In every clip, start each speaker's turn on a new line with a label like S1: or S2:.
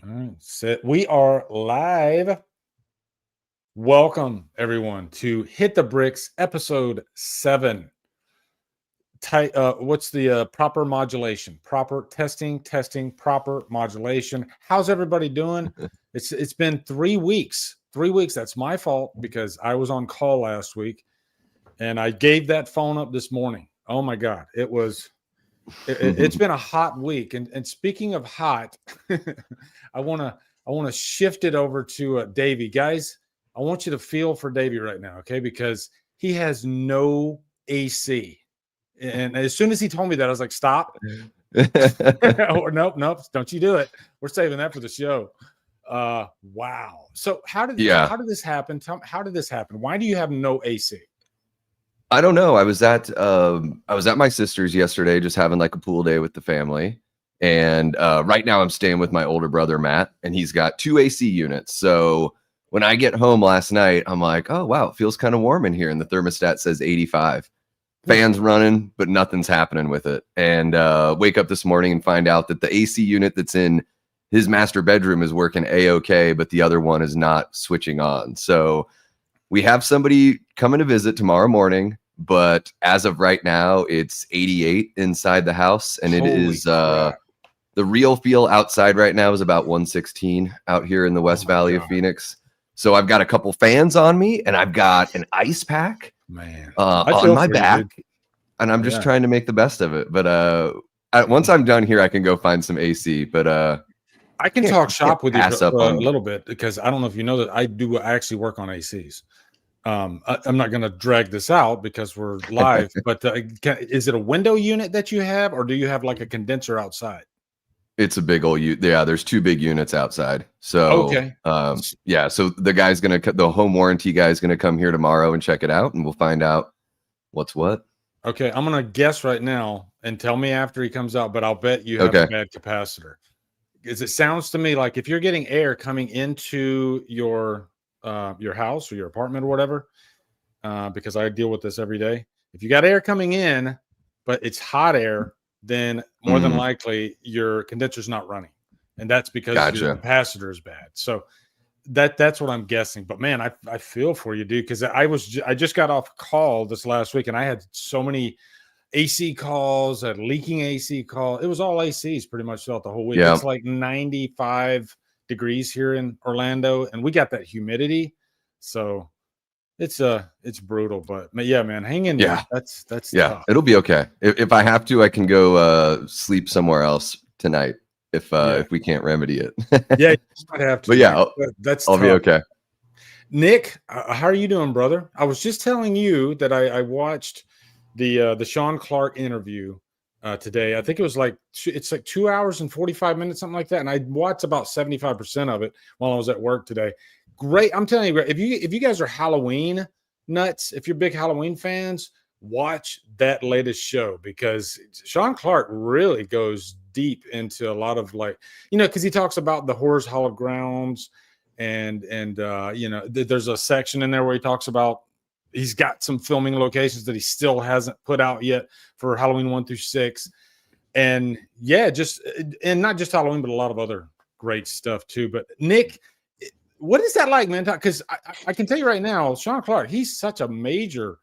S1: All right, we are live. Welcome everyone to Hit the Bricks, episode 7. What's the proper modulation? Proper testing, proper modulation. How's everybody doing? It's been 3 weeks. 3 weeks. That's my fault because I was on call last week, and I gave that phone up this morning. Oh my God, it's been a hot week. And speaking of hot, I want to shift it over to Davey. Guys, I want you to feel for Davey right now, okay? Because he has no AC. And as soon as he told me that, I was like, stop. Or nope, don't you do it. We're saving that for the show. Wow. So how did this happen? How did this happen? Why do you have no AC?
S2: I don't know. I was at my sister's yesterday, just having like a pool day with the family. And right now I'm staying with my older brother, Matt, and he's got 2 AC units. So when I get home last night, I'm like, oh, wow, it feels kind of warm in here. And the thermostat says 85. Fans running, but nothing's happening with it. And wake up this morning and find out that the AC unit that's in his master bedroom is working A-OK, but the other one is not switching on. So we have somebody coming to visit tomorrow morning, but as of right now, it's 88 inside the house, and
S1: Holy
S2: it is
S1: crap.
S2: the real feel outside right now is about 116 out here in the West Valley of Phoenix. So I've got a couple fans on me, and I've got an ice pack on my back, and I'm just trying to make the best of it. But once I'm done here, I can go find some AC. But
S1: I can talk shop with you a little bit, because I don't know if you know that I actually work on ACs. I'm not going to drag this out because we're live, but is it a window unit that you have, or do you have like a condenser outside?
S2: It's a big old there's 2 big units outside. So
S1: okay.
S2: So the home warranty guy's gonna come here tomorrow and check it out, and we'll find out what's what.
S1: Okay, I'm gonna guess right now and tell me after he comes out, but I'll bet you have a bad capacitor. Because it sounds to me like if you're getting air coming into your house or your apartment or whatever, because I deal with this every day. If you got air coming in, but it's hot air, then more than likely your condenser's not running, and that's because your capacitor is bad. So that's what I'm guessing. But man, I feel for you, dude, because I just got off a call this last week, and I had so many AC calls, a leaking AC call. It was all ACs pretty much throughout the whole week. It's like 95 degrees here in Orlando, and we got that humidity, so it's brutal. But yeah, man, hang in there. That's tough.
S2: It'll be okay. If I have to, I can go sleep somewhere else tonight if we can't remedy it.
S1: Yeah, you might have to.
S2: But yeah,
S1: I'll
S2: be okay.
S1: Nick, how are you doing, brother? I was just telling you that I watched the Sean Clark interview today. I think it was it's like 2 hours and 45 minutes, something like that. And I watched about 75% of it while I was at work today. Great. I'm telling you, if you guys are Halloween nuts, if you're big Halloween fans, watch that latest show, because Sean Clark really goes deep into a lot of because he talks about the Horror's Hall of Grounds, and there's a section in there where he talks about he's got some filming locations that he still hasn't put out yet for Halloween 1 through 6. And and not just Halloween, but a lot of other great stuff too. But Nick, what is that like, man? Because I can tell you right now, Sean Clark, he's such a major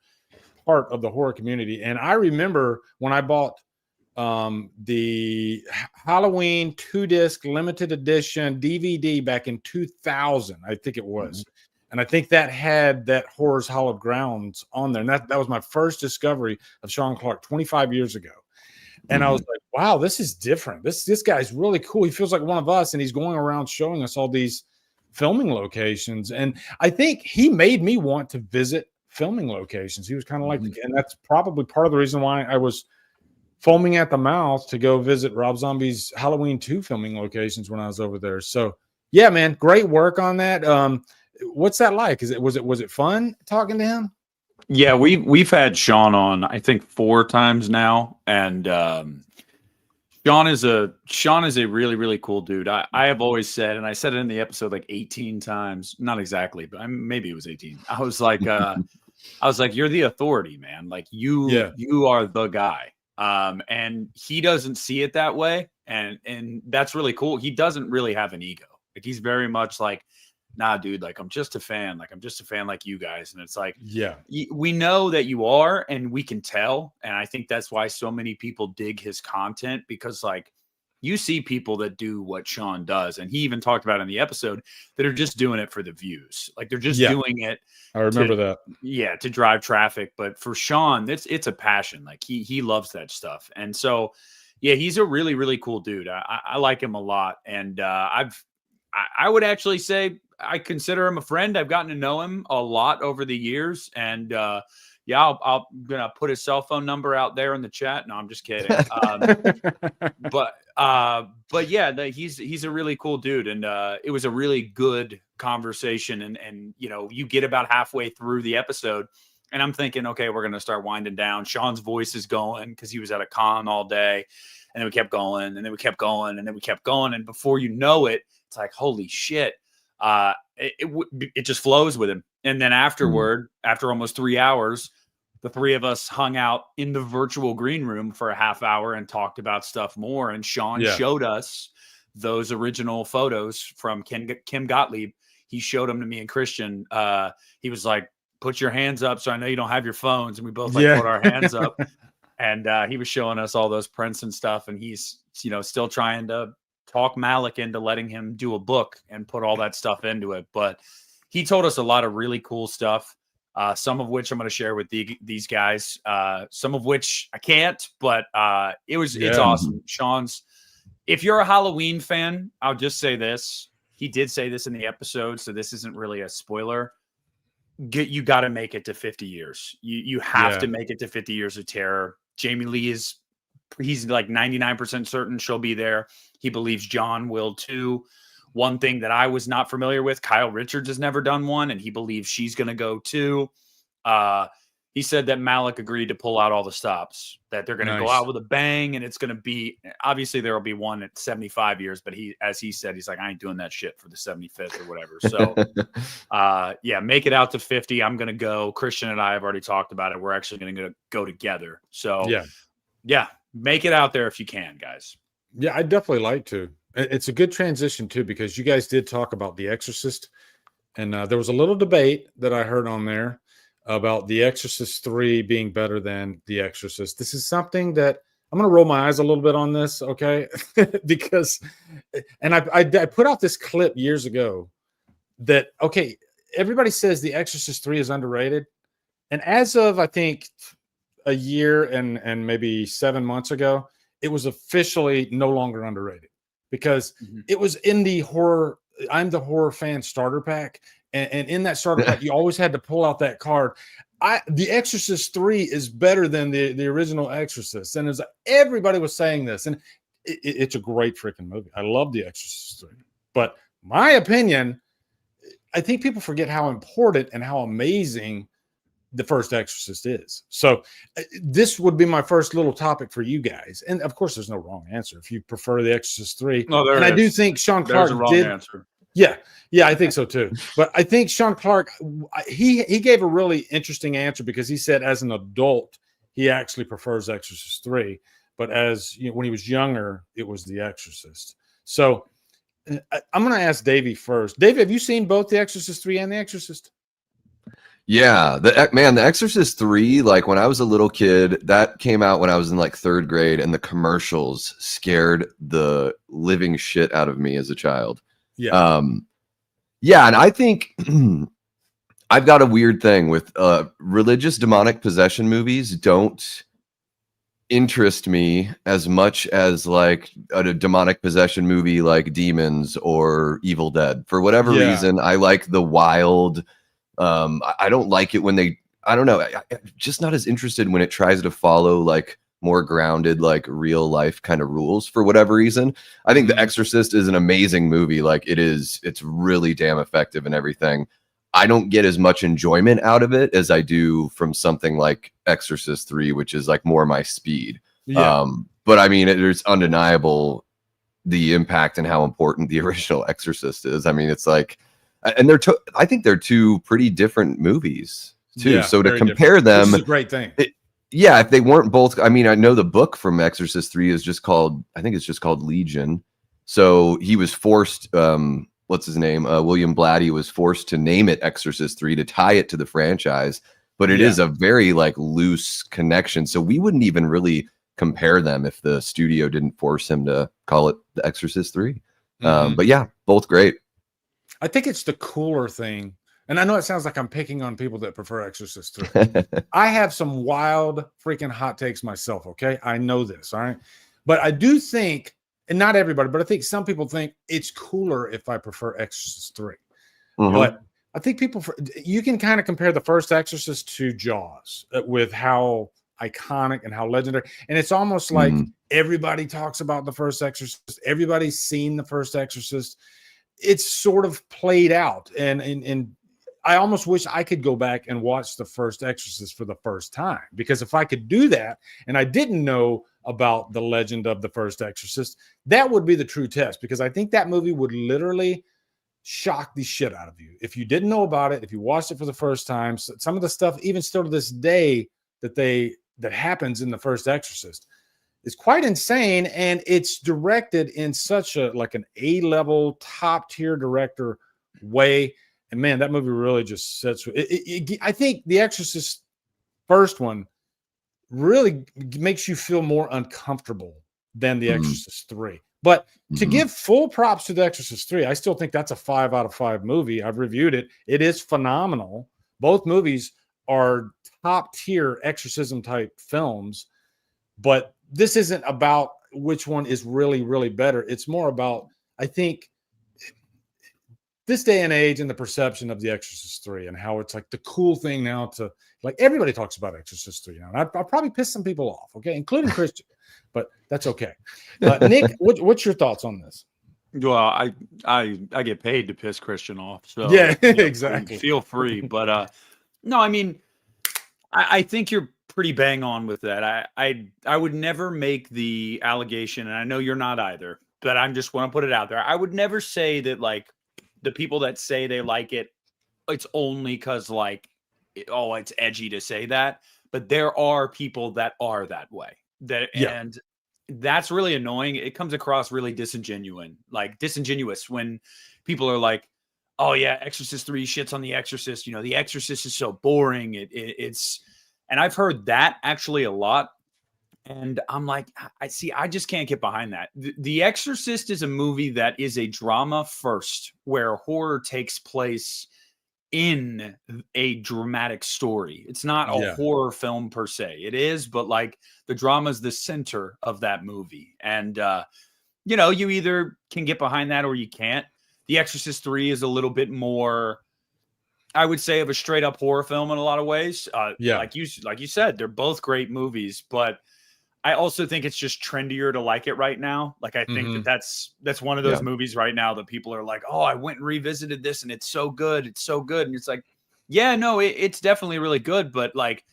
S1: part of the horror community. And I remember when I bought the Halloween 2-disc limited edition DVD back in 2000, I think it was. And I think that had that Horror's Hall of Grounds on there. And that was my first discovery of Sean Clark 25 years ago. And I was like, wow, this is different. This guy's really cool. He feels like one of us, and he's going around showing us all these filming locations. And I think he made me want to visit filming locations. He was kind of like, and that's probably part of the reason why I was foaming at the mouth to go visit Rob Zombie's Halloween 2 filming locations when I was over there. So yeah, man, great work on that. What's that like? Was it fun talking to him?
S3: Yeah, we've had Sean on, I think 4 times now, and Sean is a really, really cool dude. I have always said, and I said it in the episode like 18 times, not exactly, but maybe it was 18. I was like, you're the authority, man. Like you are the guy. And he doesn't see it that way. And that's really cool. He doesn't really have an ego. Like, he's very much like, nah, dude, like, I'm just a fan. Like, I'm just a fan like you guys. And it's like,
S1: Yeah,
S3: we know that you are, and we can tell. And I think that's why so many people dig his content, because like, you see people that do what Sean does. And he even talked about in the episode that are just doing it for the views. Like, they're just doing it.
S1: I remember that.
S3: Yeah, to drive traffic. But for Sean, it's a passion. Like, he loves that stuff. And so, yeah, he's a really, really cool dude. I like him a lot. And I would actually say I consider him a friend. I've gotten to know him a lot over the years. And yeah, I'm gonna put his cell phone number out there in the chat. No, I'm just kidding. But yeah, he's a really cool dude, and it was a really good conversation. And you know, you get about halfway through the episode, and I'm thinking, okay, we're gonna start winding down. Sean's voice is going because he was at a con all day, and then we kept going, and then we kept going, and then we kept going, and before you know it, it's like, holy shit. It just flows with him. And then afterward, after almost 3 hours, the three of us hung out in the virtual green room for a half hour and talked about stuff more. And Sean showed us those original photos from Kim Gottlieb. He showed them to me and Christian. He was like, put your hands up so I know you don't have your phones. And we both put our hands up. And he was showing us all those prints and stuff. And he's, you know, still trying to talk Malik into letting him do a book and put all that stuff into it. But he told us a lot of really cool stuff, some of which I'm going to share with these guys, some of which I can't, but it's awesome. Sean's, if you're a Halloween fan, I'll just say this. He did say this in the episode, so this isn't really a spoiler. You got to make it to 50 years. You have to make it to 50 years of terror. Jamie Lee he's like 99% certain she'll be there. He believes John will too. One thing that I was not familiar with, Kyle Richards has never done one, and he believes she's going to go too. He said that Malik agreed to pull out all the stops, that they're going to go out with a bang, and it's going to be, obviously there will be one at 75 years, but as he said, he's like, I ain't doing that shit for the 75th or whatever. So yeah, make it out to 50. I'm going to go. Christian and I have already talked about it. We're actually going to go together. So yeah, make it out there if you can, guys.
S1: Yeah, I'd definitely like to. It's a good transition too, because you guys did talk about The Exorcist, and there was a little debate that I heard on there about The Exorcist 3 being better than The Exorcist. This is something that I'm going to roll my eyes a little bit on this, okay? Because, and I put out this clip years ago that, okay, everybody says The Exorcist 3 is underrated, and as of, I think, a year and maybe 7 months ago, it was officially no longer underrated, because it was in the horror, I'm the horror fan starter pack. And in that starter pack, you always had to pull out that card. The Exorcist 3 is better than the original Exorcist. And everybody was saying this. And it's a great freaking movie. I love The Exorcist 3. But my opinion, I think people forget how important and how amazing the first Exorcist is. So this would be my first little topic for you guys. And of course, there's no wrong answer if you prefer The Exorcist 3.
S3: No, there
S1: and
S3: is.
S1: I do think Sean Clark
S3: There's a wrong answer.
S1: Yeah, I think so too. But I think Sean Clark, he gave a really interesting answer, because he said as an adult, he actually prefers Exorcist 3. But as you know, when he was younger, it was The Exorcist. So I'm going to ask Davey first. Davey, have you seen both The Exorcist 3 and The Exorcist?
S2: Yeah, The Exorcist 3, like when I was a little kid, that came out when I was in like 3rd grade, and the commercials scared the living shit out of me as a child. Yeah. Yeah, and I think I've got a weird thing with religious demonic possession movies don't interest me as much as like a demonic possession movie like Demons or Evil Dead. For whatever reason, I like the wild. I don't like it when I don't know, I'm just not as interested when it tries to follow like more grounded, like real life kind of rules for whatever reason. I think The Exorcist is an amazing movie. Like it's really damn effective and everything. I don't get as much enjoyment out of it as I do from something like Exorcist 3, which is like more my speed. But I mean, there's undeniable the impact and how important the original Exorcist is. I mean, it's like, and I think they're two pretty different movies too. So to compare them,
S1: which is a great thing.
S2: Yeah, if they weren't both, I mean, I know the book from Exorcist 3 is just called, I think it's just called Legion. So he was forced, what's his name? William Blatty was forced to name it Exorcist 3 to tie it to the franchise. But it is a very like loose connection. So we wouldn't even really compare them if the studio didn't force him to call it The Exorcist 3. But yeah, both great.
S1: I think it's the cooler thing. And I know it sounds like I'm picking on people that prefer Exorcist 3. I have some wild freaking hot takes myself, okay? I know this, all right? But I do think, and not everybody, but I think some people think it's cooler if I prefer Exorcist 3. But I think you can kind of compare the first Exorcist to Jaws with how iconic and how legendary. And it's almost like everybody talks about the first Exorcist. Everybody's seen the first Exorcist. It's sort of played out. And I almost wish I could go back and watch the first Exorcist for the first time, because if I could do that and I didn't know about the legend of the first Exorcist, that would be the true test, because I think that movie would literally shock the shit out of you if you didn't know about it. If you watched it for the first time, some of the stuff, even still to this day, that happens in the first Exorcist is quite insane, and it's directed in such a like an A-level top tier director way. And man, that movie really just sets it. I think The Exorcist first one really makes you feel more uncomfortable than The Exorcist 3. But to give full props to The Exorcist 3, I still think that's a 5 out of 5 movie. I've reviewed it. It is phenomenal. Both movies are top tier exorcism type films, but this isn't about which one is really, really better. It's more about, I think, this day and age and the perception of The Exorcist 3 and how it's like the cool thing now to, like, everybody talks about Exorcist 3 now. And I'll probably piss some people off, okay, including Christian, but that's okay. Nick, what's your thoughts on this?
S3: Well, I get paid to piss Christian off, so
S1: yeah, exactly.
S3: Feel free, but no, I mean, I think you're pretty bang on with that. I would never make the allegation, and I know you're not either, but I'm just want to put it out there. I would never say that, like, the people that say they like it, it's only because, like, it's edgy to say that. But there are people that are that way. And that's really annoying. It comes across really disingenuous when people are like, oh yeah, Exorcist 3 shits on The Exorcist. You know, The Exorcist is so boring. It's, and I've heard that actually a lot. And I'm like, I just can't get behind that. The Exorcist is a movie that is a drama first, where horror takes place in a dramatic story. It's not a horror film per se. It is, but like the drama is the center of that movie. And, you know, you either can get behind that or you can't. The Exorcist 3 is a little bit more, I would say, of a straight up horror film in a lot of ways. Like you said, they're both great movies, but I also think it's just trendier to like it right now. Like, I think that's one of those movies right now that people are like, oh, I went and revisited this and it's so good. It's so good. And it's like, yeah, no, it's definitely really good. But like,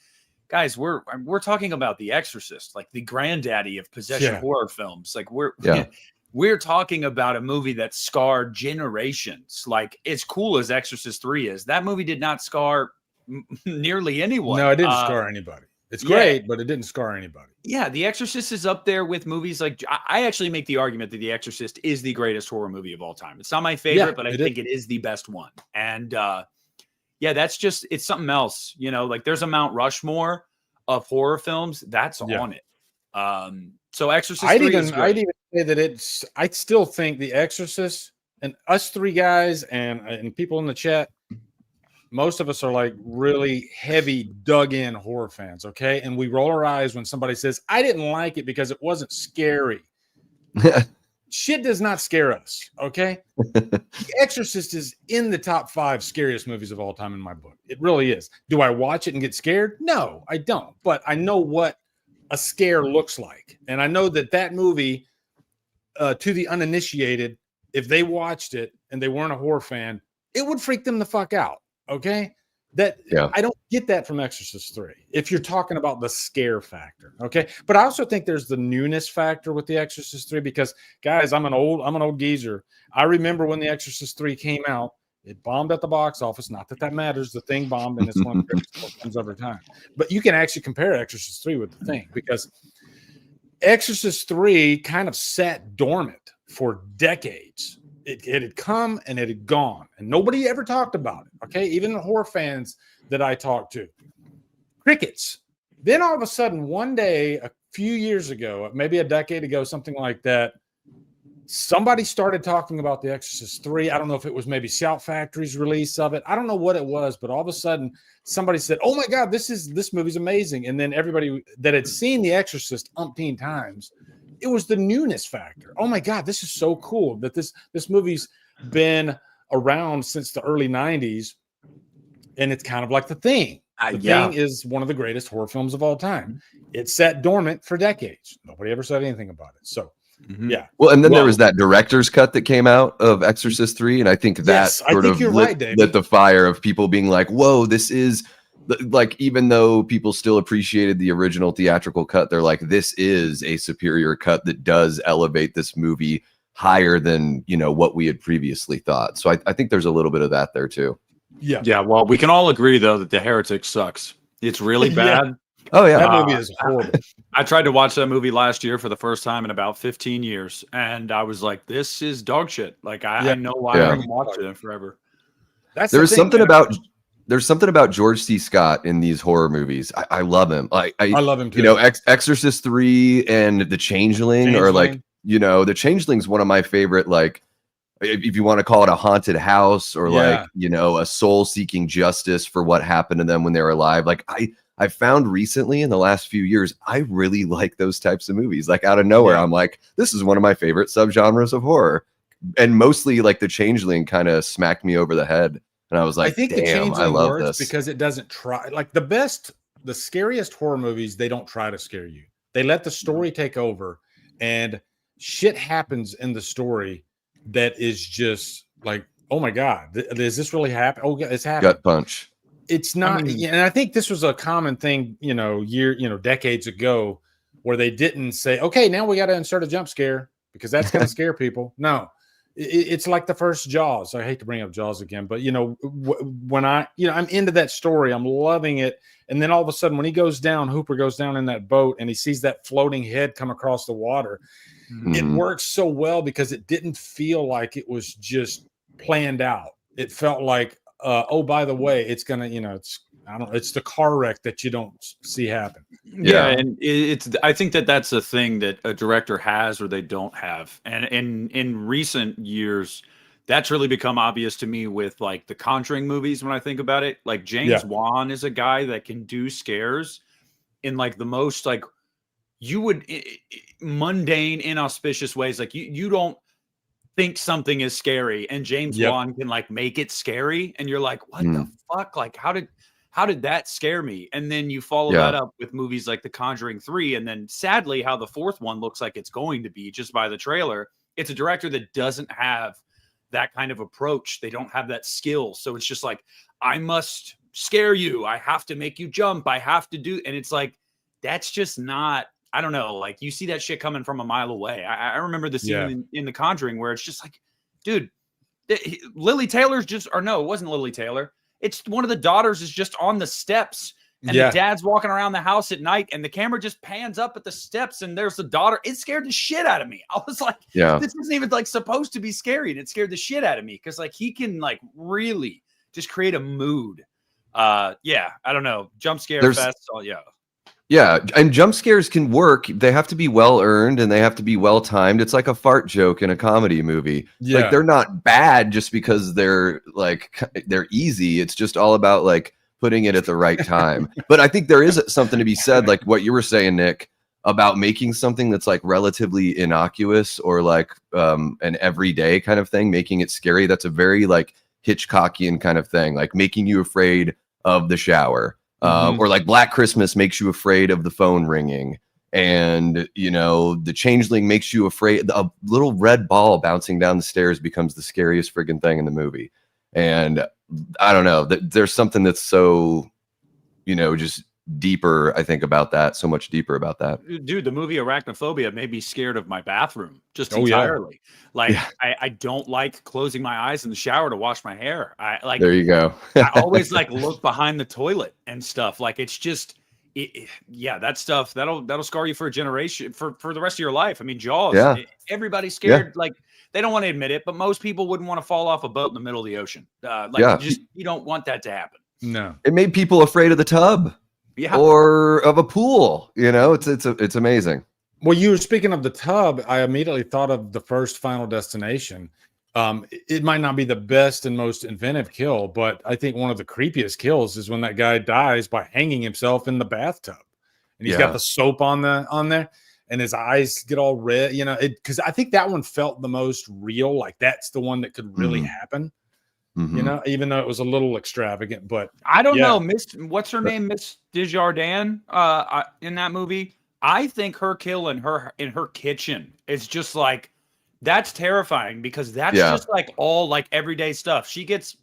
S3: guys, we're talking about The Exorcist, like the granddaddy of possession horror films. Like we're talking about a movie that scarred generations. Like, as cool as Exorcist 3 is, that movie did not scar nearly anyone.
S1: No, it didn't scar anybody. It's great, but it didn't scar anybody. Yeah,
S3: The Exorcist is up there with movies like, I actually make the argument that The Exorcist is the greatest horror movie of all time. It's not my favorite, but I think it is the best one. And that's just, it's something else. You know, like there's a Mount Rushmore of horror films that's on it. So Exorcist 3 is great.
S1: I'd even say that I still think The Exorcist, and us three guys and people in the chat, most of us are like really heavy dug in horror fans. Okay. And we roll our eyes when somebody says, I didn't like it because it wasn't scary. Shit does not scare us. Okay. The Exorcist is in the top 5 scariest movies of all time in my book. It really is. Do I watch it and get scared? No, I don't. But I know what a scare looks like. And I know that movie, to the uninitiated, if they watched it and they weren't a horror fan, it would freak them the fuck out. Okay. I don't get that from Exorcist 3. If you're talking about the scare factor. Okay. But I also think there's the newness factor with The Exorcist 3, because guys, I'm an old geezer. I remember when The Exorcist 3 came out It bombed at the box office. Not that matters. The Thing bombed, and it's one of the greatest horror films every time. But you can actually compare Exorcist 3 with The Thing, because Exorcist 3 kind of sat dormant for decades. It had come and it had gone, and nobody ever talked about it. Okay, even the horror fans that I talked to, crickets. Then all of a sudden, one day, a few years ago, maybe a decade ago, something like that, somebody started talking about The Exorcist 3. I don't know if it was maybe Shout Factory's release of it. I don't know what it was, but all of a sudden, somebody said, "Oh my God, this movie's amazing!" And then everybody that had seen The Exorcist umpteen times, it was the newness factor. Oh my God, this is so cool that this movie's been around since the early 90s, and it's kind of like The Thing. The Thing is one of the greatest horror films of all time. It sat dormant for decades. Nobody ever said anything about it. So, yeah.
S2: Well, and then there was that director's cut that came out of Exorcist 3, and I think that sort of lit the fire of people being like, "Whoa, this is like," even though people still appreciated the original theatrical cut, they're like, "This is a superior cut that does elevate this movie higher than, you know, what we had previously thought." So I think there's a little bit of that there too.
S3: Yeah. Well, we can all agree though that The Heretic sucks. It's really bad.
S2: Oh yeah,
S1: that movie is horrible.
S3: I tried to watch that movie last year for the first time in about 15 years, and I was like, "This is dog shit." Like I know why I haven't watched it forever.
S2: There's something about George C. Scott in these horror movies. I love him. I
S1: love him too.
S2: You know, Exorcist 3 and The Changeling, or like, you know, The Changeling's one of my favorite, like, if you want to call it a haunted house, or like, you know, a soul seeking justice for what happened to them when they were alive. Like I found recently in the last few years, I really like those types of movies. Like out of nowhere, I'm like, this is one of my favorite subgenres of horror. And mostly like The Changeling kind of smacked me over the head. And I was like,
S1: I think
S2: damn,
S1: The Changeling
S2: I love
S1: works
S2: this
S1: because it doesn't try. Like the scariest horror movies, they don't try to scare you. They let the story take over, and shit happens in the story that is just like, oh my God, is this really happen? Oh, it's happening.
S2: Gut punch.
S1: It's not, and I think this was a common thing, decades ago, where they didn't say, okay, now we got to insert a jump scare because that's going to scare people. No, it's like the first Jaws. I hate to bring up Jaws again, but when I'm into that story, I'm loving it. And then all of a sudden, when Hooper goes down in that boat and he sees that floating head come across the water, it works so well because it didn't feel like it was just planned out. It felt like, oh, by the way, it's gonna, it's the car wreck that you don't see happen.
S3: Yeah, and I think that's a thing that a director has or they don't have, and in recent years, that's really become obvious to me with like the Conjuring movies. When I think about it, like James Wan is a guy that can do scares in like the most like mundane, inauspicious ways. Like you don't think something is scary, and James Wan can like make it scary, and you're like, what the fuck? Like, how did that scare me? And then you follow that up with movies like The Conjuring 3, and then sadly how the fourth one looks like it's going to be just by the trailer. It's a director that doesn't have that kind of approach. They don't have that skill. So it's just like, I must scare you. I have to make you jump. I have to do, and it's like, that's just not, I don't know. Like you see that shit coming from a mile away. I remember the scene in The Conjuring where it's just like, dude, Lily Taylor's just, or no, it wasn't Lily Taylor. It's one of the daughters is just on the steps, and the dad's walking around the house at night, and the camera just pans up at the steps, and there's the daughter. It scared the shit out of me. I was like, this isn't even like supposed to be scary. And it scared the shit out of me because like he can like really just create a mood. I don't know. Jump scare fest.
S2: Yeah, and jump scares can work. They have to be well earned and they have to be well timed. It's like a fart joke in a comedy movie. Yeah. Like they're not bad just because they're easy. It's just all about like putting it at the right time. But I think there is something to be said, like what you were saying, Nick, about making something that's like relatively innocuous or like an everyday kind of thing, making it scary. That's a very like Hitchcockian kind of thing, like making you afraid of the shower. Or like Black Christmas makes you afraid of the phone ringing, and The Changeling makes you afraid. A little red ball bouncing down the stairs becomes the scariest friggin' thing in the movie. And I don't know, there's something that's so just deeper, I think, about that. So much deeper about that.
S3: Dude, the movie Arachnophobia made me scared of my bathroom just
S1: Oh, yeah.
S3: entirely. Like,
S2: Yeah.
S3: I don't like closing my eyes in the shower to wash my hair.
S2: There you go.
S3: I always like look behind the toilet and stuff. Like, it's just, yeah, that stuff that'll scar you for a generation, for the rest of your life. I mean, Jaws.
S2: Yeah.
S3: Everybody's scared. Like, they don't want to admit it, but most people wouldn't want to fall off a boat in the middle of the ocean. You don't want that to happen.
S1: No.
S2: It made people afraid of the tub.
S3: Yeah.
S2: Or of a pool, you know, it's amazing.
S1: Well, you were speaking of the tub. I immediately thought of the first Final Destination. It might not be the best and most inventive kill, but I think one of the creepiest kills is when that guy dies by hanging himself in the bathtub, and he's got the soap on there, and his eyes get all red. You know, because I think that one felt the most real. Like, that's the one that could really happen. You know, even though it was a little extravagant, but
S3: I don't know, what's her name, Miss Desjardins, in that movie. I think her kill in her kitchen is just like, that's terrifying, because that's just like all like everyday stuff. She gets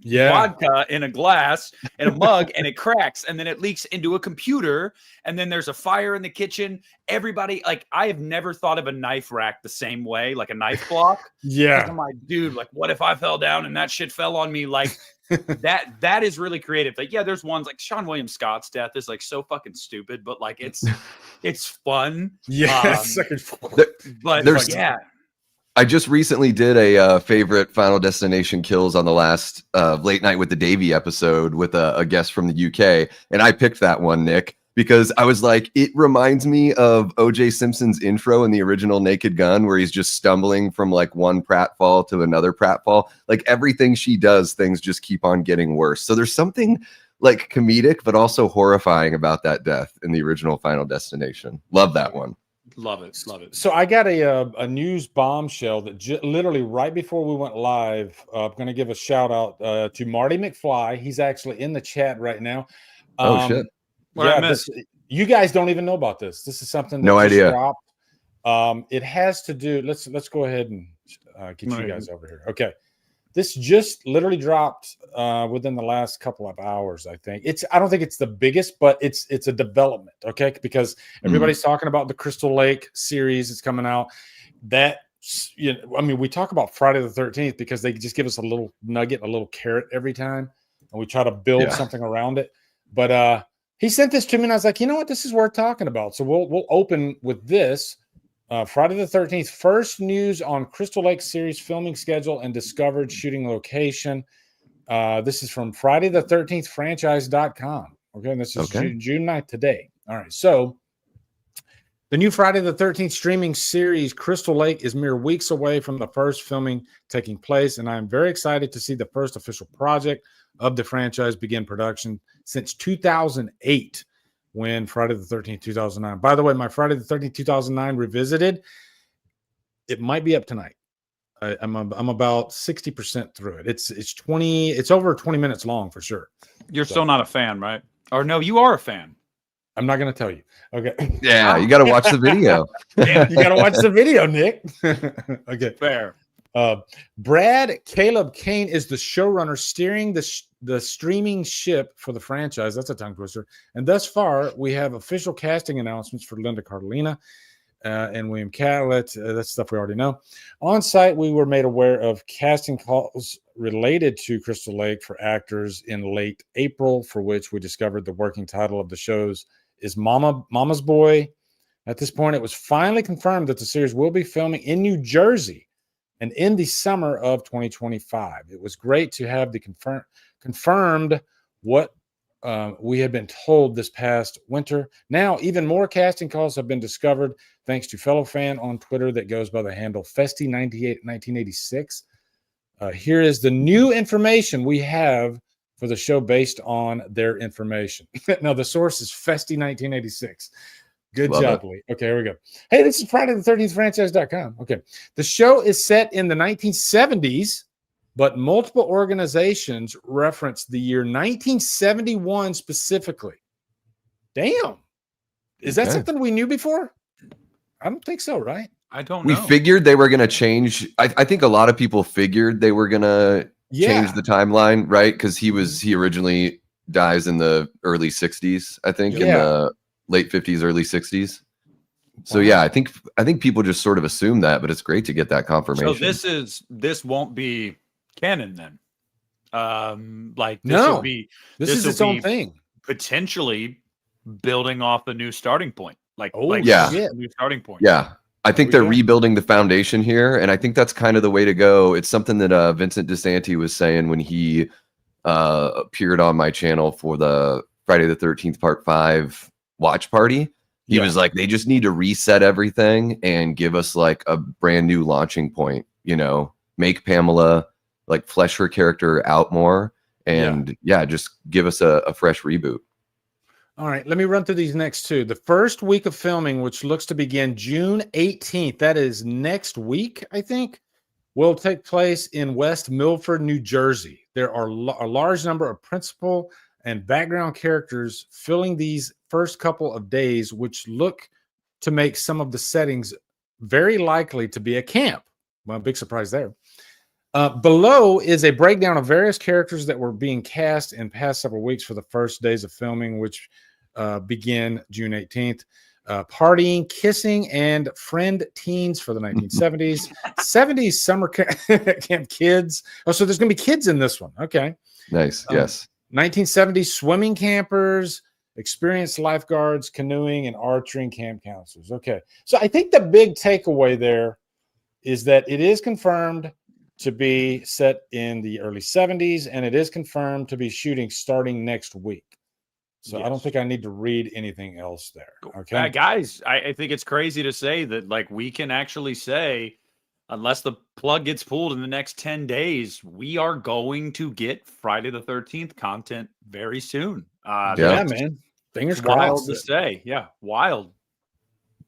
S3: vodka in a glass and a mug, and it cracks, and then it leaks into a computer, and then there's a fire in the kitchen. Everybody, like, I have never thought of a knife rack the same way, like a knife block. I'm like, dude, like, what if I fell down and that shit fell on me? Like, that is really creative. Like, yeah, there's ones like Sean William Scott's death is like so fucking stupid, but like it's fun.
S2: I just recently did a favorite Final Destination kills on the last Late Night with the Davey episode with a guest from the UK. And I picked that one, Nick, because I was like, it reminds me of O.J. Simpson's intro in the original Naked Gun, where he's just stumbling from like one pratfall to another pratfall. Like, everything she does, things just keep on getting worse. So there's something like comedic, but also horrifying about that death in the original Final Destination. Love that one.
S3: Love it.
S1: So I got a news bombshell that literally right before we went live. I'm going to give a shout out to Marty McFly. He's actually in the chat right now.
S2: Oh shit!
S1: You guys don't even know about this. This is something that
S2: no idea.
S1: Dropped. It has to do. Let's go ahead and get you guys over here. Okay. This just literally dropped within the last couple of hours, I think. I don't think it's the biggest, but it's a development, okay? Because everybody's talking about the Crystal Lake series that's coming out. I mean, we talk about Friday the 13th because they just give us a little nugget, a little carrot every time, and we try to build something around it. But he sent this to me, and I was like, you know what? This is worth talking about. So we'll open with this. Friday the 13th, first news on Crystal Lake series filming schedule and discovered shooting location. This is from Friday the 13th franchise.com. Okay, and this is June 9th today. All right, so the new Friday the 13th streaming series Crystal Lake is mere weeks away from the first filming taking place, and I am very excited to see the first official project of the franchise begin production since 2008. When Friday the 13th, 2009. By the way, my Friday the 13th, 2009 revisited, it might be up tonight. I'm about 60% through it. It's over 20 minutes long for sure.
S3: You're still not a fan, right? Or no, you are a fan.
S1: I'm not going to tell you. Okay.
S2: Yeah, you got to watch the video.
S1: Yeah, you got to watch the video, Nick. Okay.
S3: Fair.
S1: Brad Caleb Kane is the showrunner steering the streaming ship for the franchise. That's a tongue twister. And thus far, we have official casting announcements for Linda Cardellina and William Catlett. That's stuff we already know. On site, we were made aware of casting calls related to Crystal Lake for actors in late April, for which we discovered the working title of the shows is Mama's Boy. At this point, it was finally confirmed that the series will be filming in New Jersey and in the summer of 2025. It was great to have the confirmed what we had been told this past winter. Now, even more casting calls have been discovered thanks to fellow fan on Twitter that goes by the handle Festi1986. Here is the new information we have for the show based on their information. Now, the source is Festi1986. Good job, Lee. Okay, here we go. Hey, this is Friday the 13th franchise.com. Okay. The show is set in the 1970s, but multiple organizations reference the year 1971 specifically. Damn. Is that something we knew before? I don't think so, right?
S3: I don't know.
S2: We figured they were going to change. I think a lot of people figured they were going to change the timeline, right? Because he originally dies in the early 60s, I think, in the late 50s, early 60s. So yeah, I think people just sort of assume that, but it's great to get that confirmation.
S3: So this won't be canon then. Like this
S1: No,
S3: will be
S1: this is its own thing.
S3: Potentially building off a new starting point. Like
S2: yeah,
S3: a new starting point.
S2: Yeah. I think they're rebuilding the foundation here, and I think that's kind of the way to go. It's something that Vincent DeSanti was saying when he appeared on my channel for the Friday the 13th Part 5 watch party. He was like, they just need to reset everything and give us like a brand new launching point, you know, make Pamela like flesh her character out more and just give us a fresh reboot.
S1: All right, let me run through these next two. The first week of filming, which looks to begin June 18th, that is next week, I think, will take place in West Milford, New Jersey. There are a large number of principal and background characters filling these first couple of days, which look to make some of the settings very likely to be a camp. Well, big surprise there. Below is a breakdown of various characters that were being cast in past several weeks for the first days of filming, which begin June 18th. Partying, kissing, and friend teens for the 1970s. 70s summer camp kids. Oh, so there's going to be kids in this one. Okay.
S2: Nice. Yes.
S1: 1970s swimming campers, experienced lifeguards, canoeing, and archery camp counselors. Okay. So I think the big takeaway there is that it is confirmed to be set in the early 70s, and it is confirmed to be shooting starting next week. So I don't think I need to read anything else there. Okay,
S3: guys, I think it's crazy to say that like we can actually say, unless the plug gets pulled in the next 10 days, we are going to get Friday the 13th content very soon.
S1: Yeah, man. Fingers crossed.
S3: Wild to say. Yeah, wild.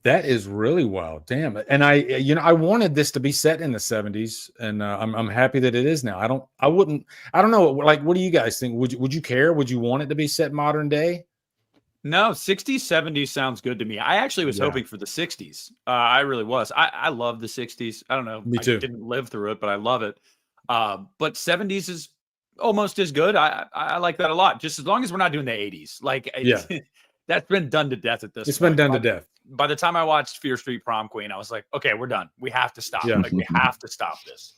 S1: That is really wild. Damn it. And I wanted this to be set in the 70s, and I'm happy that it is now. I don't know. Like, what do you guys think? Would you care? Would you want it to be set modern day?
S3: No, 60s, 70s sounds good to me. I actually was hoping for the 60s. I really was. I love the 60s. I don't know.
S1: Me too.
S3: I didn't live through it, but I love it. But 70s is almost as good. I like that a lot. Just as long as we're not doing the 80s. Like, that's been done to death at this point.
S1: It's been done to death.
S3: By the time I watched Fear Street Prom Queen, I was like, okay, we're done. We have to stop. Like, we have to stop this.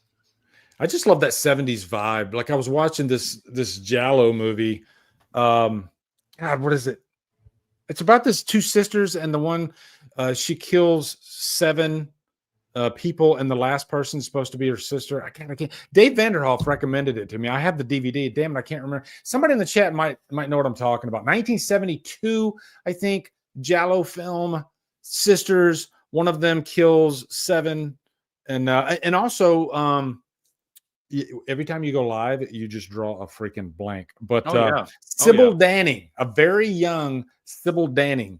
S1: I just love that 70s vibe. Like, I was watching this Giallo movie. God, what is it? It's about this two sisters, and the one she kills 7 people, and the last person is supposed to be her sister. I can't. Dave Vanderhoff recommended it to me. I have the DVD. Damn it, I can't remember. Somebody in the chat might know what I'm talking about. 1972, I think, Giallo film. Sisters. One of them kills 7, and also every time you go live, you just draw a freaking blank. But Sybil Danning, a very young Sybil Danning,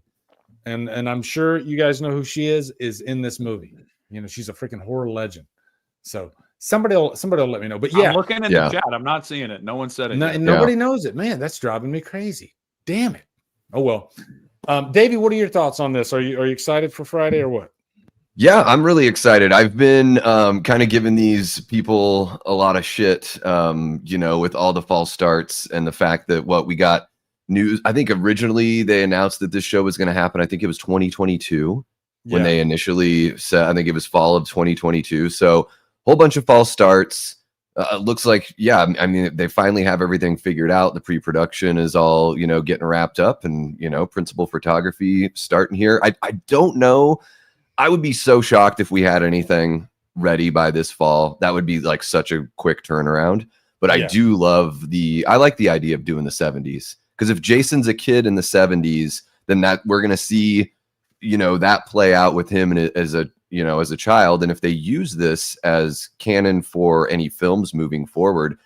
S1: and I'm sure you guys know who she is in this movie. You know, she's a freaking horror legend. So somebody will let me know. But yeah,
S3: I'm looking in the chat. I'm not seeing it. No one said it.
S1: Nobody knows it. Man, that's driving me crazy. Damn it. Oh well. Davey, what are your thoughts on this? Are you excited for Friday or what?
S2: Yeah, I'm really excited. I've been kind of giving these people a lot of shit, you know, with all the false starts and the fact that we got news. I think originally they announced that this show was going to happen. I think it was 2022 when they initially said, I think it was fall of 2022. So whole bunch of false starts. Looks like, I mean, they finally have everything figured out. The pre-production is all, you know, getting wrapped up, and, you know, principal photography starting here. I don't know. I would be so shocked if we had anything ready by this fall. That would be like such a quick turnaround. But I do love I like the idea of doing the 70s, because if Jason's a kid in the 70s, then that we're going to see, you know, that play out with him as a child. And if they use this as canon for any films moving forward,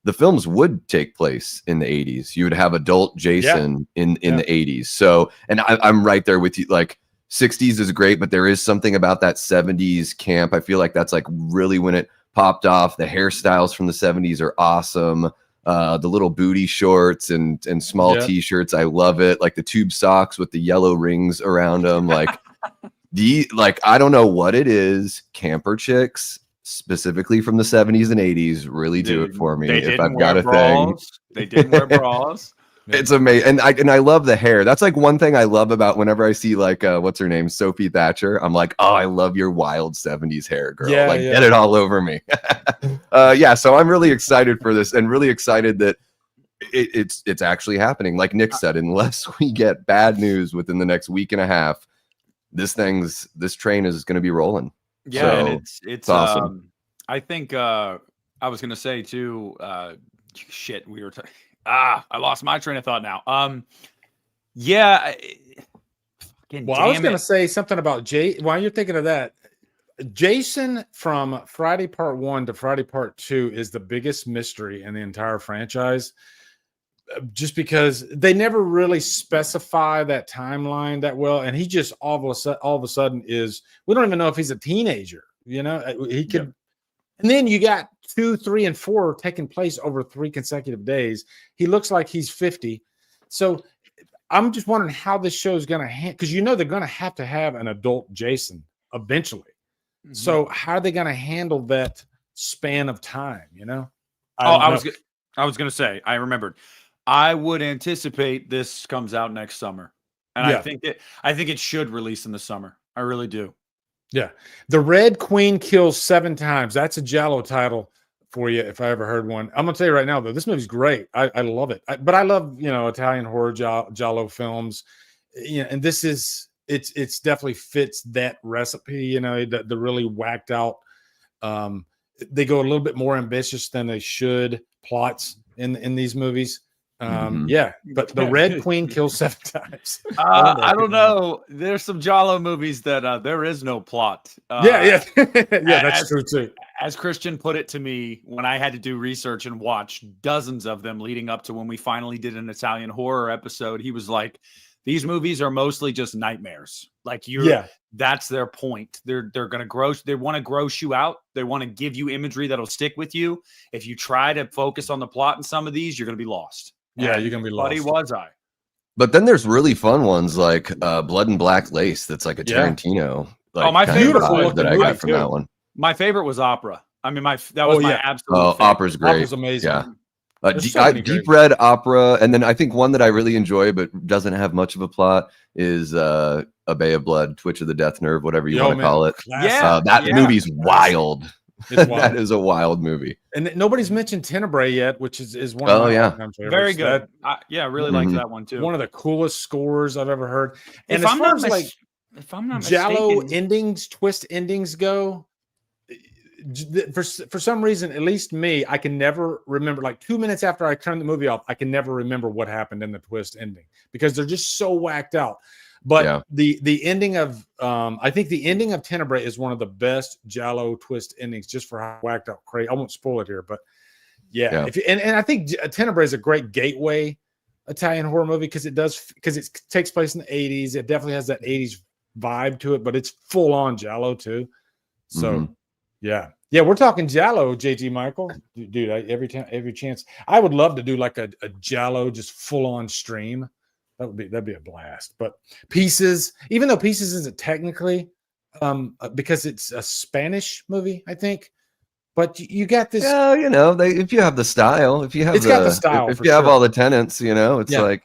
S2: the films would take place in the 80s. You would have adult Jason in the 80s. So, and I'm right there with you. Like, 60s is great, but there is something about that 70s camp. I feel like that's like really when it popped off. The hairstyles from the 70s are awesome. The little booty shorts and small t-shirts, I love it. Like the tube socks with the yellow rings around them. Like I don't know what it is. Camper chicks, specifically from the 70s and 80s, really do it for me. If I've got a thing.
S3: They didn't wear bras.
S2: It's amazing, and I love the hair. That's like one thing I love about whenever I see like what's her name, Sophie Thatcher. I'm like, oh, I love your wild '70s hair, girl.
S1: Yeah,
S2: like,
S1: yeah.
S2: get it all over me. Yeah, so I'm really excited for this, and really excited that it's actually happening. Like Nick said, unless we get bad news within the next week and a half, this train is going to be rolling.
S3: Yeah,
S2: So,
S3: and it's
S2: awesome.
S3: I think I was gonna say too. Shit, we were. I lost my train of thought now. Yeah.
S1: Well, I was going to say something about while you're thinking of that, Jason from Friday Part 1 to Friday Part 2 is the biggest mystery in the entire franchise. Just because they never really specify that timeline that well, and he just all of a sudden is. We don't even know if he's a teenager. You know, he could. Yeah. And then you got 2, 3, and 4 taking place over 3 consecutive days. He looks like he's 50. So I'm just wondering how this show is going to because they're going to have an adult Jason eventually. Mm-hmm. So how are they going to handle that span of time? You know?
S3: I was going to say, I remembered. I would anticipate this comes out next summer, and yeah. I think it should release in the summer. I really do.
S1: Yeah. The Red Queen kills 7 times. That's a Giallo title for you if I ever heard one. I'm going to tell you right now, though, this movie's great. I love it. But I love, Italian horror Giallo films. And this is, it's definitely fits that recipe, the really whacked out. They go a little bit more ambitious than they should plots in these movies. Yeah, but the Red Queen kills 7 times.
S3: I don't know. There's some Giallo movies that there is no plot.
S1: Yeah, that's true too.
S3: As Christian put it to me when I had to do research and watch dozens of them leading up to when we finally did an Italian horror episode, he was like, "These movies are mostly just nightmares. Like that's their point. They're going to gross. They want to gross you out. They want to give you imagery that'll stick with you. If you try to focus on the plot in some of these, you're going to be lost."
S1: Yeah, you're gonna be lost.
S3: Buddy, was I?
S2: But then there's really fun ones like Blood and Black Lace. That's like a Tarantino. Like,
S3: my favorite
S2: that I got from that one.
S3: My favorite was Opera. I mean, that was my absolute.
S2: Oh,
S3: favorite.
S2: Opera's great.
S1: Opera's amazing.
S2: Yeah. Deep Red, Opera, and then I think one that I really enjoy but doesn't have much of a plot is A Bay of Blood, Twitch of the Death Nerve, whatever you want to call it.
S3: Yeah,
S2: that movie's wild.
S1: It's wild.
S2: That is a wild movie.
S1: And nobody's mentioned Tenebrae yet, which is one of my all-time favorites.
S3: Very good. I really liked that one too.
S1: One of the coolest scores I've ever heard. And
S3: if I'm not
S1: Giallo
S3: mistaken,
S1: endings, twist endings go, for some reason, at least me, I can never remember. Like 2 minutes after I turn the movie off, I can never remember what happened in the twist ending because they're just so whacked out. But the ending of I think the ending of Tenebrae is one of the best Giallo twist endings, just for how whacked out crazy. I won't spoil it here, but and I think Tenebrae is a great gateway Italian horror movie because it takes place in the 80s. It definitely has that 80s vibe to it, but it's full on Giallo too. So yeah, we're talking Giallo, JG Michael, dude. Every chance, I would love to do like a Giallo just full on stream. That'd be a blast. But Pieces, even though Pieces isn't technically because it's a Spanish movie, I think. But you got this.
S2: Yeah, if you have the style, if you have
S1: got the style,
S2: if you have all the tenants, it's like.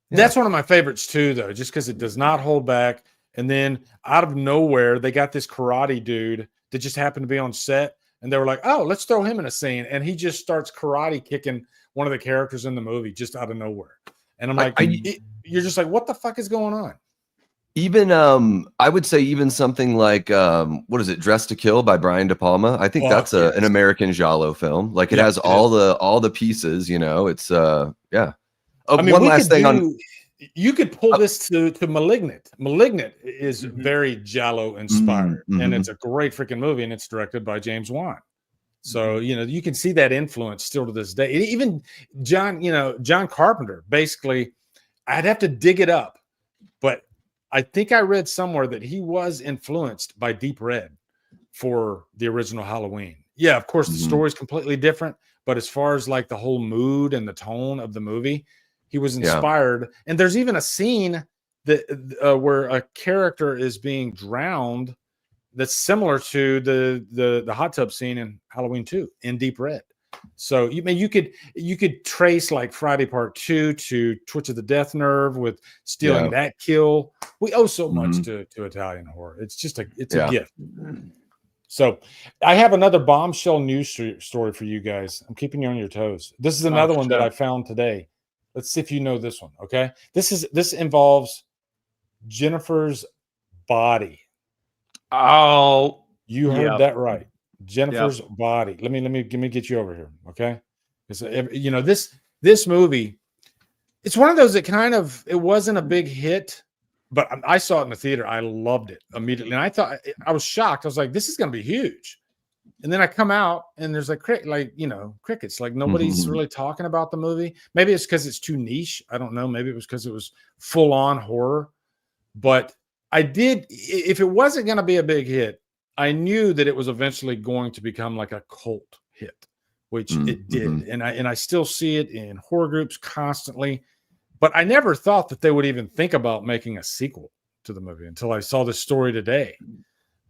S2: Yeah.
S1: That's one of my favorites too, though, just because it does not hold back. And then out of nowhere, they got this karate dude that just happened to be on set, and they were like, "Oh, let's throw him in a scene," and he just starts karate kicking one of the characters in the movie just out of nowhere. And I'm like, you're just like, what the fuck is going on?
S2: Even I would say even something like what is it, Dressed to Kill by Brian De Palma. I think that's an American Giallo film. Like it has all the pieces. It's yeah.
S1: I mean, one last thing you could pull this to Malignant. Malignant is very Giallo inspired, and it's a great freaking movie, and it's directed by James Wan. So, you can see that influence still to this day. Even John Carpenter, basically, I'd have to dig it up, but I think I read somewhere that he was influenced by Deep Red for the original Halloween. Yeah, of course, the story is completely different, but as far as like the whole mood and the tone of the movie, he was inspired. Yeah. And there's even a scene that where a character is being drowned that's similar to the hot tub scene in Halloween 2 in Deep Red. So you could trace like Friday Part 2 to Twitch of the Death Nerve with stealing that kill. We owe so much to Italian horror. It's just a gift. So I have another bombshell news story for you guys. I'm keeping you on your toes. This is another one that I found today. Let's see if you know this one. Okay. This involves Jennifer's body.
S3: Oh,
S1: you heard that right. Jennifer's body. Let me get you over here. Okay. Because this movie, it's one of those that it wasn't a big hit, but I saw it in the theater. I loved it immediately. And I was shocked. I was like, this is going to be huge. And then I come out and there's crickets. Like nobody's really talking about the movie. Maybe it's because it's too niche. I don't know. Maybe it was because it was full on horror. But if it wasn't going to be a big hit, I knew that it was eventually going to become like a cult hit, which it did. And I still see it in horror groups constantly. But I never thought that they would even think about making a sequel to the movie until I saw this story today.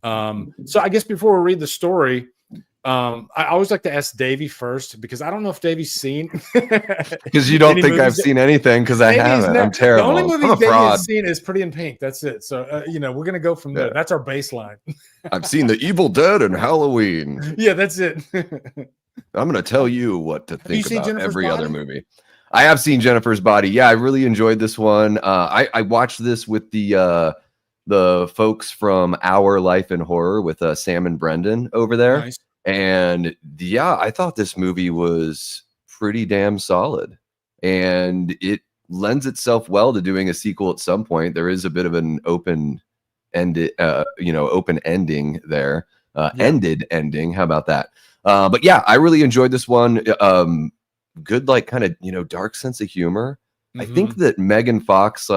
S1: So I guess before we read the story, I always like to ask Davey first, because I don't know if Davey's seen.
S2: Because you don't think I've seen anything, because I haven't. I'm terrible.
S1: The only movie Davey has seen is Pretty in Pink. That's it. So, we're going to go from there. That's our baseline.
S2: I've seen The Evil Dead and Halloween.
S1: Yeah, that's it.
S2: I'm going to tell you what to think about every other movie. I have seen Jennifer's Body. Yeah, I really enjoyed this one. I watched this with the folks from Our Life in Horror with Sam and Brendan over there.
S1: Nice.
S2: And yeah, I thought this movie was pretty damn solid, and it lends itself well to doing a sequel at some point. There is a bit of an open ending there, ended ending. How about that? But yeah, I really enjoyed this one. Good, like kind of, dark sense of humor. I think that Megan Fox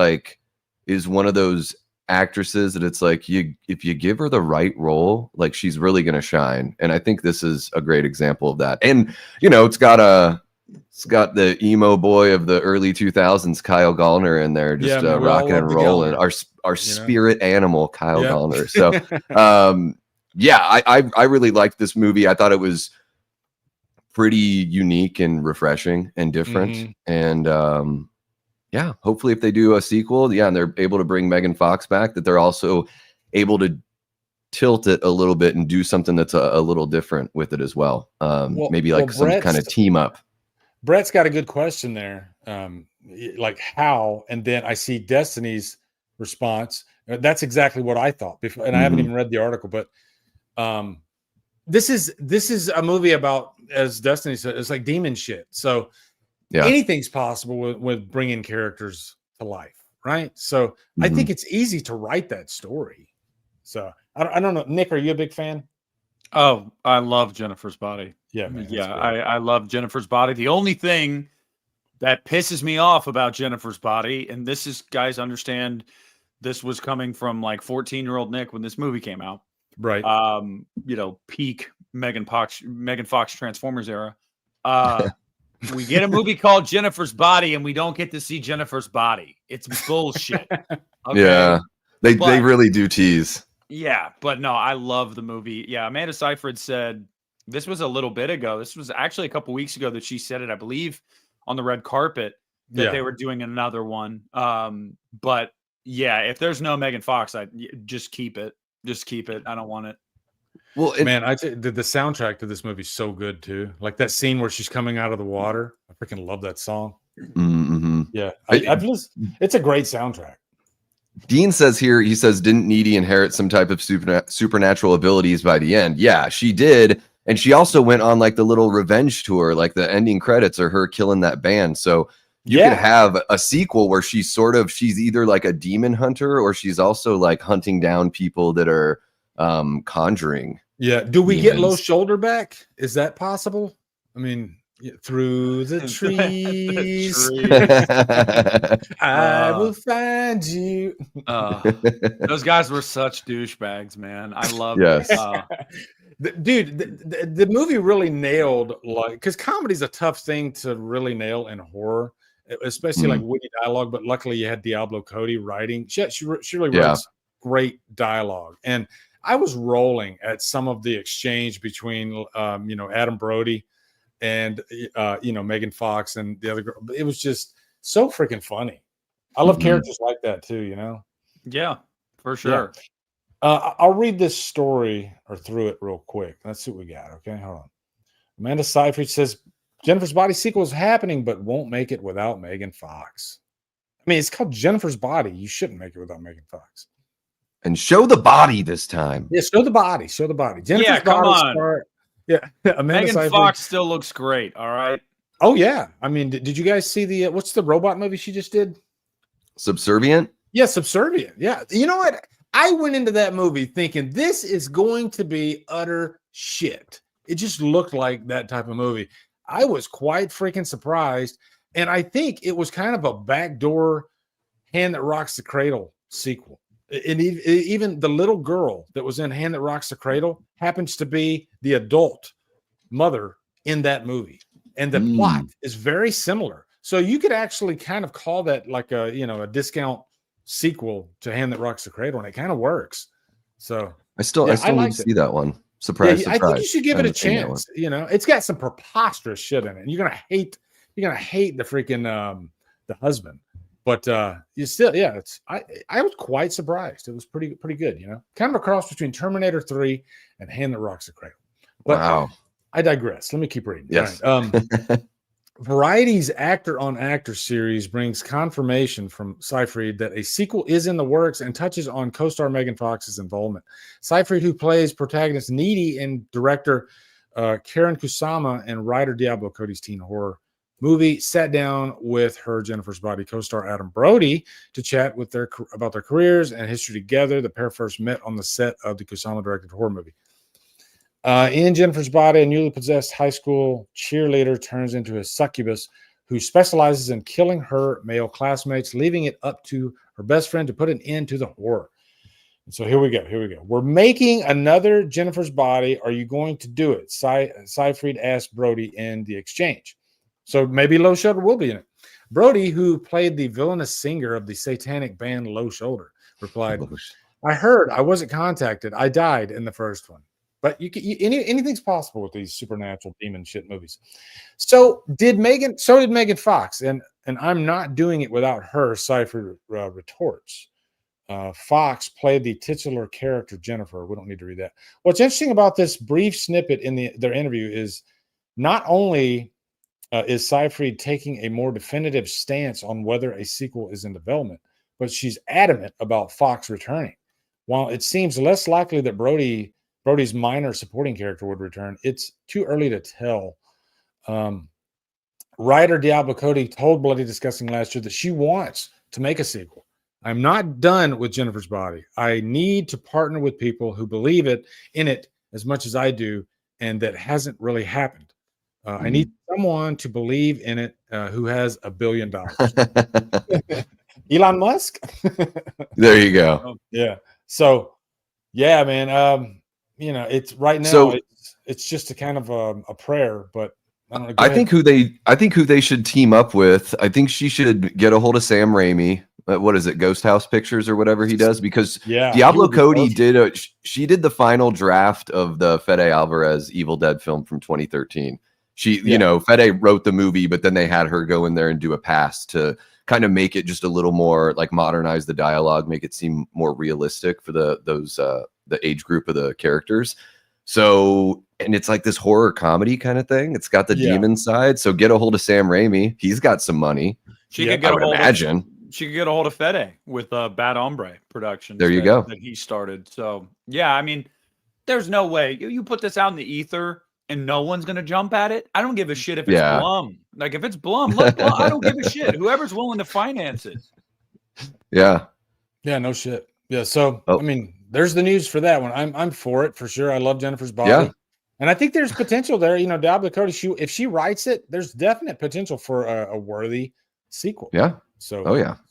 S2: is one of those actresses that it's like if you give her the right role, like she's really gonna shine. And I think this is a great example of that. And it's got the emo boy of the early 2000s, Kyle Gallner, in there, just rocking and rolling. Our spirit animal, Kyle Gallner. So I really liked this movie. I thought it was pretty unique and refreshing and different. And hopefully if they do a sequel, and they're able to bring Megan Fox back, that they're also able to tilt it a little bit and do something that's a little different with it as well. Maybe some kind of team up.
S1: Brett's got a good question there. Like how, and then I see Destiny's response. That's exactly what I thought before. And I haven't even read the article, but this is a movie about, as Destiny said, it's like demon shit. So anything's possible with bringing characters to life, right? So I think it's easy to write that story. So I don't know, Nick, are you a big fan?
S3: Oh, I love Jennifer's Body.
S1: Yeah, man,
S3: I love Jennifer's Body. The only thing that pisses me off about Jennifer's Body, and this is, guys, understand, this was coming from like 14-year-old Nick when this movie came out,
S1: right?
S3: Peak Megan Fox Transformers era. We get a movie called Jennifer's Body, and we don't get to see Jennifer's body. It's bullshit. Okay?
S2: Yeah, they really do tease.
S3: Yeah, but no, I love the movie. Yeah, Amanda Seyfried said, this was a little bit ago. This was actually a couple weeks ago that she said it, I believe, on the red carpet, that they were doing another one. But yeah, if there's no Megan Fox, I just keep it. Just keep it. I don't want it.
S1: Well, man, the soundtrack to this movie is so good too. Like that scene where she's coming out of the water. I freaking love that song. Yeah, I've listened. It's a great soundtrack.
S2: Dean says here, he says, didn't Needy inherit some type of supernatural abilities by the end? Yeah, she did. And she also went on like the little revenge tour, like the ending credits are her killing that band. So you could have a sequel where she's either like a demon hunter, or she's also like hunting down people that are conjuring.
S1: Yeah. Do we get Low Shoulder back? Is that possible? I mean, through the trees, I will find you.
S3: Those guys were such douchebags, man. I love
S1: dude, the movie really nailed, like, because comedy's a tough thing to really nail in horror, especially like witty dialogue. But luckily, you had Diablo Cody writing. She really writes great dialogue, and I was rolling at some of the exchange between Adam Brody and Megan Fox and the other girl. It was just so freaking funny. I love characters like that too.
S3: Yeah, for sure.
S1: I'll read this story or through it real quick. Let's see what we got. Okay, hold on. Amanda Seyfried says Jennifer's Body sequel is happening, but won't make it without Megan Fox. I mean, it's called Jennifer's Body. You shouldn't make it without Megan Fox.
S2: And show the body this time.
S1: Yeah, show the body. Show the body. Jennifer's
S3: come
S1: Body
S3: on.
S1: Amanda
S3: Megan
S1: Seyfried.
S3: Fox still looks great. All right.
S1: Oh yeah. I mean, did you guys see the what's the robot movie she just did?
S2: Subservient?
S1: Yeah, Subservient. Yeah. You know what? I went into that movie thinking this is going to be utter shit. It just looked like that type of movie. I was quite freaking surprised. And I think it was kind of a backdoor Hand That Rocks the Cradle sequel. And even the little girl that was in Hand That Rocks the Cradle happens to be the adult mother in that movie. And the plot is very similar. So you could actually kind of call that like a discount sequel to Hand That Rocks the Cradle, and it kind of works. So
S2: I still need to see that one. Surprise!
S1: I think you should give it a chance. It's got some preposterous shit in it. And you're gonna hate the freaking the husband, but you still, I was quite surprised. It was pretty good. Kind of a cross between Terminator 3 and Hand That Rocks the Cradle. But
S2: wow.
S1: I digress. Let me keep reading.
S2: Yes.
S1: Right. Variety's Actor on Actor series brings confirmation from Seyfried that a sequel is in the works and touches on co-star Megan Fox's involvement. Seyfried, who plays protagonist Needy in director Karen Kusama and writer Diablo Cody's teen horror movie, sat down with her Jennifer's Body co-star Adam Brody to chat about their careers and history together. The pair first met on the set of the Kusama directed horror movie. In Jennifer's Body, a newly possessed high school cheerleader turns into a succubus who specializes in killing her male classmates, leaving it up to her best friend to put an end to the horror. And so here we go. We're making another Jennifer's Body. Are you going to do it? Seyfried asked Brody in the exchange. So maybe Low Shoulder will be in it. Brody, who played the villainous singer of the satanic band Low Shoulder, replied, I heard I wasn't contacted. I died in the first one. But anything's possible with these supernatural demon shit movies. So did Megan Fox, and I'm not doing it without her, Seyfried retorts. Fox played the titular character Jennifer. We don't need to read that. What's interesting about this brief snippet in their interview is not only is Seyfried taking a more definitive stance on whether a sequel is in development, but she's adamant about Fox returning. While it seems less likely that Brody's minor supporting character would return, it's too early to tell. Writer Diablo Cody told Bloody Disgusting last year that she wants to make a sequel. I'm not done with Jennifer's Body. I need to partner with people who believe in it as much as I do, and that hasn't really happened. I need someone to believe in it who has $1 billion. Elon Musk?
S2: There you go.
S1: Yeah. So, yeah, man. It's right now. So, it's just a kind of a prayer, but I don't know.
S2: I think who they should team up with. I think she should get a hold of Sam Raimi. What is it, Ghost House Pictures or whatever he does? Because Diablo Cody she did the final draft of the Fede Alvarez Evil Dead film from 2013. Fede wrote the movie, but then they had her go in there and do a pass to kind of make it just a little more like modernize the dialogue, make it seem more realistic for the age group of the characters. So, and it's like this horror comedy kind of thing. It's got the demon side. So get a hold of Sam Raimi. He's got some money.
S3: She could get a hold of Fede with Bad Hombre Productions.
S2: There you go.
S3: That he started. So yeah, I mean, there's no way you put this out in the ether and no one's gonna jump at it. I don't give a shit if it's Blum. Like if it's Blum, let Blum. I don't give a shit. Whoever's willing to finance it.
S2: Yeah.
S1: Yeah. No shit. Yeah. So I mean, there's the news for that one. I'm for it for sure. I love Jennifer's Body.
S2: Yeah.
S1: And I think there's potential there. Diablo Cody, if she writes it, there's definite potential for a worthy sequel.
S2: Yeah.
S1: So,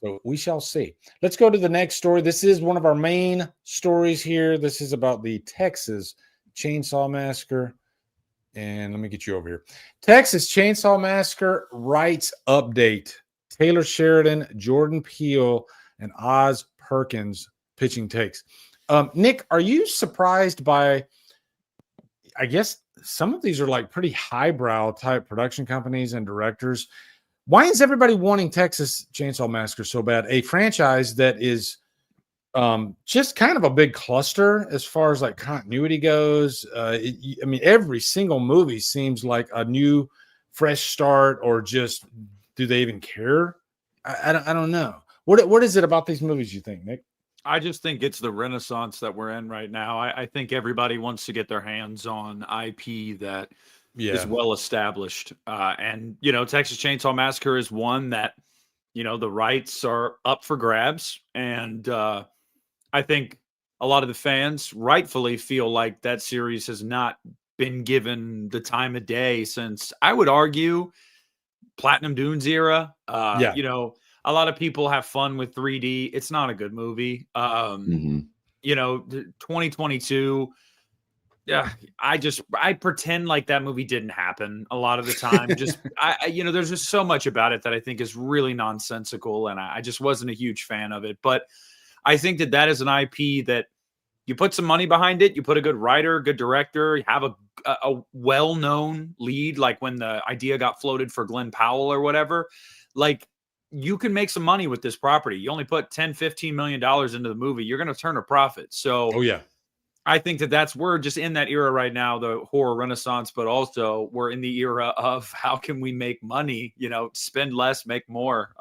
S2: so
S1: we shall see. Let's go to the next story. This is one of our main stories here. This is about the Texas Chainsaw Massacre. And let me get you over here. Texas Chainsaw Massacre rights update. Taylor Sheridan, Jordan Peele, and Oz Perkins pitching takes. Nick, are you surprised by, I guess, some of these are like pretty highbrow type production companies and directors. Why is everybody wanting Texas Chainsaw Massacre so bad? A franchise that is just kind of a big cluster as far as like continuity goes. I mean, every single movie seems like a new, fresh start, or just do they even care? I don't know. What is it about these movies you think, Nick?
S3: I just think it's the renaissance that we're in right now. I think everybody wants to get their hands on IP that is well established. And, Texas Chainsaw Massacre is one that, the rights are up for grabs. And I think a lot of the fans rightfully feel like that series has not been given the time of day since, I would argue, Platinum Dunes era. A lot of people have fun with 3D. It's not a good movie. 2022. Yeah, I pretend like that movie didn't happen a lot of the time. There's just so much about it that I think is really nonsensical, and I just wasn't a huge fan of it. But I think that is an IP that you put some money behind it, you put a good writer, good director, you have a well-known lead, like when the idea got floated for Glenn Powell or whatever, like you can make some money with this property. You only put $10-15 million into the movie, you're going to turn a profit. So I think we're just in that era right now, the horror renaissance, but also we're in the era of how can we make money, spend less, make more.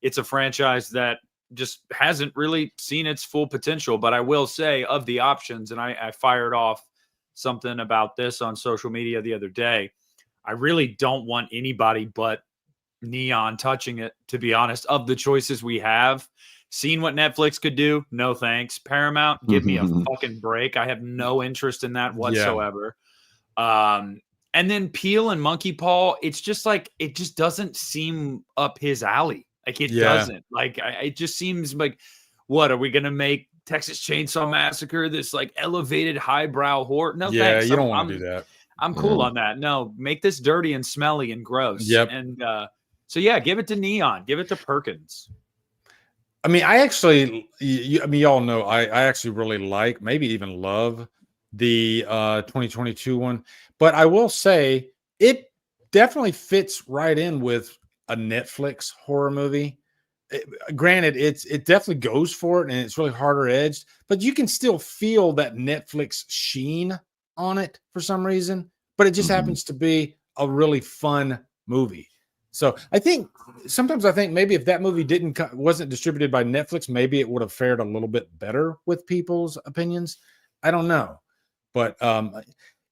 S3: It's a franchise that just hasn't really seen its full potential. But I will say, of the options, and I fired off something about this on social media the other day, I really don't want anybody but Neon touching it, to be honest. Of the choices we have, seen what Netflix could do, no thanks. Paramount, give me a fucking break. I have no interest in that whatsoever. And then Peele and Monkey Paw, it's just like, it just doesn't seem up his alley. Like it doesn't. Like it just seems like, what are we gonna make Texas Chainsaw Massacre this like elevated highbrow horror? No, thanks.
S1: You don't want to do that.
S3: I'm cool on that. No, make this dirty and smelly and gross. And so give it to Neon, give it to Perkins.
S1: I mean, I actually, y'all know, I actually really like, maybe even love the 2022 one. But I will say it definitely fits right in with a Netflix horror movie. Granted, it definitely goes for it, and it's really harder edged, but you can still feel that Netflix sheen on it for some reason. But it just happens to be a really fun movie. So sometimes I think maybe if that movie wasn't distributed by Netflix, maybe it would have fared a little bit better with people's opinions. I don't know, but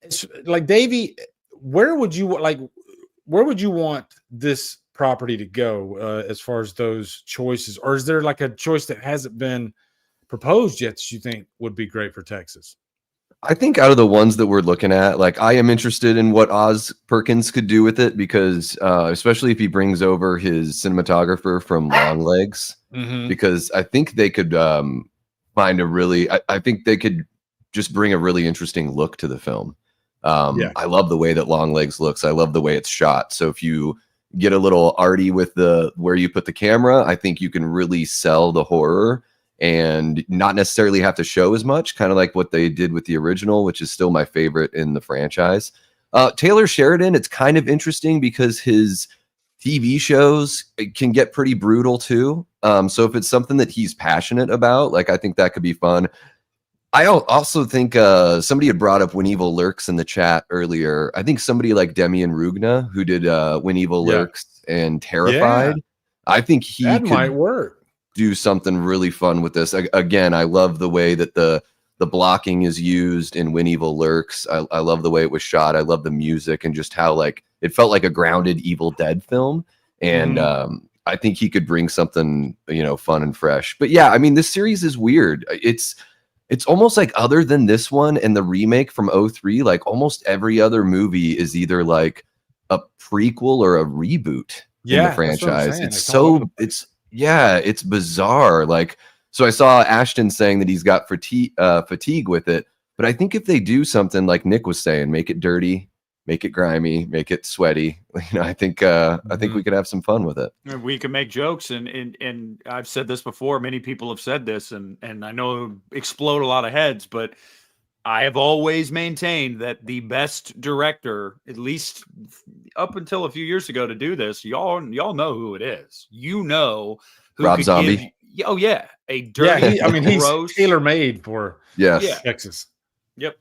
S1: it's like, Davey, where would you want this property to go as far as those choices? Or is there like a choice that hasn't been proposed yet that you think would be great for Texas?
S2: I think out of the ones that we're looking at, like I am interested in what Oz Perkins could do with it, because especially if he brings over his cinematographer from Longlegs, because I think they could find I think they could just bring a really interesting look to the film. I love the way that Longlegs looks. I love the way it's shot. So if you get a little arty with where you put the camera, I think you can really sell the horror and not necessarily have to show as much, kind of like what they did with the original, which is still my favorite in the franchise. Taylor Sheridan, it's kind of interesting because his TV shows can get pretty brutal too. So if it's something that he's passionate about, like I think that could be fun. I also think somebody had brought up When Evil Lurks in the chat earlier. I think somebody like Demian Rugna, who did When Evil Lurks and Terrified, I think that
S1: might work.
S2: Do something really fun with this. Again, I love the way that the blocking is used in When Evil Lurks. I love the way it was shot. I love the music and just how like it felt like a grounded Evil Dead film. And I think he could bring something, fun and fresh. But yeah, I mean, this series is weird. It's almost like, other than this one and the remake from 2003, like almost every other movie is either like a prequel or a reboot in the franchise. It's bizarre. Like, so I saw Ashton saying that he's got fatigue with it, but I think if they do something like Nick was saying, make it dirty, make it grimy, make it sweaty, I think we could have some fun with it.
S3: We can make jokes, and I've said this before. Many people have said this, and I know explode a lot of heads, but I have always maintained that the best director, at least up until a few years ago, to do this, y'all know who it is. You know who
S2: Rob
S3: could
S2: Zombie.
S3: give. Oh yeah, a
S1: Yeah,
S3: dirty,
S1: he's
S3: gross.
S1: tailor made for
S2: Yes.
S1: Texas.
S3: Yep.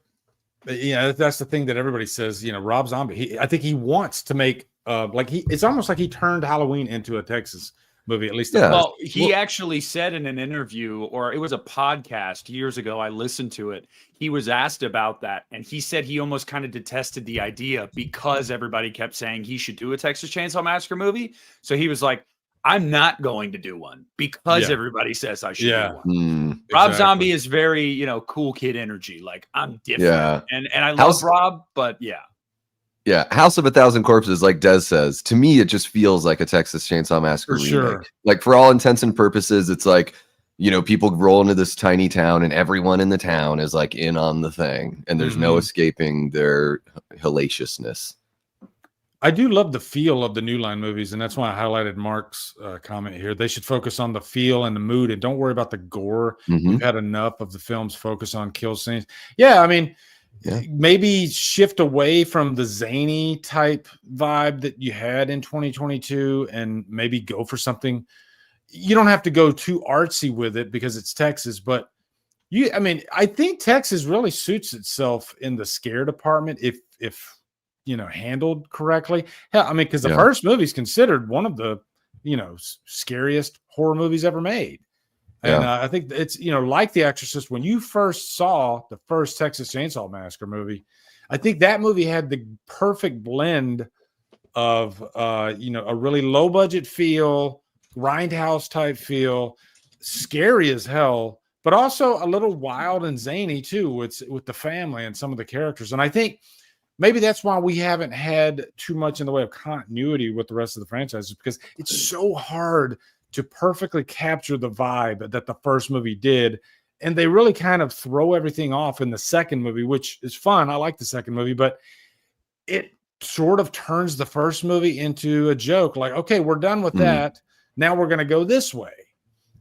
S1: Yeah, that's the thing that everybody says. Rob Zombie. I think he wants to make it's almost like he turned Halloween into a Texas movie. At least,
S3: Well, he actually said in an interview, or it was a podcast years ago, I listened to it. He was asked about that, and he said he almost kind of detested the idea because everybody kept saying he should do a Texas Chainsaw Massacre movie. So he was like, I'm not going to do one because everybody says I should do one. Rob Zombie is very, cool kid energy. Like, I'm different.
S2: Yeah.
S3: And I love Rob, but yeah.
S2: Yeah, House of a Thousand Corpses, like Des says, to me, it just feels like a Texas Chainsaw Massacre remake.
S1: Sure.
S2: Like, for all intents and purposes, it's like, people roll into this tiny town and everyone in the town is like in on the thing, and there's no escaping their hellaciousness. I
S1: do love the feel of the New Line movies, and that's why I highlighted Mark's comment here. They should focus on the feel and the mood, and don't worry about the gore. We've had enough of the films focus on kill scenes. Yeah, I mean, maybe shift away from the zany type vibe that you had in 2022 and maybe go for something. You don't have to go too artsy with it because it's Texas, but I think Texas really suits itself in the scare department if handled correctly. Hell, because the first movie is considered one of the scariest horror movies ever made. And I think it's, like The Exorcist, when you first saw the first Texas Chainsaw Massacre movie, I think that movie had the perfect blend of, a really low budget feel, grindhouse type feel, scary as hell, but also a little wild and zany too with the family and some of the characters. And I think maybe that's why we haven't had too much in the way of continuity with the rest of the franchises, because it's so hard to perfectly capture the vibe that the first movie did. And they really kind of throw everything off in the second movie, which is fun. I like the second movie, but it sort of turns the first movie into a joke. Like, okay, we're done with that. Now we're going to go this way.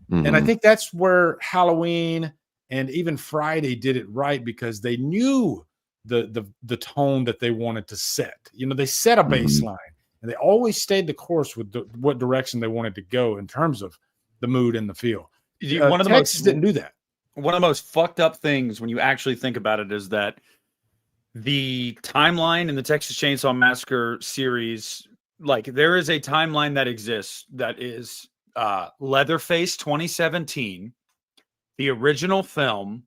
S1: And I think that's where Halloween and even Friday did it right, because they knew the tone that they wanted to set. They set a baseline. And they always stayed the course with what direction they wanted to go in terms of the mood and the feel. Texas didn't do that.
S3: One of the most fucked up things when you actually think about it is that the timeline in the Texas Chainsaw Massacre series, like, there is a timeline that exists that is Leatherface 2017, the original film,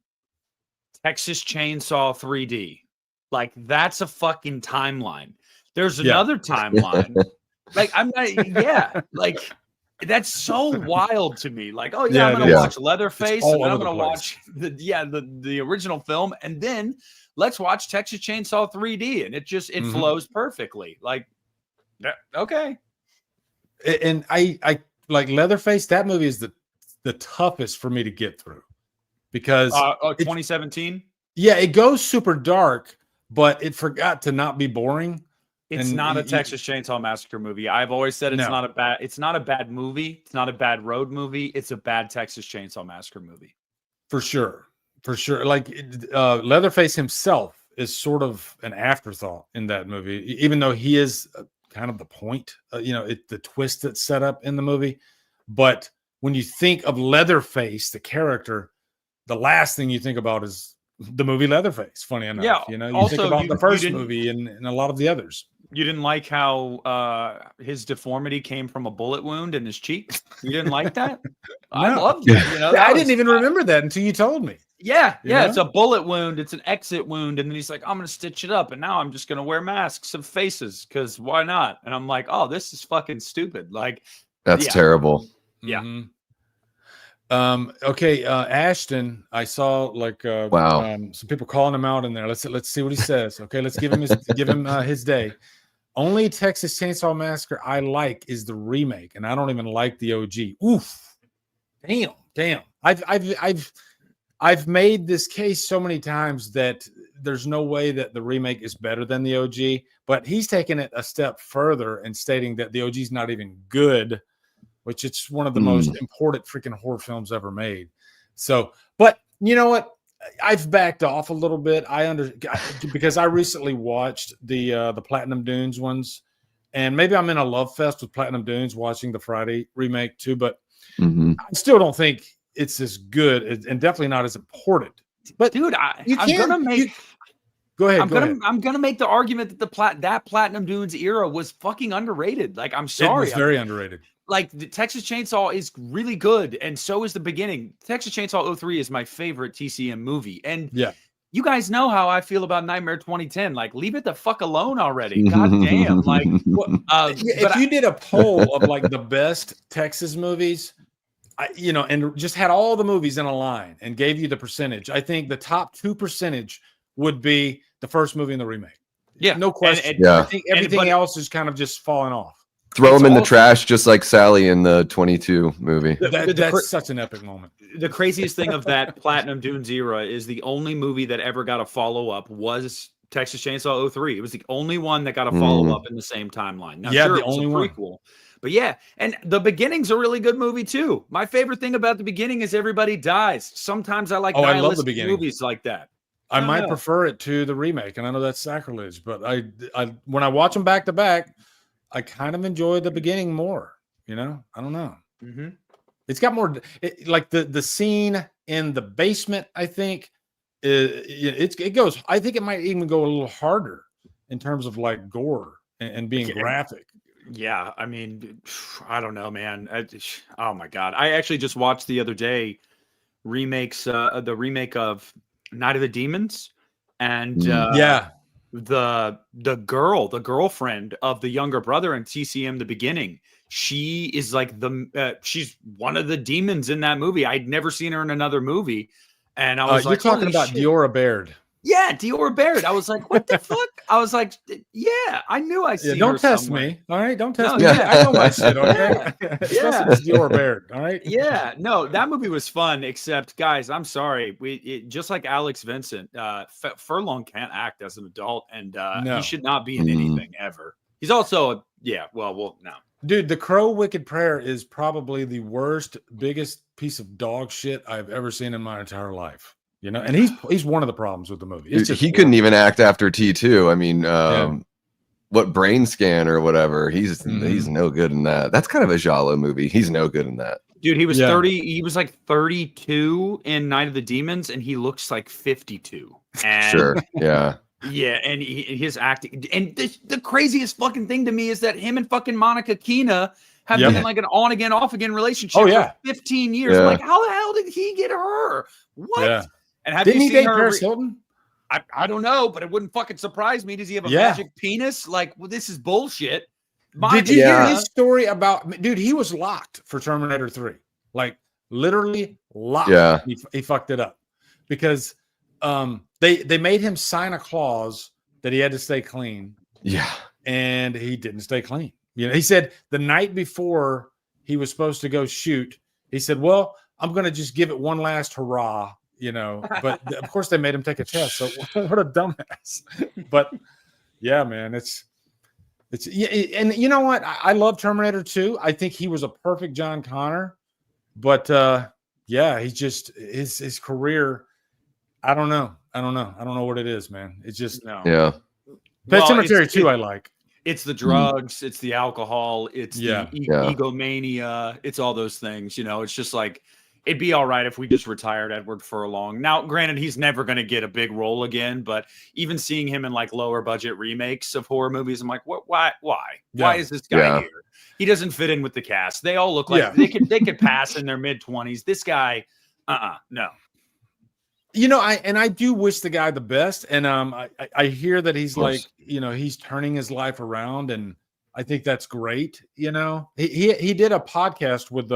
S3: Texas Chainsaw 3D. Like, that's a fucking timeline. There's another timeline. Like, I'm not, like, that's so wild to me. Like, oh yeah, I'm gonna watch Leatherface, and then I'm gonna watch the original film, and then let's watch Texas Chainsaw 3D, and it flows perfectly. Like, okay.
S1: And I like Leatherface. That movie is the toughest for me to get through, because
S3: 2017.
S1: It goes super dark, but it forgot to not be boring.
S3: It's not a Texas Chainsaw Massacre movie. I've always said it's not a bad movie. It's not a bad road movie. It's a bad Texas Chainsaw Massacre movie.
S1: For sure. Like, Leatherface himself is sort of an afterthought in that movie, even though he is kind of the point, the twist that's set up in the movie. But when you think of Leatherface, the character, the last thing you think about is the movie Leatherface. Funny enough, you think about the first movie and a lot of the others.
S3: You didn't like how his deformity came from a bullet wound in his cheek? You didn't like that? I loved that.
S1: I didn't even remember that until you told me.
S3: Yeah. It's a bullet wound. It's an exit wound. And then he's like, I'm going to stitch it up. And now I'm just going to wear masks of faces, because why not? And I'm like, oh, this is fucking stupid. Like,
S2: that's terrible.
S3: Yeah.
S1: Okay. Ashton, I saw some people calling him out in there. Let's see what he says. Okay. Let's give him his day. Only Texas Chainsaw Massacre I like is the remake, and I don't even like the OG. Oof. Damn. I've made this case so many times that there's no way that the remake is better than the OG, but he's taken it a step further and stating that the OG is not even good, which it's one of the most important freaking horror films ever made. So, but you know what? I've backed off a little bit. Because I recently watched the Platinum Dunes ones, and maybe I'm in a love fest with Platinum Dunes watching the Friday remake too, but
S2: Mhm.
S1: I still don't think it's as good and definitely not as important. But
S3: Dude,
S1: go ahead.
S3: I'm gonna make the argument that that Platinum Dunes era was fucking underrated. Like, I'm sorry,
S1: It was very underrated.
S3: like the Texas Chainsaw is really good, and so is the beginning. Texas Chainsaw 03 is my favorite TCM movie, and
S1: Yeah.
S3: you guys know how I feel about Nightmare 2010. Like, leave it the fuck alone already. God damn. Like,
S1: if you did a poll of like the best Texas movies, and just had all the movies in a line and gave you the percentage, I think the top 2% would be the first movie in the remake.
S3: Yeah,
S1: no question.
S2: Yeah.
S1: I think everything else is kind of just falling off.
S2: Throw them in the trash, just like Sally in the 22 movie.
S1: That's such an epic moment.
S3: The craziest thing of that Platinum Dunes era is the only movie that ever got a follow-up was Texas Chainsaw 03. It was the only one that got a follow-up in the same timeline. Now,
S1: yeah,
S3: sure,
S1: the
S3: it was
S1: only
S3: a prequel. One. But yeah, and The Beginning's a really good movie too. My favorite thing about The Beginning is everybody dies. Sometimes I like
S1: I love The Beginning
S3: movies like that.
S1: I might prefer it to the remake, and I know that's sacrilege, but I when I watch them back to back, I kind of enjoy The Beginning more. I don't know.
S3: Mm-hmm.
S1: It's got more like the scene in the basement. I think it goes. I think it might even go a little harder in terms of like gore and being graphic.
S3: Yeah, I mean, I don't know, man. Oh my god, I actually just watched the other day the remake of Night of the Demons, and the girlfriend of the younger brother in TCM The Beginning, she is like she's one of the demons in that movie. I'd never seen her in another movie, and I was
S1: like, you're talking about Diora Baird.
S3: Yeah, Diora Baird. I was like, what the fuck? I was like, yeah, I knew I seen her
S1: don't test
S3: somewhere.
S1: me. All right, don't test me. Yeah. I know my shit, okay?
S3: Yeah.
S1: It's Diora Baird, all right?
S3: Yeah, no, that movie was fun, except, guys, I'm sorry. Just like Alex Vincent, Furlong can't act as an adult, and he should not be in anything ever. He's also, no.
S1: Dude, The Crow Wicked Prayer is probably the worst, biggest piece of dog shit I've ever seen in my entire life. And he's one of the problems with the movie. It's
S2: he couldn't even act after T2. I mean, what Brain Scan or whatever? He's no good in that. That's kind of a Giallo movie. He's no good in that.
S3: Dude, he was 30. He was like 32 in Night of the Demons, and he looks like 52. And
S2: sure, yeah.
S3: Yeah, and his acting. And the craziest fucking thing to me is that him and fucking Monica Keena have been in like an on again, off again relationship for 15 years.
S2: Yeah.
S3: I'm like, how the hell did he get her? What?
S1: Yeah.
S3: And
S1: didn't he date Paris Hilton?
S3: I don't know, but it wouldn't fucking surprise me. Does he have a magic penis? Like, well, this is bullshit.
S1: Did you hear his story about? Dude, he was locked for Terminator 3. Like literally locked.
S2: Yeah,
S1: he fucked it up because they made him sign a clause that he had to stay clean.
S2: Yeah,
S1: and he didn't stay clean. He said the night before he was supposed to go shoot, he said, "Well, I'm going to just give it one last hurrah." But of course they made him take a test. So what a dumbass. But yeah, man, it's and you know what? I love Terminator 2. I think he was a perfect John Connor, but he just his career. I don't know. I don't know what it is, man. It's just
S2: yeah.
S1: Pet Cemetery 2, I like.
S3: It's the drugs, it's the alcohol, it's the egomania, it's all those things. It's just like, it'd be all right if we just retired Edward Furlong. Now, granted, he's never going to get a big role again, but even seeing him in like lower budget remakes of horror movies, I'm like, what? Why? Why is this guy here? He doesn't fit in with the cast. They all look like they could pass in their mid-20s. This guy, no.
S1: I do wish the guy the best, and I hear that he's like, he's turning his life around, and I think that's great. He did a podcast with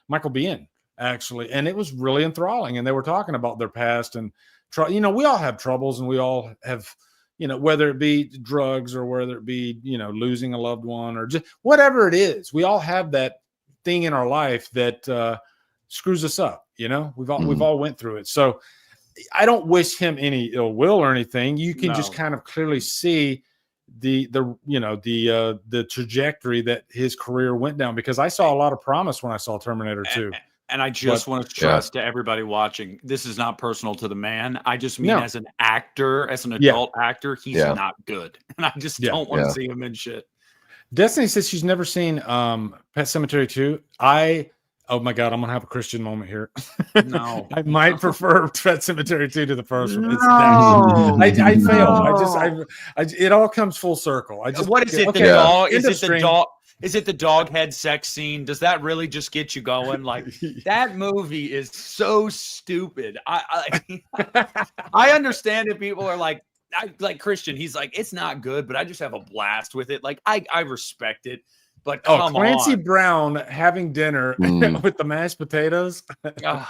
S1: Michael Biehn, actually, and it was really enthralling, and they were talking about their past, and we all have troubles, and we all have, whether it be drugs or whether it be losing a loved one or just whatever it is, we all have that thing in our life that screws us up. We've all went through it. So I don't wish him any ill will or anything. You can just kind of clearly see the trajectory that his career went down, because I saw a lot of promise when I saw Terminator 2.
S3: And I just want to stress to everybody watching, this is not personal to the man. I just mean as an actor, as an adult actor, he's not good. And I just don't want to see him in shit.
S1: Destiny says she's never seen Pet Sematary 2. Oh my God, I'm gonna have a Christian moment here.
S3: No,
S1: I might prefer Pet Sematary 2 to the first one. It's I failed. It all comes full circle.
S3: What is it? The dog? Is it the dog? Is it the dog head sex scene? Does that really just get you going? Like that movie is so stupid. I understand if people are like Christian. He's like, it's not good, but I just have a blast with it. Like I respect it. But
S1: Clancy Brown having dinner with the mashed potatoes.
S3: The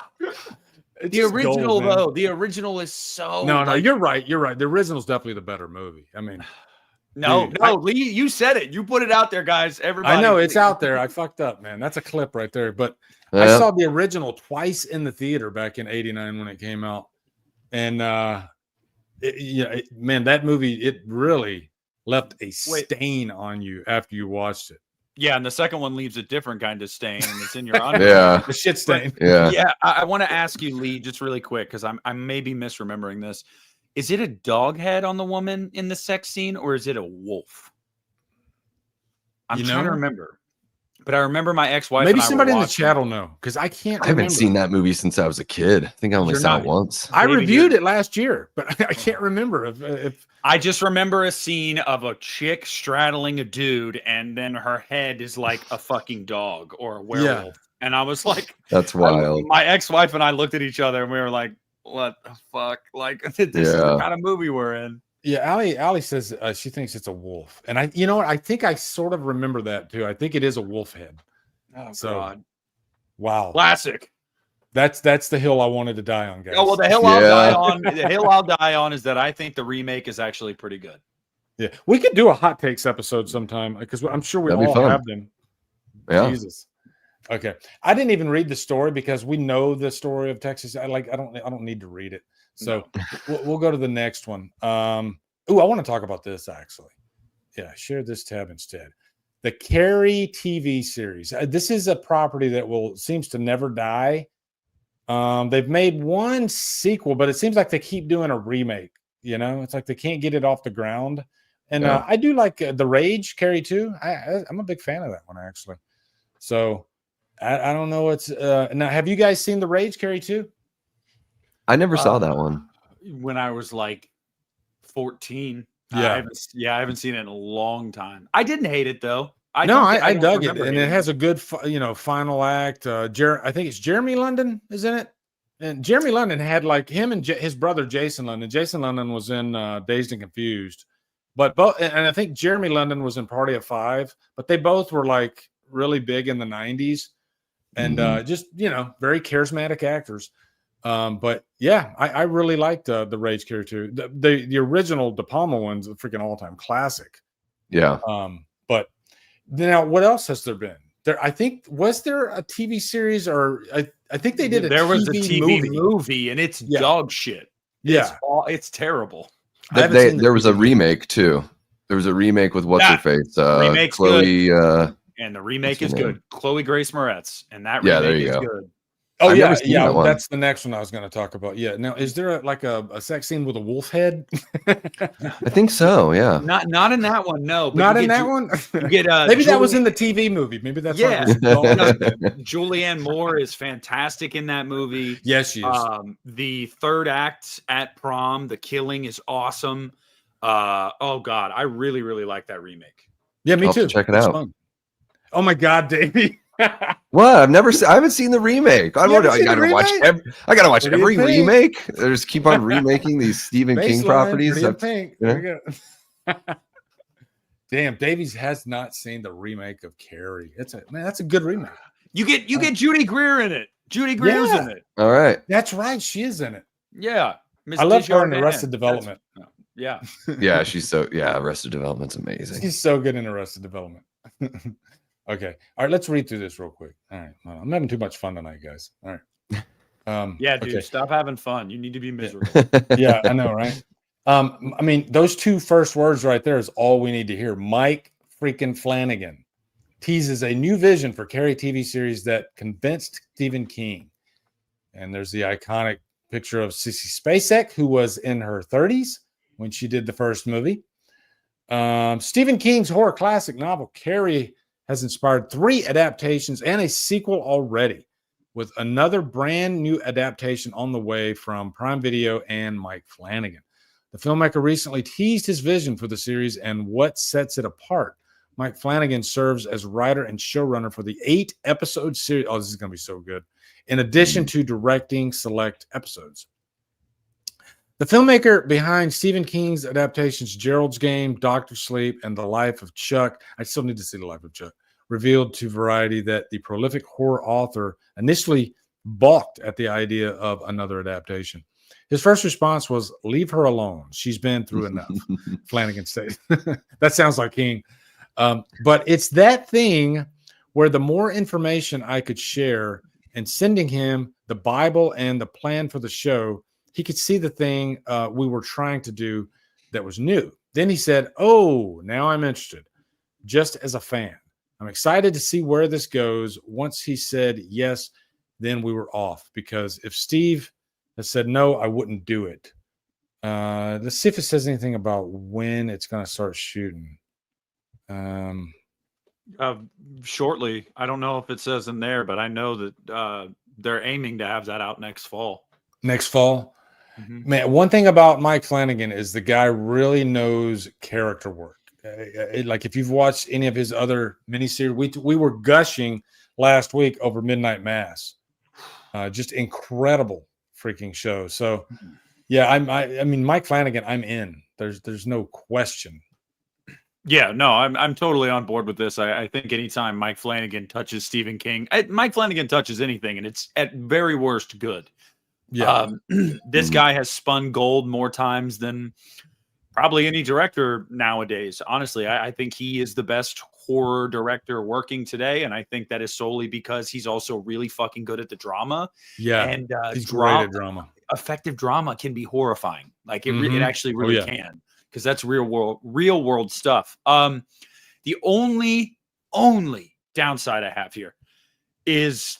S3: original, though, the original is so.
S1: No, you're right. You're right. The original is definitely the better movie. I mean,
S3: Lee, you said it. You put it out there, guys. Everybody,
S1: I know it's out there. I fucked up, man. That's a clip right there. But I saw the original twice in the theater back in '89 when it came out, and man, that movie it really left a stain on you after you watched it.
S3: Yeah, and the second one leaves a different kind of stain, and it's in your underwear.
S1: The shit stain.
S3: Yeah. I want to ask you, Lee, just really quick, because I may be misremembering this. Is it a dog head on the woman in the sex scene, or is it a wolf? I'm trying to remember. But I remember my ex-wife.
S1: Maybe somebody in the chat will know, because I can't.
S2: I haven't seen that movie since I was a kid. I think I only saw it once.
S1: I reviewed it last year, but I can't remember if
S3: I just remember a scene of a chick straddling a dude, and then her head is like a fucking dog or a werewolf. Yeah. And I was like,
S2: that's wild.
S3: My ex-wife and I looked at each other and we were like, what the fuck? Like, this is the kind of movie we're in.
S1: Yeah, Allie says she thinks it's a wolf. And you know what? I think I sort of remember that too. I think it is a wolf head.
S3: Oh, God.
S1: Wow.
S3: Classic.
S1: That's the hill I wanted to die on, guys.
S3: Oh, well, the hill I'll die on. The hill I'll die on is that I think the remake is actually pretty good.
S1: Yeah, we could do a hot takes episode sometime because I'm sure we all have them.
S2: Yeah.
S1: Jesus. Okay, I didn't even read the story because we know the story of Texas. I don't need to read it. So we'll go to the next one. I want to talk about this actually. Yeah, share this tab instead. The Carrie TV series. This is a property that seems to never die. They've made one sequel, but it seems like they keep doing a remake. You know, it's like they can't get it off the ground. And I do like The Rage, Carrie 2. I'm a big fan of that one, actually. So I don't know what's now. Have you guys seen The Rage, Carrie 2? I
S2: never saw that one.
S3: When I was like 14.
S1: Yeah.
S3: I haven't seen it in a long time. I didn't hate it though.
S1: I dug it, and it has a good, final act. I think it's Jeremy London is in it, and Jeremy London had like him and his brother Jason London. Jason London was in Dazed and Confused, but both, and I think Jeremy London was in Party of Five. But they both were like really big in the '90s, and just very charismatic actors. But yeah, I really liked the Rage Carrie 2. The original De Palma one's a freaking all-time classic.
S2: Yeah.
S1: But now what else has there been? I think was there a TV series or I think they did
S3: there was a TV movie and it's dog shit. It's terrible.
S2: There was a remake too. There was a remake with what's her face? Chloe
S3: good. And the remake is good. Chloe Grace Moretz. And that remake is good.
S1: Oh, yeah. That's the next one I was going to talk about. Yeah. Now, is there a sex scene with a wolf head?
S2: I think so. Yeah.
S3: Not in that one. No.
S1: Not in that one. Maybe that was in the TV movie. Maybe that's
S3: Julianne Moore is fantastic in that movie.
S1: Yes, she is.
S3: The third act at prom, the killing is awesome. Oh God, I really, really like that remake.
S1: Yeah, me too.
S2: Check it out.
S1: Fun. Oh my God, Davey.
S2: What? I haven't seen the remake. I gotta watch every remake. They just keep on remaking these Stephen King properties.
S1: Damn, Davies has not seen the remake of Carrie. That's a good remake.
S3: You get Judy Greer in it. Judy Greer's in it.
S2: All right.
S1: That's right. She is in it.
S3: Yeah.
S1: I love her in Arrested Development.
S3: Yeah.
S2: Yeah, Arrested Development's amazing.
S1: She's so good in Arrested Development. Okay. All right. Let's read through this real quick. All right. I'm having too much fun tonight, guys. All right.
S3: Yeah, dude. Okay. Stop having fun. You need to be miserable.
S1: Yeah, I know, right? I mean, those two first words right there is all we need to hear. Mike freaking Flanagan. teases a new vision for Carrie TV series that convinced Stephen King. And there's the iconic picture of Sissy Spacek, who was in her 30s when she did the first movie. Stephen King's horror classic novel, Carrie, has inspired 3 adaptations and a sequel already, with another brand new adaptation on the way from Prime Video and Mike Flanagan. The filmmaker recently teased his vision for the series and what sets it apart. Mike Flanagan serves as writer and showrunner for the 8-episode series. Oh, this is going to be so good. In addition to directing select episodes. The filmmaker behind Stephen King's adaptations Gerald's Game, Dr. Sleep, and The Life of Chuck, I still need to see The Life of Chuck, revealed to Variety that the prolific horror author initially balked at the idea of another adaptation. His first response was, "Leave her alone. She's been through enough," Flanagan stated. That sounds like King. But it's that thing where the more information I could share and sending him the Bible and the plan for the show, he could see the thing we were trying to do that was new. Then he said, "Oh, now I'm interested, just as a fan. I'm excited to see where this goes." Once he said yes, then we were off, because if Steve has said no, I wouldn't do it. Let's see if it says anything about when it's going to start shooting.
S3: Shortly. I don't know if it says in there, but I know that they're aiming to have that out next fall.
S1: Next fall? Man, one thing about Mike Flanagan is the guy really knows character work. Like if you've watched any of his other miniseries, we were gushing last week over Midnight Mass. Just incredible freaking show. So yeah, I mean Mike Flanagan, I'm in. There's no question.
S3: Yeah, no, I'm totally on board with this. I think anytime Mike Flanagan touches Stephen King, Mike Flanagan touches anything, and it's at very worst good.
S1: Yeah,
S3: this guy has spun gold more times than probably any director nowadays. Honestly, I think he is the best horror director working today, and I think that is solely because he's also really fucking good at the drama.
S1: Yeah,
S3: and
S1: he's great at drama.
S3: Effective drama can be horrifying. Like it actually really can, because that's real world stuff. The only downside I have here is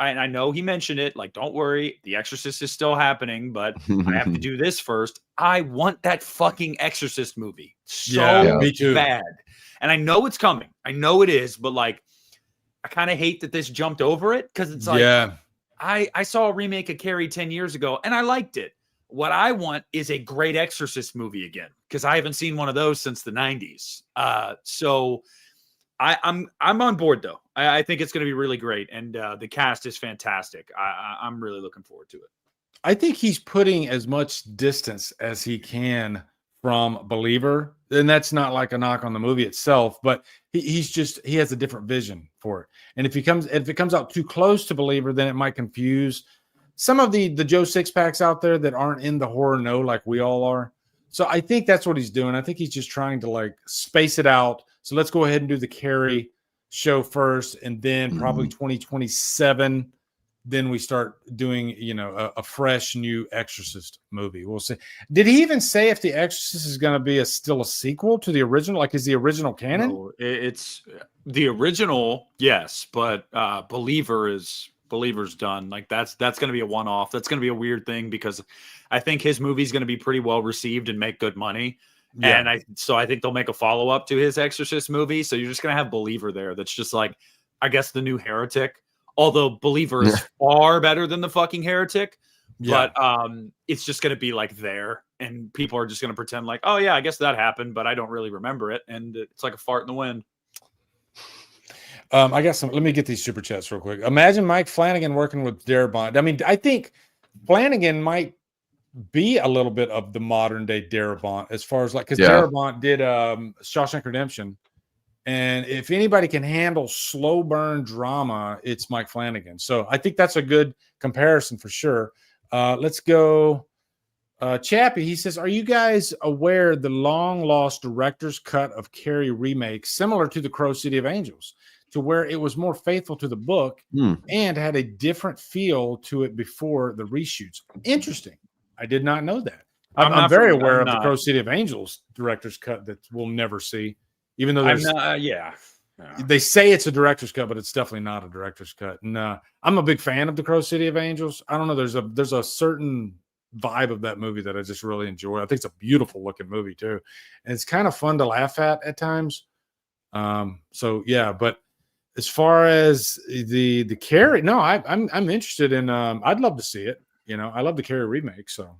S3: I know he mentioned it, like, don't worry, The Exorcist is still happening, but I have to do this first. I want that fucking Exorcist movie so
S1: me too.
S3: bad. And I know it's coming. I know it is, but like, I kind of hate that this jumped over it, because it's like, I saw a remake of Carrie 10 years ago and I liked it. What I want is a great Exorcist movie again, because I haven't seen one of those since the 90s. So I'm on board though. I think it's going to be really great, and the cast is fantastic. I'm really looking forward to it.
S1: I think he's putting as much distance as he can from Believer, and that's not like a knock on the movie itself, but he has a different vision for it. And if it comes out too close to Believer, then it might confuse some of the Joe Sixpacks out there that aren't in the horror know like we all are. So I think that's what he's doing. I think he's just trying to like space it out. So let's go ahead and do the Carrie show first, and then probably 2027, then we start doing, a fresh new Exorcist movie. We'll see. Did he even say if the Exorcist is going to be still a sequel to the original? Like, is the original canon?
S3: No, it's the original, yes, but Believer's done. Like that's going to be a one-off. That's going to be a weird thing, because I think his movie's going to be pretty well received and make good money. Yeah. And I think they'll make a follow-up to his Exorcist movie. So you're just going to have Believer there. That's just like, I guess, the new Heretic. Although Believer is far better than the fucking Heretic. Yeah. But it's just going to be like there. And people are just going to pretend like, oh yeah, I guess that happened, but I don't really remember it. And it's like a fart in the wind.
S1: I got some. Let me get these super chats real quick. Imagine Mike Flanagan working with Darabont. I mean, I think Flanagan might be a little bit of the modern day Darabont, as far as like, because Darabont did Shawshank Redemption, and if anybody can handle slow burn drama, it's Mike Flanagan. So I think that's a good comparison for sure. Let's go. Chappie, he says, are you guys aware the long lost director's cut of Carrie remake, similar to the Crow City of Angels, to where it was more faithful to the book and had a different feel to it before the reshoots? Interesting. I did not know that. I'm very aware of the Crow City of Angels director's cut that we'll never see, even though there's They say it's a director's cut, but it's definitely not a director's cut. And I'm a big fan of The Crow City of Angels. I don't know. There's a certain vibe of that movie that I just really enjoy. I think it's a beautiful looking movie too, and it's kind of fun to laugh at times. So yeah, but as far as the Carrie, no, I'm interested in. I'd love to see it. You know, I love the Carrie remake. So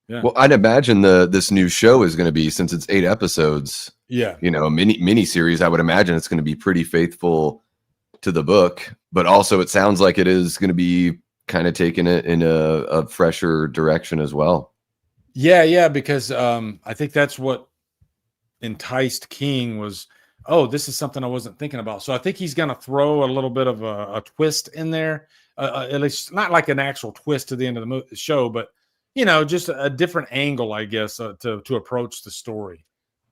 S1: yeah.
S2: Well, I'd imagine this new show is going to be, since it's 8 episodes.
S1: Yeah,
S2: you know, a mini series. I would imagine it's going to be pretty faithful to the book, but also it sounds like it is going to be kind of taking it in a fresher direction as well.
S1: Yeah, because I think that's what enticed King was, oh, this is something I wasn't thinking about. So I think he's going to throw a little bit of a twist in there, at least not like an actual twist to the end of the show, but you know, just a different angle, I guess, to approach the story.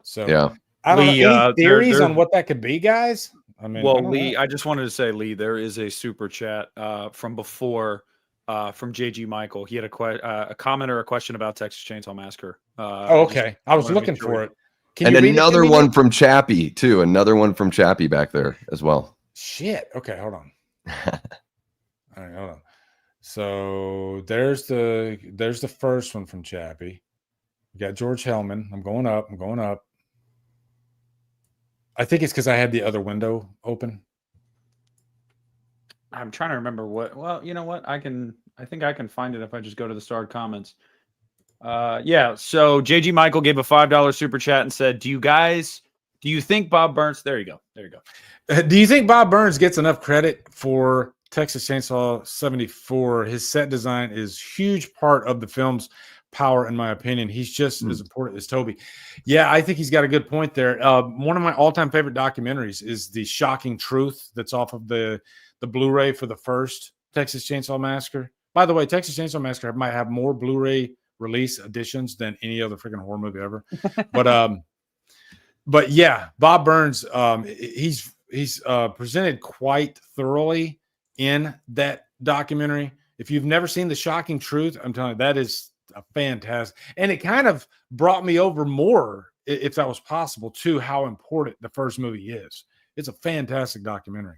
S1: So
S2: yeah.
S1: I don't
S3: Lee,
S1: know, any theories on what that could be, guys? I mean,
S3: well, Lee, I just wanted to say, Lee, there is a super chat from before from JG Michael. He had a comment or a question about Texas Chainsaw Massacre.
S1: Okay. I was looking for it.
S2: And another one from Chappie too. Another one from Chappie back there as well.
S1: Shit. Okay, hold on. All right, hold on. So there's the first one from Chappie. We got George Hellman. I'm going up. I think it's because I had the other window open.
S3: I'm trying to remember what. Well, you know what? I think I can find it if I just go to the starred comments. Yeah. So JG Michael gave a $5 super chat and said, "Do you think Bob Burns?" There you go.
S1: Do you think Bob Burns gets enough credit for Texas Chainsaw 74? His set design is huge part of the film's power, in my opinion. He's just as important as Toby. Yeah, I think he's got a good point there. One of my all-time favorite documentaries is The Shocking Truth that's off of the Blu-ray for the first Texas Chainsaw Massacre. By the way, Texas Chainsaw Massacre might have more Blu-ray release editions than any other freaking horror movie ever. But yeah, Bob Burns, he's presented quite thoroughly in that documentary. If you've never seen The Shocking Truth, I'm telling you, that is a fantastic, and it kind of brought me over more, if that was possible, to how important the first movie is. It's a fantastic documentary.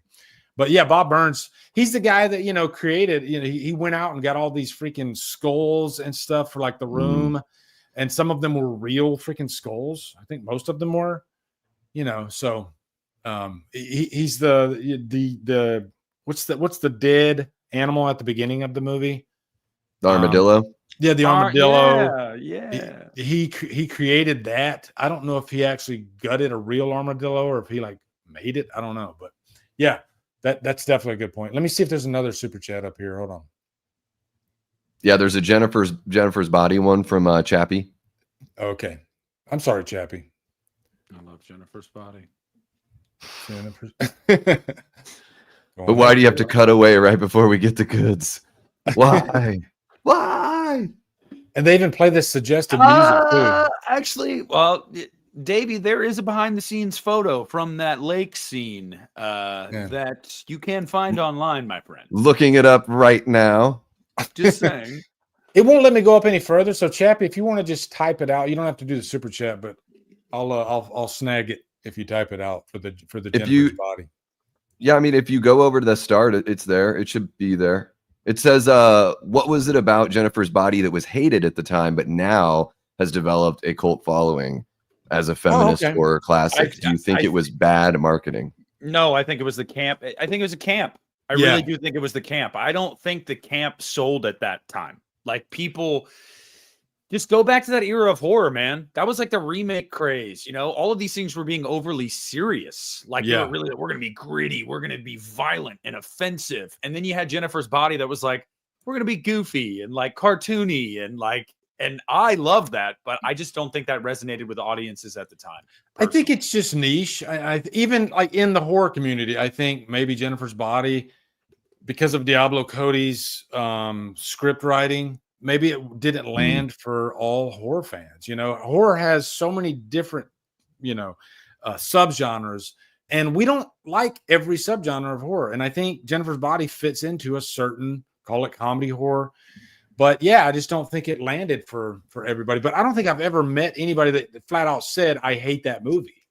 S1: But yeah, Bob Burns, he's the guy that, you know, created, you know, he went out and got all these freaking skulls and stuff for like The Room, and some of them were real freaking skulls. I think most of them were, you know. So he's the what's the dead animal at the beginning of the movie?
S2: The armadillo.
S1: Yeah, the armadillo.
S3: Yeah.
S1: He created that. I don't know if he actually gutted a real armadillo or if he like made it. I don't know, but yeah, that's definitely a good point. Let me see if there's another super chat up here. Hold on.
S2: Yeah, there's a Jennifer's Body one from Chappie.
S1: Okay, I'm sorry, Chappie.
S3: I love Jennifer's Body.
S2: But why do you have to cut away right before we get the goods? Why? Why?
S1: And they even play this suggestive music too.
S3: Actually, well, Davey, there is a behind-the-scenes photo from that lake scene that you can find online, my friend.
S2: Looking it up right now.
S3: Just saying.
S1: It won't let me go up any further. So, Chappie, if you want to just type it out, you don't have to do the super chat, but I'll snag it if you type it out for the Jennifer's Body.
S2: Yeah, I mean, if you go over to the start, it's there. It should be there. It says, what was it about Jennifer's Body that was hated at the time, but now has developed a cult following as a feminist horror classic? Do you think it was bad marketing?
S3: No, I think it was the camp. I think it was a camp. I really do think it was the camp. I don't think the camp sold at that time. Like, people just go back to that era of horror, man. That was like the remake craze. You know, all of these things were being overly serious. Like, they were really, we're going to be gritty. We're going to be violent and offensive. And then you had Jennifer's Body that was like, we're going to be goofy and like cartoony and like, and I love that, but I just don't think that resonated with audiences at the time. Personally.
S1: I think it's just niche. I even like in the horror community, I think maybe Jennifer's Body, because of Diablo Cody's script writing, maybe it didn't land for all horror fans. You know, horror has so many different, you know, subgenres, and we don't like every subgenre of horror. And I think Jennifer's Body fits into a certain, call it comedy horror. But yeah, I just don't think it landed for everybody. But I don't think I've ever met anybody that flat out said, I hate that movie.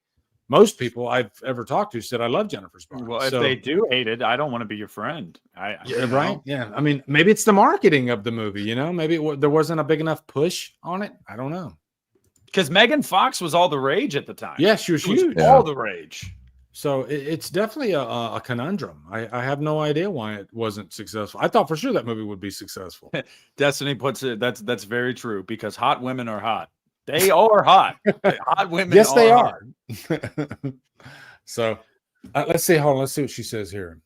S1: most people I've ever talked to said I love Jennifer's Body.
S3: Well, if they do hate it, I don't want to be your friend.
S1: Yeah, right. Yeah. I mean, maybe it's the marketing of the movie, you know, maybe there wasn't a big enough push on it. I don't know.
S3: Because Megan Fox was all the rage at the time.
S1: Yeah, she was huge.
S3: All the rage.
S1: So it's definitely a conundrum. I have no idea why it wasn't successful. I thought for sure that movie would be successful.
S3: Destiny puts it. That's very true because hot women are hot. They are hot. Hot women.
S1: Yes, they are.
S3: Hot.
S1: So let's see. Hold on. Let's see what she says here.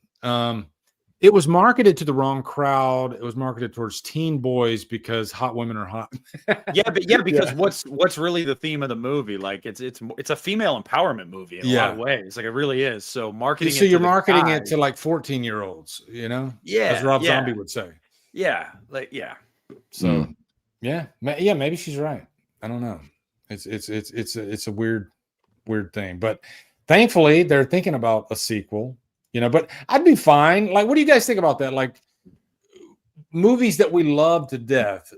S1: It was marketed to the wrong crowd. It was marketed towards teen boys because hot women are hot.
S3: Because what's really the theme of the movie? Like it's a female empowerment movie in a lot of ways. Like it really is. So marketing.
S1: So you're marketing it to like 14-year-olds, you know?
S3: Yeah,
S1: as Rob Zombie would say.
S3: Yeah,
S1: So maybe she's right. I don't know. It's a weird thing, but thankfully they're thinking about a sequel. You know, but I'd be fine. Like, what do you guys think about that? Like, movies that we love to death.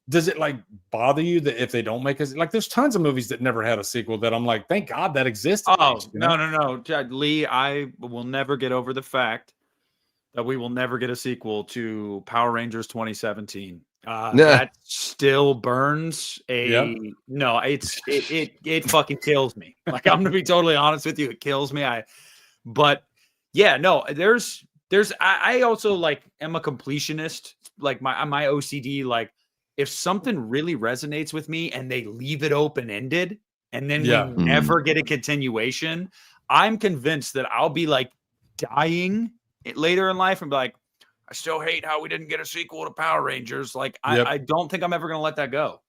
S1: Does it like bother you that if they don't make us like? There's tons of movies that never had a sequel that I'm like, thank God that existed.
S3: Oh, no, Lee, I will never get over the fact that we will never get a sequel to Power Rangers 2017. That still burns no. It fucking kills me. Like I'm gonna be totally honest with you, it kills me. But. Yeah, no, I also like am a completionist. Like my OCD, like if something really resonates with me and they leave it open-ended and then we never get a continuation, I'm convinced that I'll be like dying later in life and be like, I still hate how we didn't get a sequel to Power Rangers. Like I don't think I'm ever gonna let that go.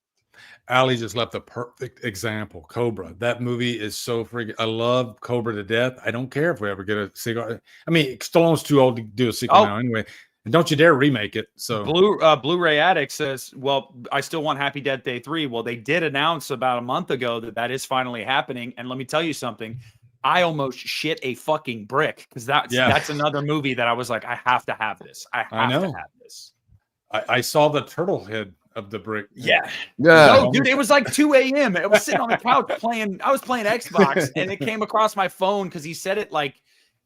S1: Allie just left the perfect example. Cobra. That movie is so freaking. I love Cobra to death. I don't care if we ever get a sequel. I mean, Stallone's too old to do a sequel now anyway. And don't you dare remake it. So
S3: Blu-ray Addict says, well, I still want Happy Death Day 3. Well, they did announce about a month ago that is finally happening. And let me tell you something. I almost shit a fucking brick because that's another movie that I was like, I have to have this. I have to have this.
S1: I saw the turtle head of the brick.
S3: Yeah. No, dude, it was like 2 a.m. I was sitting on the couch I was playing Xbox and it came across my phone because he said it like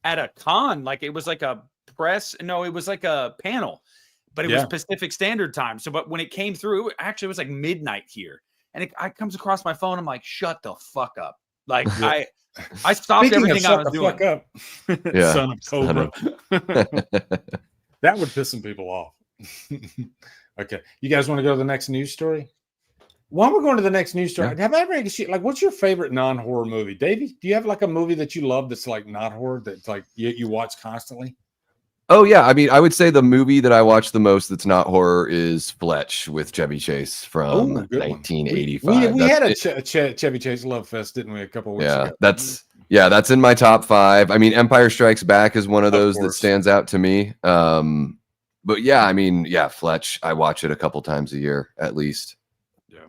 S3: at a con, like it was like a press. No, it was like a panel, but it was Pacific Standard Time. So, but when it came through, actually it was like midnight here. And it comes across my phone. I'm like, shut the fuck up. Like I stopped everything I was doing.
S1: Fuck up. Son of Cobra. That would piss some people off. Okay, you guys want to go to the next news story? While we're going to the next news story, have I ever like what's your favorite non-horror movie? Davey, do you have like a movie that you love that's like not horror that's like you watch constantly?
S2: Oh yeah, I mean, I would say the movie that I watch the most that's not horror is Fletch with Chevy Chase from 1985.
S1: We had a Chevy Chase Love Fest, didn't we, a couple of weeks ago?
S2: That's in my top 5. I mean, Empire Strikes Back is one of those that stands out to me. But yeah, I mean, Fletch, I watch it a couple times a year at least. Yeah.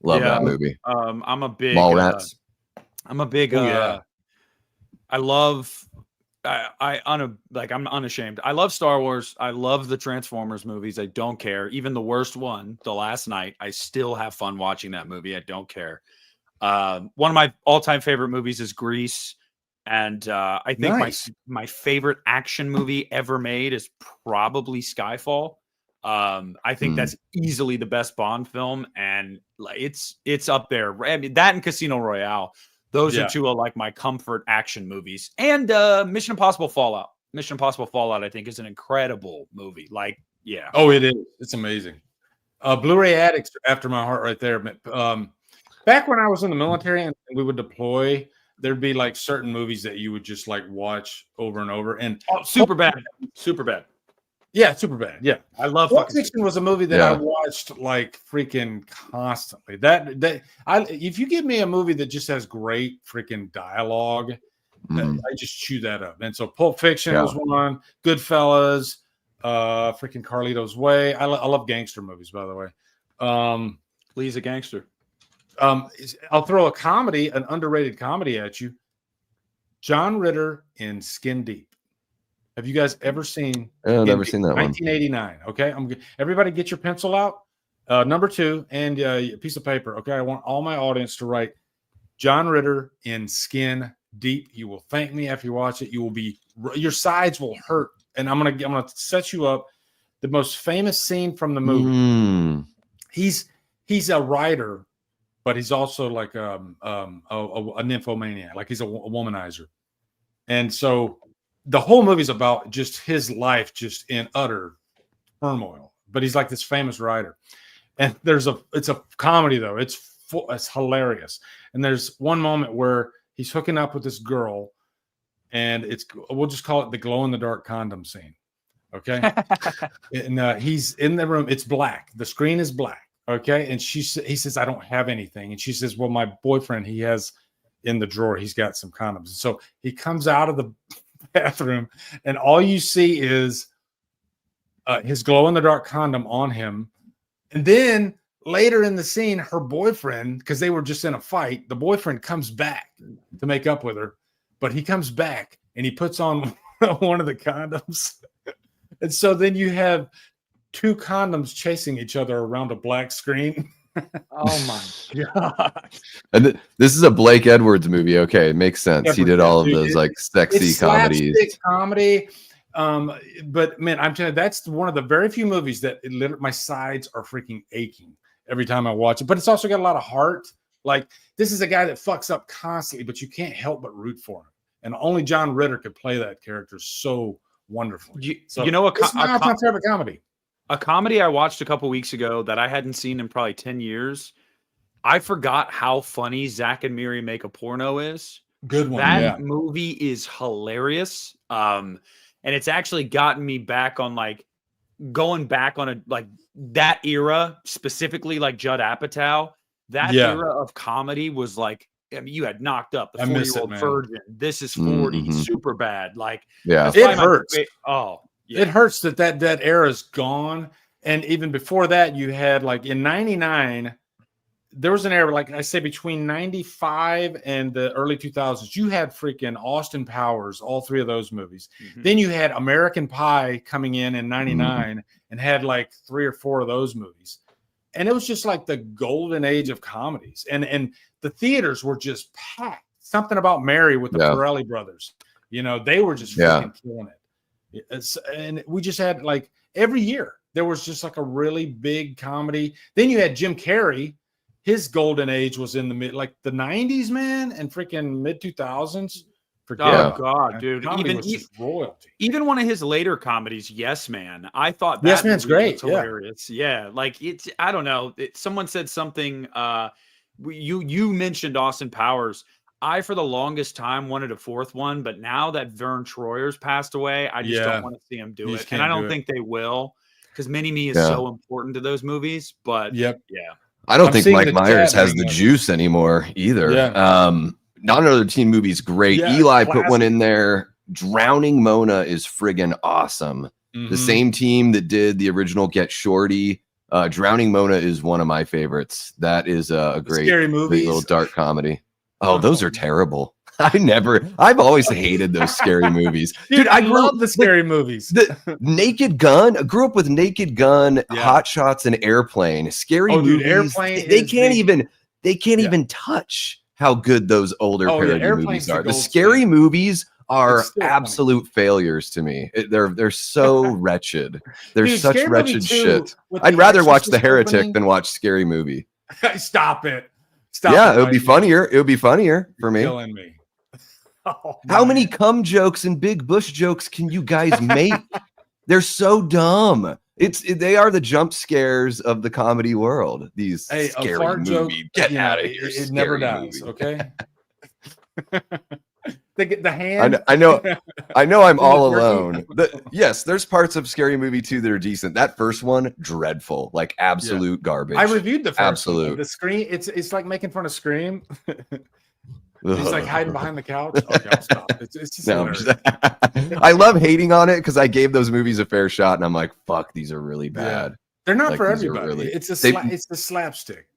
S2: Love that movie.
S3: I'm a big
S2: Mallrats.
S3: I'm unashamed. I love Star Wars. I love the Transformers movies. I don't care. Even the worst one, The Last Night, I still have fun watching that movie. I don't care. One of my all-time favorite movies is Grease. And I think my favorite action movie ever made is probably Skyfall. I think that's easily the best Bond film, and it's up there. I mean, that and Casino Royale. Those are two of like my comfort action movies. And Mission Impossible Fallout. Mission Impossible Fallout, I think, is an incredible movie. Like, yeah.
S1: Oh, it is. It's amazing. Blu-ray Addicts after my heart right there. Back when I was in the military and we would deploy, there'd be like certain movies that you would just like watch over and over. And
S3: Super bad.
S1: Yeah, Superbad. Yeah,
S3: I love.
S1: Pulp Fiction was a movie that I watched like freaking constantly. If you give me a movie that just has great freaking dialogue, I just chew that up. And so Pulp Fiction was one. Goodfellas, freaking Carlito's Way. I love gangster movies, by the way.
S3: Lee's a gangster.
S1: I'll throw an underrated comedy at you. John Ritter in Skin Deep. Have you guys ever seen?
S2: I've never seen that
S1: 1989.
S2: one.
S1: Okay, everybody get your pencil out. Number 2 and a piece of paper. Okay, I want all my audience to write John Ritter in Skin deep. You will thank me after you watch it. You will be, your sides will hurt. And I'm gonna set you up. The most famous scene from the movie. He's a writer, but he's also like a nymphomaniac. Like he's a womanizer. And so the whole movie is about just his life, just in utter turmoil. But he's like this famous writer. And it's a comedy though. It's hilarious. And there's one moment where he's hooking up with this girl, and we'll just call it the glow in the dark condom scene. Okay. And he's in the room. It's black. The screen is black. Okay. And he says, I don't have anything. And she says, well, my boyfriend, he has in the drawer, he's got some condoms. So he comes out of the bathroom, and all you see is his glow in the dark condom on him. And then later in the scene, her boyfriend, because they were just in a fight, the boyfriend comes back to make up with her, but he comes back and he puts on one of the condoms. And so then you have two condoms chasing each other around a black screen.
S3: Oh my God.
S2: And this is a Blake Edwards movie. Okay, it makes sense. He did all of those like sexy comedies. Comedy.
S1: But man, I'm telling you, that's one of the very few movies that my sides are freaking aching every time I watch it. But it's also got a lot of heart. Like, this is a guy that fucks up constantly, but you can't help but root for him. And only John Ritter could play that character so wonderfully.
S3: You know,
S1: it's my favorite comedy.
S3: A comedy I watched a couple weeks ago that I hadn't seen in probably 10 years. I forgot how funny Zach and Miri Make a Porno is.
S1: Good one.
S3: That movie is hilarious. And it's actually gotten me back on going back on that era, specifically like Judd Apatow. That era of comedy was like, I mean, you had Knocked Up, The 40-Year-Old Virgin, This Is 40, Super Bad. Like,
S1: it hurts. It hurts that era's gone. And even before that, you had like in 99, there was an era, like I say, between 95 and the early 2000s, you had freaking Austin Powers, all three of those movies. Then you had American Pie coming in 99 and had like 3 or 4 of those movies. And it was just like the golden age of comedies. And the theaters were just packed. Something About Mary with the Farrelly brothers. You know, they were just freaking killing it. And we just had like every year there was just like a really big comedy. Then you had Jim Carrey. His golden age was in the the 90s, man, and freaking mid 2000s.
S3: Oh God, dude!
S1: Royalty.
S3: Even one of his later comedies, Yes Man. I thought that
S1: Yes Man's great.
S3: Hilarious. Yeah, like it's. I don't know. Someone said something. You mentioned Austin Powers. I, for the longest time, wanted a fourth one, but now that Vern Troyer's passed away, I just don't want to see him do it. And I don't think they will, because Mini-Me is so important to those movies. But
S2: I don't think Mike Myers has the juice anymore either. Not Another Teen Movie is great. Eli put one in there. Drowning Mona is friggin' awesome. The same team that did the original Get Shorty. Drowning Mona is one of my favorites. That is a great
S1: scary movie,
S2: little dark comedy. Oh, those are terrible. I've always hated those scary movies. Dude, I
S1: love the scary movies.
S2: The Naked Gun. I grew up with Naked Gun, Hot Shots, and Airplane. Scary movies. Dude,
S1: Airplane.
S2: They can't even touch how good those older parody movies are. The scary movies are absolute failures to me. They're so wretched. They're such wretched shit. I'd rather watch The Heretic than watch Scary Movie.
S1: Stop it.
S2: It would be funnier. It would be funnier for me.
S1: Killing me.
S2: How many cum jokes and Big Bush jokes can you guys make? They're so dumb. They are the jump scares of the comedy world. These scary movies. Get out of here.
S1: It never dies. Okay. The hand.
S2: I know. I'm all alone. Yes, there's parts of Scary Movie 2 that are decent. That first one, dreadful, like absolute garbage.
S1: I reviewed the first one. The Scream. It's like making fun of Scream. He's like hiding behind the couch. Okay, I'll stop. It's just
S2: I love hating on it because I gave those movies a fair shot, and I'm like, fuck, these are really bad.
S1: They're not for everybody. It's the slapstick.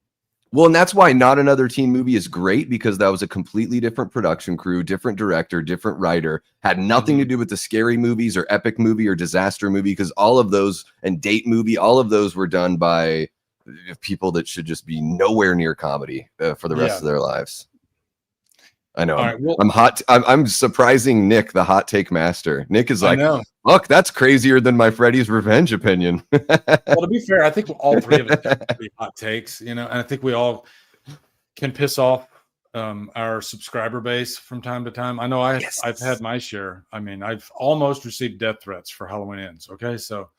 S2: Well, and that's why Not Another Teen Movie is great, because that was a completely different production crew, different director, different writer, had nothing to do with the scary movies or epic movie or disaster movie, because all of those, and date movie, all of those were done by people that should just be nowhere near comedy for the rest of their lives. I know.
S1: All right, well,
S2: I'm surprising Nick, the hot take master. Nick is like, look, that's crazier than my Freddy's Revenge opinion.
S1: well, to be fair, I think all three of us have pretty hot takes, and I think we all can piss off our subscriber base from time to time. I know I've had my share. I mean, I've almost received death threats for Halloween Ends. Okay, so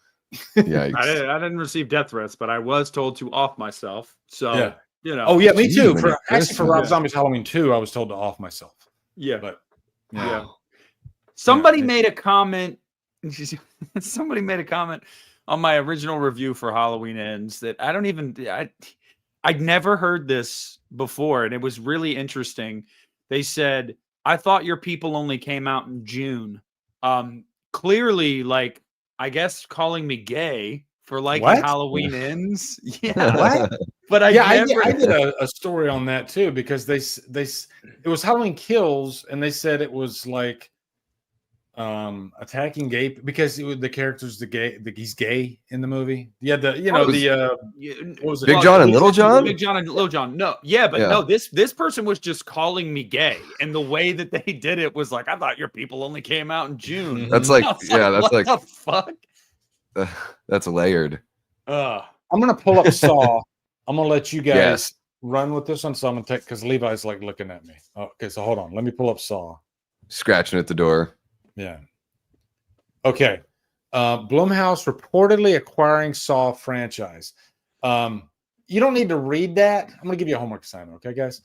S3: I didn't receive death threats, but I was told to off myself. So
S1: Oh yeah, me too.
S2: Jeez,
S1: For Rob Zombie's Halloween 2, I was told to off myself.
S3: Yeah,
S1: but
S3: somebody made a comment. Somebody made a comment on my original review for Halloween Ends that I'd never heard this before, and it was really interesting. They said, "I thought your people only came out in June." Clearly, like, I guess calling me gay for liking Halloween Ends. Yeah,
S1: what?
S3: But I
S1: did a story on that too, because it was Halloween Kills, and they said it was like attacking gay because the character's he's gay in the movie. Yeah, what was it?
S2: Big John and Little John?
S3: Big John and Little John. No, no, this person was just calling me gay, and the way that they did it was like, I thought your people only came out in June.
S2: That's like, that's like
S3: the fuck.
S2: That's layered.
S1: I'm gonna pull up Saw. I'm gonna let you guys run with this one. So I'm gonna take, because Levi's like looking at me. Okay, so hold on. Let me pull up Saw.
S2: Scratching at the door.
S1: Yeah. Okay. Blumhouse reportedly acquiring Saw franchise. You don't need to read that. I'm gonna give you a homework assignment, okay, guys?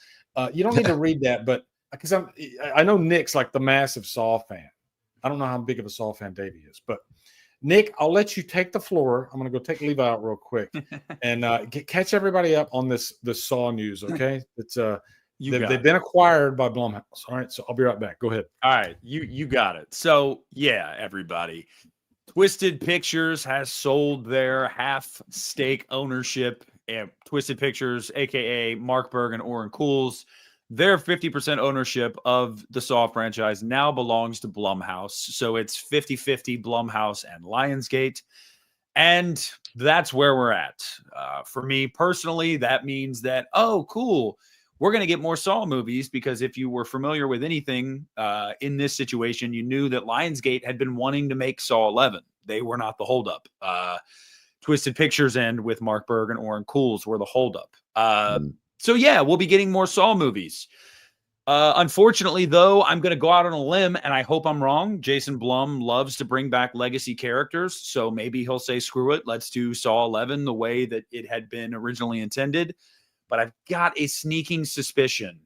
S1: You don't need to read that, but because I know Nick's like the massive Saw fan. I don't know how big of a Saw fan Davey is, but Nick, I'll let you take the floor. I'm going to go take Levi out real quick and catch everybody up on the Saw news, okay? It's they've been acquired by Blumhouse. All right, so I'll be right back. Go ahead.
S3: All right, you got it. So, yeah, everybody. Twisted Pictures has sold their half stake ownership and Twisted Pictures, aka Mark Berg and Oren Cools. Their 50% ownership of the Saw franchise now belongs to Blumhouse. So it's 50-50 Blumhouse and Lionsgate. And that's where we're at. For me personally, that means that, oh, cool, we're going to get more Saw movies, because if you were familiar with anything in this situation, you knew that Lionsgate had been wanting to make Saw 11. They were not the holdup. Twisted Pictures and with Mark Berg and Oren Cools were the holdup. So, yeah, we'll be getting more Saw movies. Unfortunately, though, I'm going to go out on a limb, and I hope I'm wrong. Jason Blum loves to bring back legacy characters, so maybe he'll say, screw it, let's do Saw 11 the way that it had been originally intended. But I've got a sneaking suspicion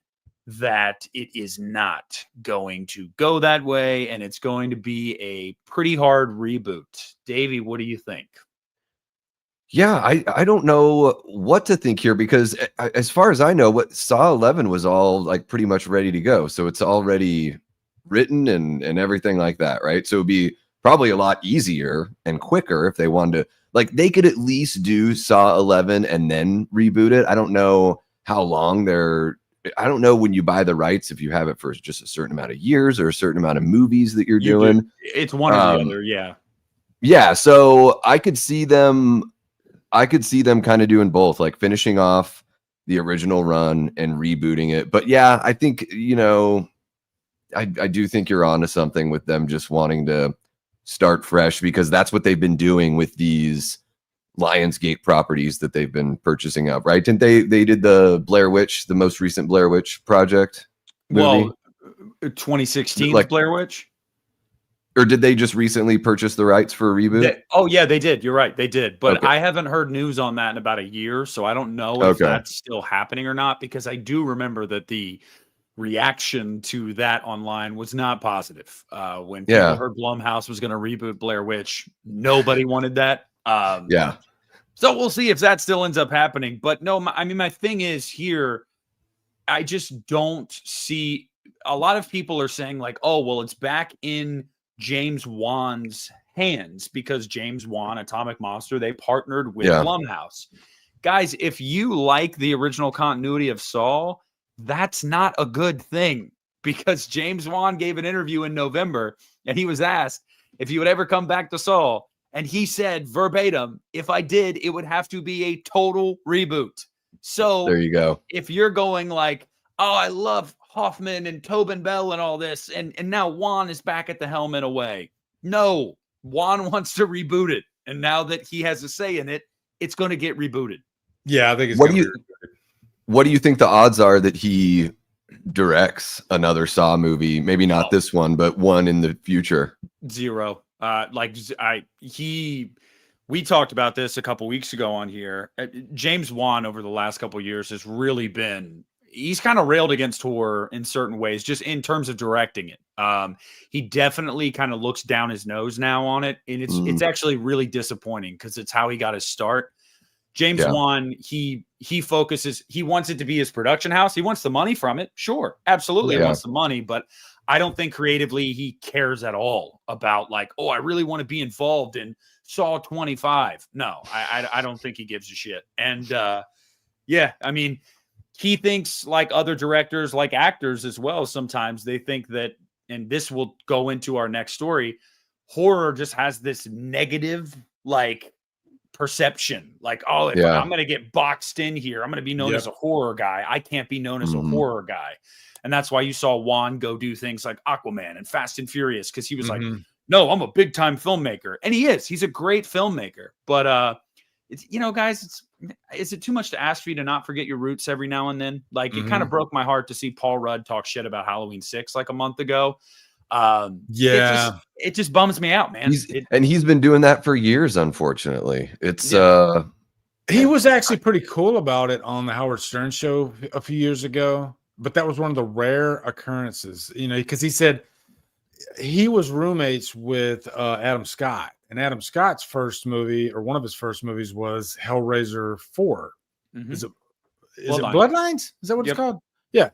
S3: that it is not going to go that way, and it's going to be a pretty hard reboot. Davey, what do you think?
S2: Yeah, I don't know what to think here, because as far as I know, what Saw 11 was all like pretty much ready to go. So it's already written and everything like that, right? So it'd be probably a lot easier and quicker if they wanted to, like, they could at least do Saw 11 and then reboot it. I don't know how long I don't know when you buy the rights, if you have it for just a certain amount of years or a certain amount of movies that you're doing.
S3: It's one or the other, yeah.
S2: Yeah, so I could see them kind of doing both, like finishing off the original run and rebooting it. But yeah, I think, I do think you're onto something with them just wanting to start fresh, because that's what they've been doing with these Lionsgate properties that they've been purchasing up, right? Didn't they did the Blair Witch, the most recent Blair Witch project movie?
S3: Well, 2016 Blair Witch?
S2: Or did they just recently purchase the rights for a reboot?
S3: Yeah, they did. You're right. They did. But okay. I haven't heard news on that in about a year, so I don't know if that's still happening or not, because I do remember that the reaction to that online was not positive. When people heard Blumhouse was going to reboot Blair Witch, nobody wanted that. So we'll see if that still ends up happening. But no, my thing is here, I just don't see, a lot of people are saying like, oh, well, it's back in James Wan's hands, because James Wan, Atomic Monster, they partnered with Blumhouse. Guys, if you like the original continuity of Saw, that's not a good thing, because James Wan gave an interview in November and he was asked if he would ever come back to Saw, and he said verbatim, if I did, it would have to be a total reboot. So
S2: there you go.
S3: If you're going like, oh, I love Hoffman and Tobin Bell and all this, and now Juan is back at the helm in a way. No, Juan wants to reboot it, and now that he has a say in it, it's going to get rebooted.
S1: Yeah, I think it's.
S2: What do you think the odds are that he directs another Saw movie? Maybe not this one, but one in the future.
S3: 0. We talked about this a couple weeks ago on here. James Wan over the last couple of years has really been. He's kind of railed against horror in certain ways, just in terms of directing it. He definitely kind of looks down his nose now on it, and it's actually really disappointing because it's how he got his start. James Wan, he focuses. He wants it to be his production house. He wants the money from it. Sure, absolutely, he wants the money, but I don't think creatively he cares at all about like, oh, I really want to be involved in Saw 25. No, I don't think he gives a shit. And yeah, I mean. He thinks like other directors, like actors as well. Sometimes they think that, and this will go into our next story, horror just has this negative like perception. Like, oh, if I'm going to get boxed in here, I'm going to be known as a horror guy. I can't be known as a horror guy. And that's why you saw Juan go do things like Aquaman and Fast and Furious. Cause he was like, no, I'm a big time filmmaker. And he is, he's a great filmmaker, but, it's, you know, guys, is it too much to ask for you to not forget your roots every now and then? Like it kind of broke my heart to see Paul Rudd talk shit about Halloween 6 like a month ago. It just bums me out, man.
S2: He's been doing that for years, unfortunately. It's
S1: he was actually pretty cool about it on the Howard Stern show a few years ago, but that was one of the rare occurrences, you know, because he said he was roommates with Adam Scott. And Adam Scott's first movie, or one of his first movies, was Hellraiser 4. Is it Bloodlines? Is that what it's called? Yeah.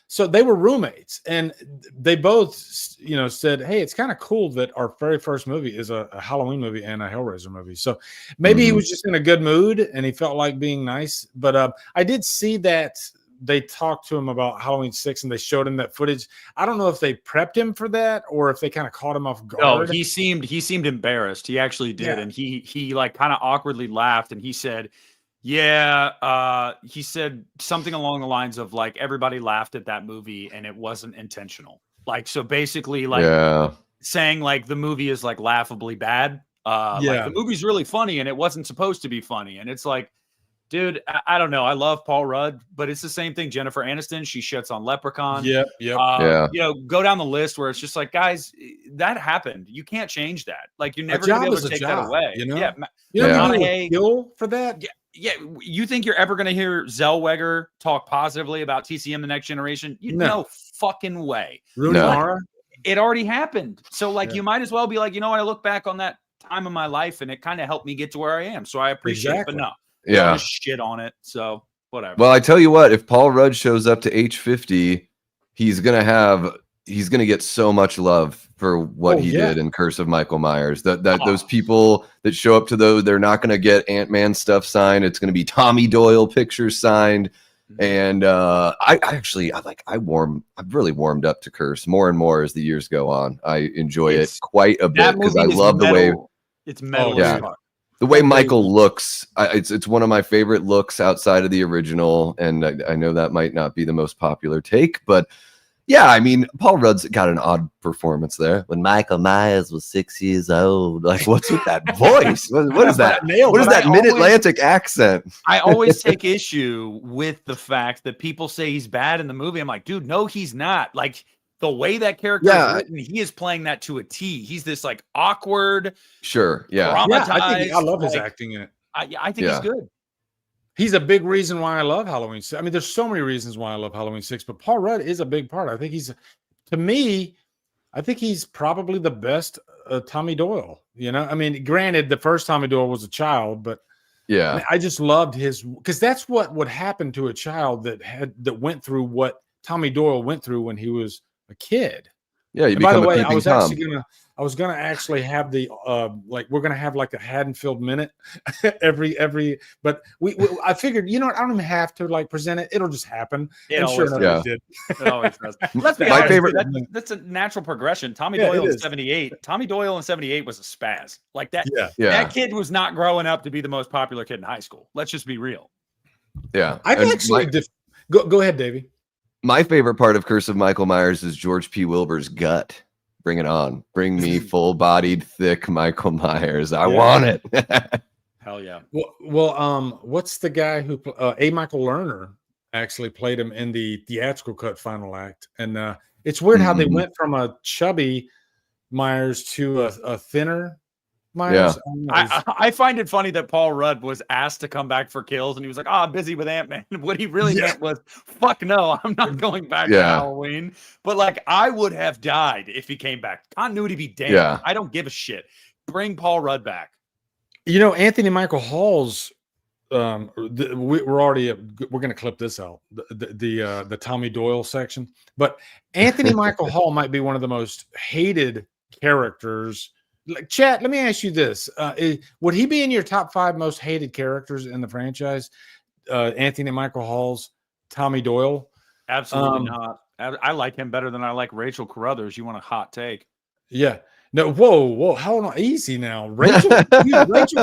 S1: So they were roommates, and they both, you know, said, "Hey, it's kind of cool that our very first movie is a Halloween movie and a Hellraiser movie." So maybe he was just in a good mood and he felt like being nice. But I did see that they talked to him about Halloween 6 and they showed him that footage. I don't know if they prepped him for that or if they kind of caught him off guard.
S3: No, he seemed embarrassed. He actually did. And he like kind of awkwardly laughed and he said, he said something along the lines of like, everybody laughed at that movie and it wasn't intentional. Like, so basically like saying like the movie is like laughably bad. Like the movie's really funny and it wasn't supposed to be funny. And it's like, dude, I don't know. I love Paul Rudd, but it's the same thing. Jennifer Aniston, she shits on Leprechaun.
S1: You
S3: know, go down the list where it's just like, guys, that happened. You can't change that. Like, you're never going to be able to take that away.
S1: You know?
S3: You know,
S1: kill for that.
S3: Yeah. You think you're ever going to hear Zellweger talk positively about TCM The Next Generation? No fucking way. It already happened. So, like, you might as well be like, you know what? I look back on that time of my life and it kind of helped me get to where I am. So I appreciate it, but no. Shit on it. So whatever.
S2: Well, I tell you what, if Paul Rudd shows up to H50, he's gonna get so much love for what he did in Curse of Michael Myers. Those people that show up to those, they're not gonna get Ant-Man stuff signed. It's gonna be Tommy Doyle pictures signed. And I've really warmed up to Curse more and more as the years go on. I enjoy it quite a bit because I love the way
S3: it's metal.
S2: The way Michael looks, it's one of my favorite looks outside of the original, and I know that might not be the most popular take, but yeah, I mean, Paul Rudd's got an odd performance there. When Michael Myers was 6 years old, like, what's with that voice? What is that? What is that Mid-Atlantic accent?
S3: I always take issue with the fact that people say he's bad in the movie. I'm like, dude, no, he's not. Like, the way that character is written, he is playing that to a T. He's this like awkward,
S1: traumatized. I love his acting in it.
S3: I think he's good.
S1: He's a big reason why I love Halloween 6. I mean, there's so many reasons why I love Halloween 6, but Paul Rudd is a big part. I think he's probably the best Tommy Doyle. You know, I mean, granted, the first Tommy Doyle was a child, but I just loved his, because that's what would happen to a child that went through what Tommy Doyle went through when he was a kid.
S2: Yeah.
S1: By the way, I was gonna actually have the we're gonna have like a Haddonfield minute but I figured, you know what, I don't even have to like present it. It'll just happen. It did.
S3: It always does. Let's be honest, favorite. That's a natural progression. Tommy Doyle in 78. Tommy Doyle in 78 was a spaz. Like that. That kid was not growing up to be the most popular kid in high school. Let's just be real.
S2: Yeah.
S1: I actually go ahead, Davey.
S2: My favorite part of Curse of Michael Myers is George P. Wilbur's gut. Bring it on. Bring me full-bodied, thick Michael Myers. I want it.
S3: Hell yeah.
S1: Well, what's the guy who A. Michael Lerner actually played him in the theatrical cut final act, and it's weird how they went from a chubby Myers to a thinner Myers.
S3: I find it funny that Paul Rudd was asked to come back for Kills, and he was like, "Oh, I'm busy with Ant-Man." What he really meant was, "Fuck no, I'm not going back to Halloween." But like, I would have died if he came back. Continuity be damned.
S2: Yeah.
S3: I don't give a shit. Bring Paul Rudd back.
S1: You know, Anthony Michael Hall's. We're going to clip this out. The Tommy Doyle section, but Anthony Michael Hall might be one of the most hated characters. Like, chat, let me ask you this: would he be in your top 5 most hated characters in the franchise? Anthony Michael Hall's Tommy Doyle?
S3: Absolutely not. I like him better than I like Rachel Carruthers. You want a hot take?
S1: Yeah. No. Whoa. Hold on. Easy now. Rachel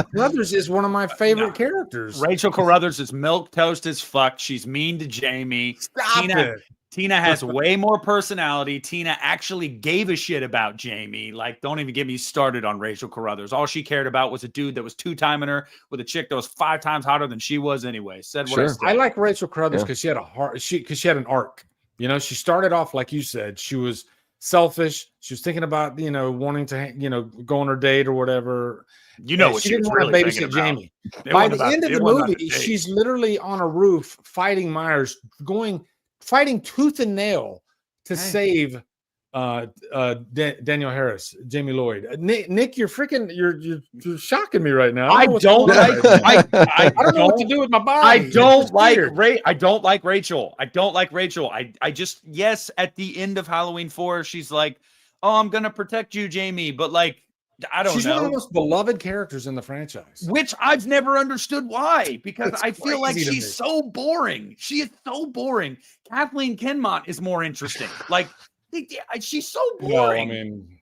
S1: Carruthers is one of my favorite characters.
S3: Rachel Carruthers is milquetoast as fuck. She's mean to Jamie.
S1: Stop it.
S3: Tina has way more personality. Tina actually gave a shit about Jamie. Like, don't even get me started on Rachel Carruthers. All she cared about was a dude that was 2-timing her with a chick that was 5 times hotter than she was anyway. Said what I said.
S1: I like Rachel Carruthers because she had a heart. Because she had an arc. You know, she started off like you said. She was selfish. She was thinking about wanting to go on her date or whatever.
S3: You know what
S1: she
S3: she
S1: didn't
S3: was
S1: want
S3: really
S1: to babysit Jamie. By the end of the movie, she's literally on a roof fighting Myers, fighting tooth and nail to save Daniel Harris, Jamie Lloyd. Nick, you're shocking me right now.
S3: I don't
S1: know what to do with my body.
S3: I don't like Rachel. I don't like Rachel. I just, yes, at the end of Halloween 4, she's like, "Oh, I'm gonna protect you, Jamie," but like, I don't know.
S1: She's one of the most beloved characters in the franchise.
S3: Which I've never understood why, because I feel like she's so boring. She is so boring. Kathleen Kinmont is more interesting. Like, she's so boring.
S1: Well, I mean,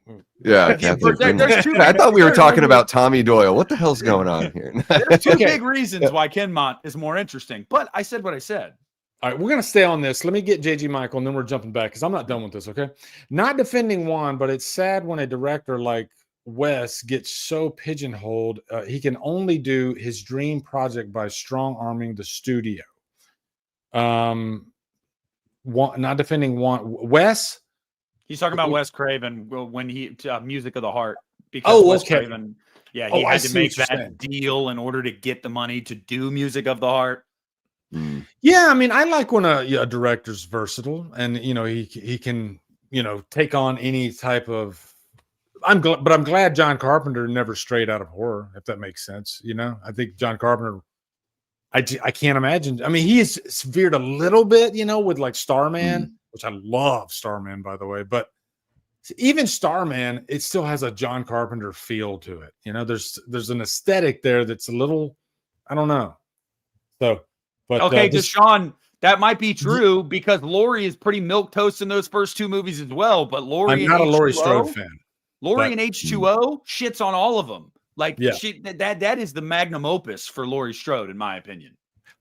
S2: I thought we were talking about Tommy Doyle. What the hell's going on here?
S3: There's two big reasons why Kinmont is more interesting. But I said what I said.
S1: All right, we're going to stay on this. Let me get JG Michael, and then we're jumping back because I'm not done with this, okay? Not defending Juan, but it's sad when a director like Wes gets so pigeonholed. He can only do his dream project by strong-arming the studio. Not defending Juan. Wes?
S3: He's talking about Wes Craven when he Music of the Heart. Because Wes Craven, he had to make that deal in order to get the money to do Music of the Heart.
S1: Yeah, I mean, I like when a director's versatile and he can take on any type of. But I'm glad John Carpenter never strayed out of horror, if that makes sense. I think John Carpenter. I can't imagine. I mean, he has veered a little bit, with like Starman, which I love Starman, by the way. But even Starman, it still has a John Carpenter feel to it. There's an aesthetic there that's a little, I don't know. So. But,
S3: okay, Deshaun, that might be true because Laurie is pretty milquetoast in those first 2 movies as well. But Laurie,
S1: I'm not a Laurie Strode fan.
S3: Laurie and H2O shits on all of them. Like that is the magnum opus for Laurie Strode, in my opinion.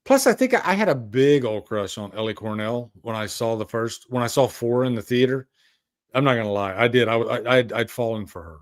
S1: Plus, I think I had a big old crush on Ellie Cornell when I saw 4 in the theater. I'm not gonna lie, I did. I'd fallen for her.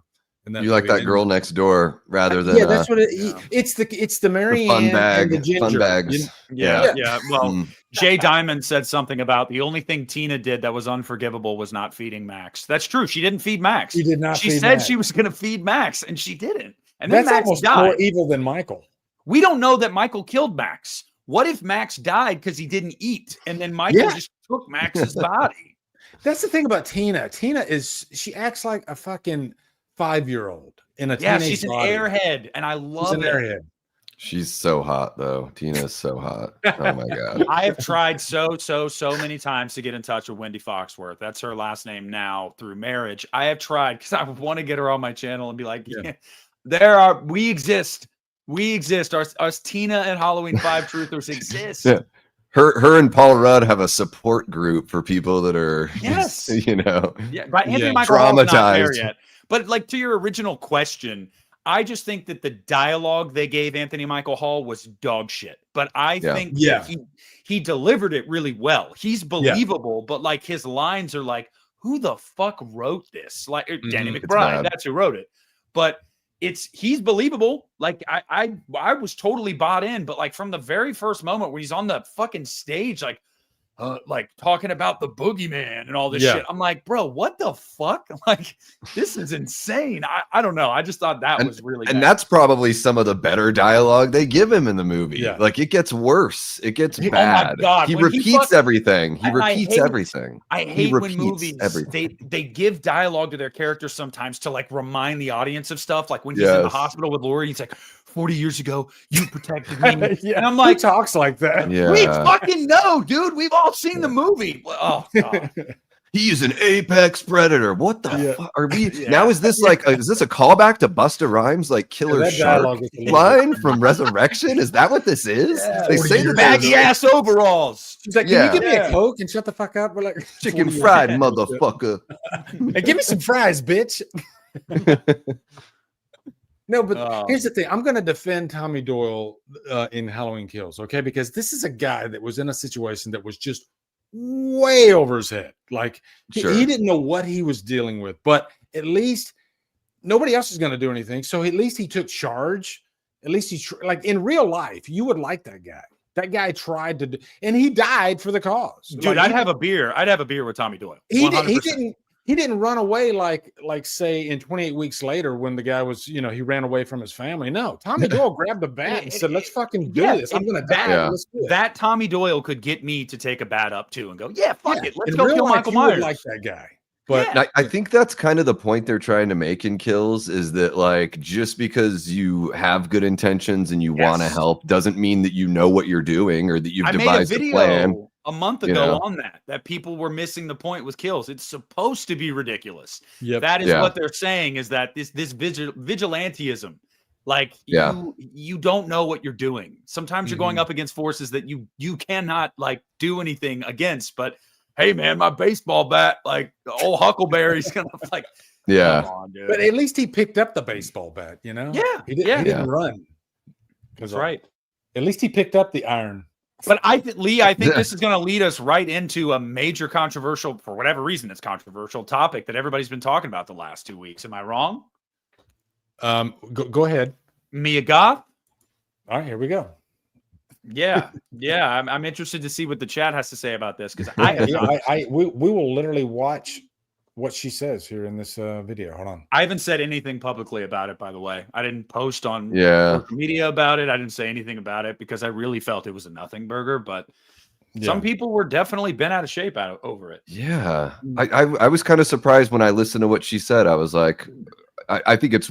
S2: You like that girl next door rather than
S1: that's what it's the Mary
S2: Ann
S1: and the ginger.
S2: Fun bags.
S3: Well, Jay Diamond said something about the only thing Tina did that was unforgivable was not feeding Max. That's true. She didn't feed Max.
S1: She did not.
S3: She said she was going to feed Max, and she didn't. And
S1: that's
S3: then Max
S1: almost
S3: died.
S1: More evil than Michael.
S3: We don't know that Michael killed Max. What if Max died because he didn't eat, and then Michael just took Max's body?
S1: That's the thing about Tina. She acts like a fucking 5-year-old in a teenage
S3: she's
S1: body.
S3: An airhead, and I love it.
S1: Airhead.
S2: She's so hot, though. Tina is so hot. Oh my god!
S3: I have tried so many times to get in touch with Wendy Foxworth. That's her last name now through marriage. I have tried because I want to get her on my channel and be like, we exist. We exist. Us Tina and Halloween 5 truthers exist.
S2: Yeah. Her and Paul Rudd have a support group for people that are,
S3: but Anthony Michael
S2: traumatized.
S3: Hall's not there yet. But like to your original question, I just think that the dialogue they gave Anthony Michael Hall was dog shit. But I think that he delivered it really well. He's believable, but like his lines are like, who the fuck wrote this? Like Danny McBride, that's who wrote it. But he's believable. Like I was totally bought in, but like from the very first moment when he's on the fucking stage, like talking about the boogeyman and all this shit. I'm like, bro, what the fuck? Like, this is insane. I don't know. I just thought that was really
S2: and
S3: bad.
S2: that's probably some of the better dialogue they give him in the movie. Yeah. Like it gets worse. It gets bad. Oh my God. He repeats everything. He repeats everything.
S3: I hate when movies they give dialogue to their characters sometimes to like remind the audience of stuff. Like when he's in the hospital with Lori, he's like, 40 years ago, you protected me. And I'm like,
S1: who talks like that?
S3: We fucking know, dude. We've all seen the movie. Oh, God.
S2: He's an apex predator. What the fuck are we? Now is this like is this a callback to Busta Rhymes like Killer Shark line from Resurrection? Is that what this is? They say the
S3: baggy ass overalls.
S1: She's like, can you give me a Coke and shut the fuck up? We're like,
S2: chicken fried motherfucker.
S1: Hey, give me some fries, bitch. No, but here's the thing. I'm going to defend Tommy Doyle in Halloween Kills, okay? Because this is a guy that was in a situation that was just way over his head. Like, he didn't know what he was dealing with. But at least nobody else is going to do anything. So at least he took charge. At least he, like, in real life, you would like that guy. That guy tried to do, and he died for the cause.
S3: Dude, like, I'd have a beer. I'd have a beer with Tommy Doyle.
S1: He didn't run away like say in 28 weeks later when the guy was, he ran away from his family. No, Tommy Doyle grabbed the bat and said, let's fucking do this. I'm going to die.
S3: Yeah. That Tommy Doyle could get me to take a bat up too and go, fuck it. Let's go kill Michael Myers.
S1: Like that guy. But
S2: I think that's kind of the point they're trying to make in Kills is that like, just because you have good intentions and you want to help doesn't mean that you know what you're doing or that you've devised a plan.
S3: A month ago on that people were missing the point with Kills. It's supposed to be ridiculous. That is what they're saying is that this vigilantism, like you don't know what you're doing. Sometimes you're going up against forces that you cannot like do anything against. But hey, man, my baseball bat, like old Huckleberry's gonna like come on, dude.
S1: But at least he picked up the baseball bat. He didn't run.
S3: That's right.
S1: At least he picked up the iron.
S3: But I think this is going to lead us right into a major controversial, for whatever reason, it's controversial topic that everybody's been talking about the last 2 weeks. Am I wrong?
S1: Go ahead.
S3: Mia Goth.
S1: All right, here we go.
S3: Yeah. I'm interested to see what the chat has to say about this because
S1: we will literally watch what she says here in this video. Hold on.
S3: I haven't said anything publicly about it, by the way. I didn't post on social media about it. I didn't say anything about it because I really felt it was a nothing burger, but some people were definitely bent out of shape over it.
S2: Yeah. I was kind of surprised when I listened to what she said. I was like, I think it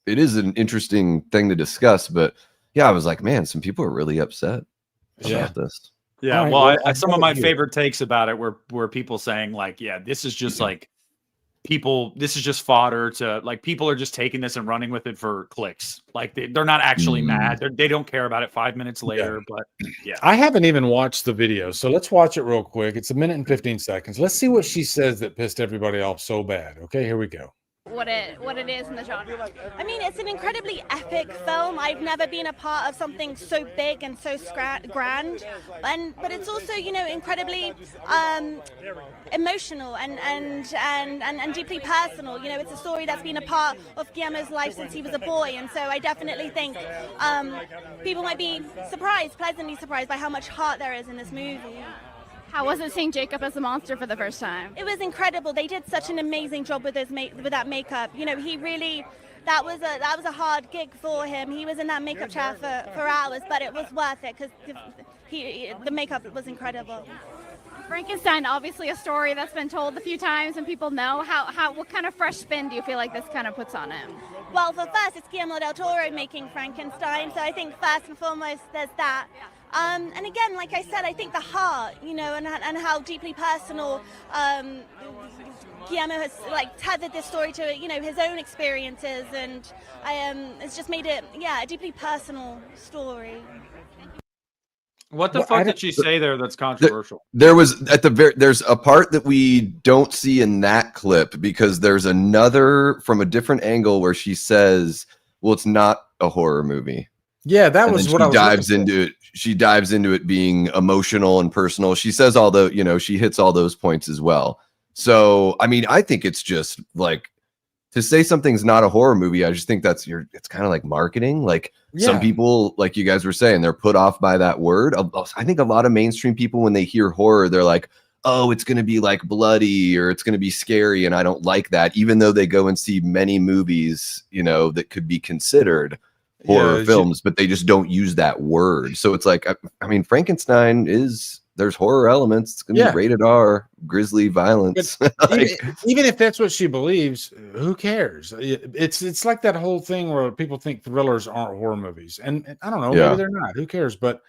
S2: is an interesting thing to discuss, but I was like, man, some people are really upset about this.
S3: Yeah, right, some of my favorite takes about it were people saying like, this is just like this is just fodder to like people are just taking this and running with it for clicks. Like they're not actually mad. They don't care about it 5 minutes later. But
S1: I haven't even watched the video, so let's watch it real quick. It's 1 minute and 15 seconds. Let's see what she says that pissed everybody off so bad. Okay, here we go.
S4: What it is in the genre. I mean, it's an incredibly epic film. I've never been a part of something so big and so grand, but it's also incredibly emotional and deeply personal. It's a story that's been a part of Guillermo's life since he was a boy, and so I definitely think people might be pleasantly surprised by how much heart there is in this movie.
S5: How was it seeing Jacob as a monster for the first time?
S4: It was incredible. They did such an amazing job with that makeup. He really, that was a hard gig for him. He was in that makeup chair for hours, but it was worth it because the makeup was incredible.
S5: Frankenstein, obviously a story that's been told a few times and people know. What kind of fresh spin do you feel like this kind of puts on it?
S4: Well, for first, it's Guillermo del Toro making Frankenstein, so I think first and foremost there's that. And again, like I said, I think the heart, and how deeply personal Guillermo has tethered this story to his own experiences, and it's just made it a deeply personal story.
S3: What the
S1: Well,
S3: fuck did she say there that's controversial?
S2: There was there's a part that we don't see in that clip because there's another from a different angle where she says, well, it's not a horror movie.
S1: Yeah, that
S2: And
S1: was
S2: then
S1: what I was
S2: dives
S1: looking
S2: into it. She dives into it being emotional and personal. She says all the, she hits all those points as well. So, I mean, I think it's just like to say something's not a horror movie. I just think it's kind of like marketing. Like some people, like you guys were saying, they're put off by that word. I think a lot of mainstream people, when they hear horror, they're like, oh, it's going to be like bloody or it's going to be scary. And I don't like that, even though they go and see many movies, that could be considered horror films, but they just don't use that word. So it's like, I mean, Frankenstein there's horror elements. It's gonna be rated R, grisly violence.
S1: Even if that's what she believes, who cares? It's like that whole thing where people think thrillers aren't horror movies, and I don't know, maybe they're not. Who cares? But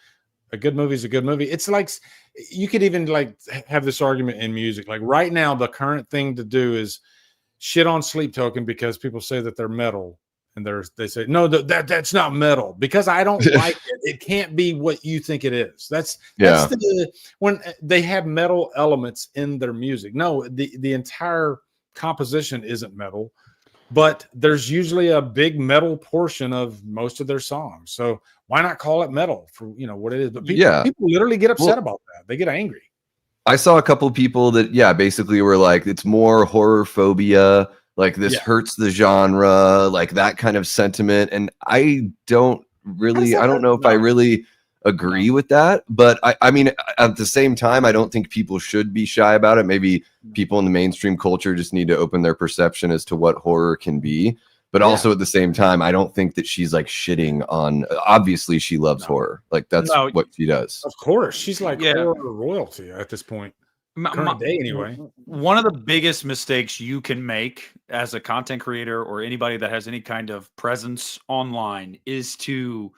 S1: a good movie is a good movie. It's like you could even like have this argument in music. Like right now, the current thing to do is shit on Sleep Token because people say that they're metal. And they say, no, that's not metal because I don't like it. It can't be what you think it is. That's when they have metal elements in their music. No, the entire composition isn't metal, but there's usually a big metal portion of most of their songs. So why not call it metal for what it is? But people literally get upset about that. They get angry.
S2: I saw a couple of people that basically were like, it's more horror phobia. Like this hurts the genre, like that kind of sentiment. And I don't know if I really agree with that. But I mean, at the same time, I don't think people should be shy about it. Maybe people in the mainstream culture just need to open their perception as to what horror can be. But also at the same time, I don't think that she's like shitting on, obviously she loves horror. Like that's what she does.
S1: Of course. She's like horror royalty at this point. Current day anyway.
S3: One of the biggest mistakes you can make as a content creator or anybody that has any kind of presence online is to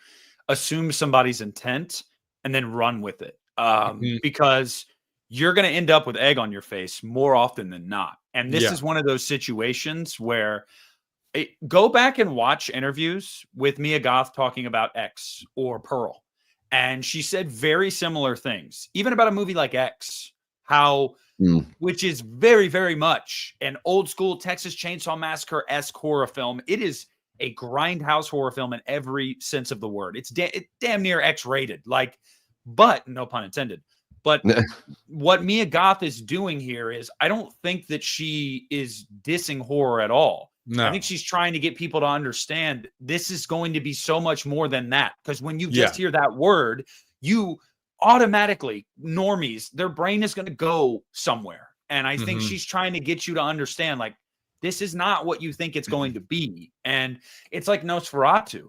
S3: assume somebody's intent and then run with it. Because you're going to end up with egg on your face more often than not. And this is one of those situations where go back and watch interviews with Mia Goth talking about X or Pearl. And she said very similar things, even about a movie like X. Which is very, very much an old school Texas Chainsaw Massacre-esque horror film. It is a grindhouse horror film in every sense of the word. It's damn near X-rated, but no pun intended. But what Mia Goth is doing here is, I don't think that she is dissing horror at all. No. I think she's trying to get people to understand this is going to be so much more than that. Because when you just hear that word, you automatically, normies, their brain is going to go somewhere. And I think she's trying to get you to understand, like, this is not what you think it's going to be. And it's like Nosferatu.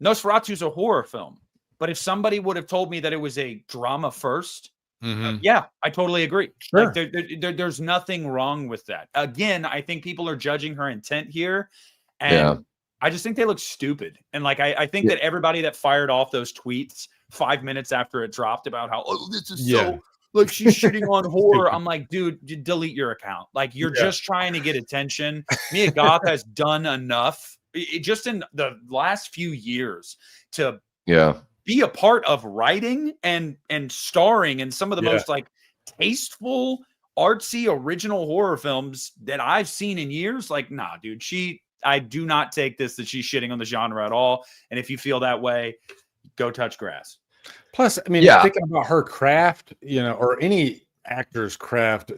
S3: Nosferatu's a horror film. But if somebody would have told me that it was a drama first, I totally agree. Sure. Like there's nothing wrong with that. Again, I think people are judging her intent here. And I just think they look stupid. And like, I think that everybody that fired off those tweets 5 minutes after it dropped about how, this is so, like, she's shitting on horror. I'm like, dude, delete your account. Like, you're just trying to get attention. Mia Goth has done enough just in the last few years to be a part of writing and starring in some of the most like tasteful, artsy, original horror films that I've seen in years. Like, nah, dude, I do not take this that she's shitting on the genre at all. And if you feel that way, go touch grass.
S1: Plus, I mean, thinking about her craft, or any actor's craft,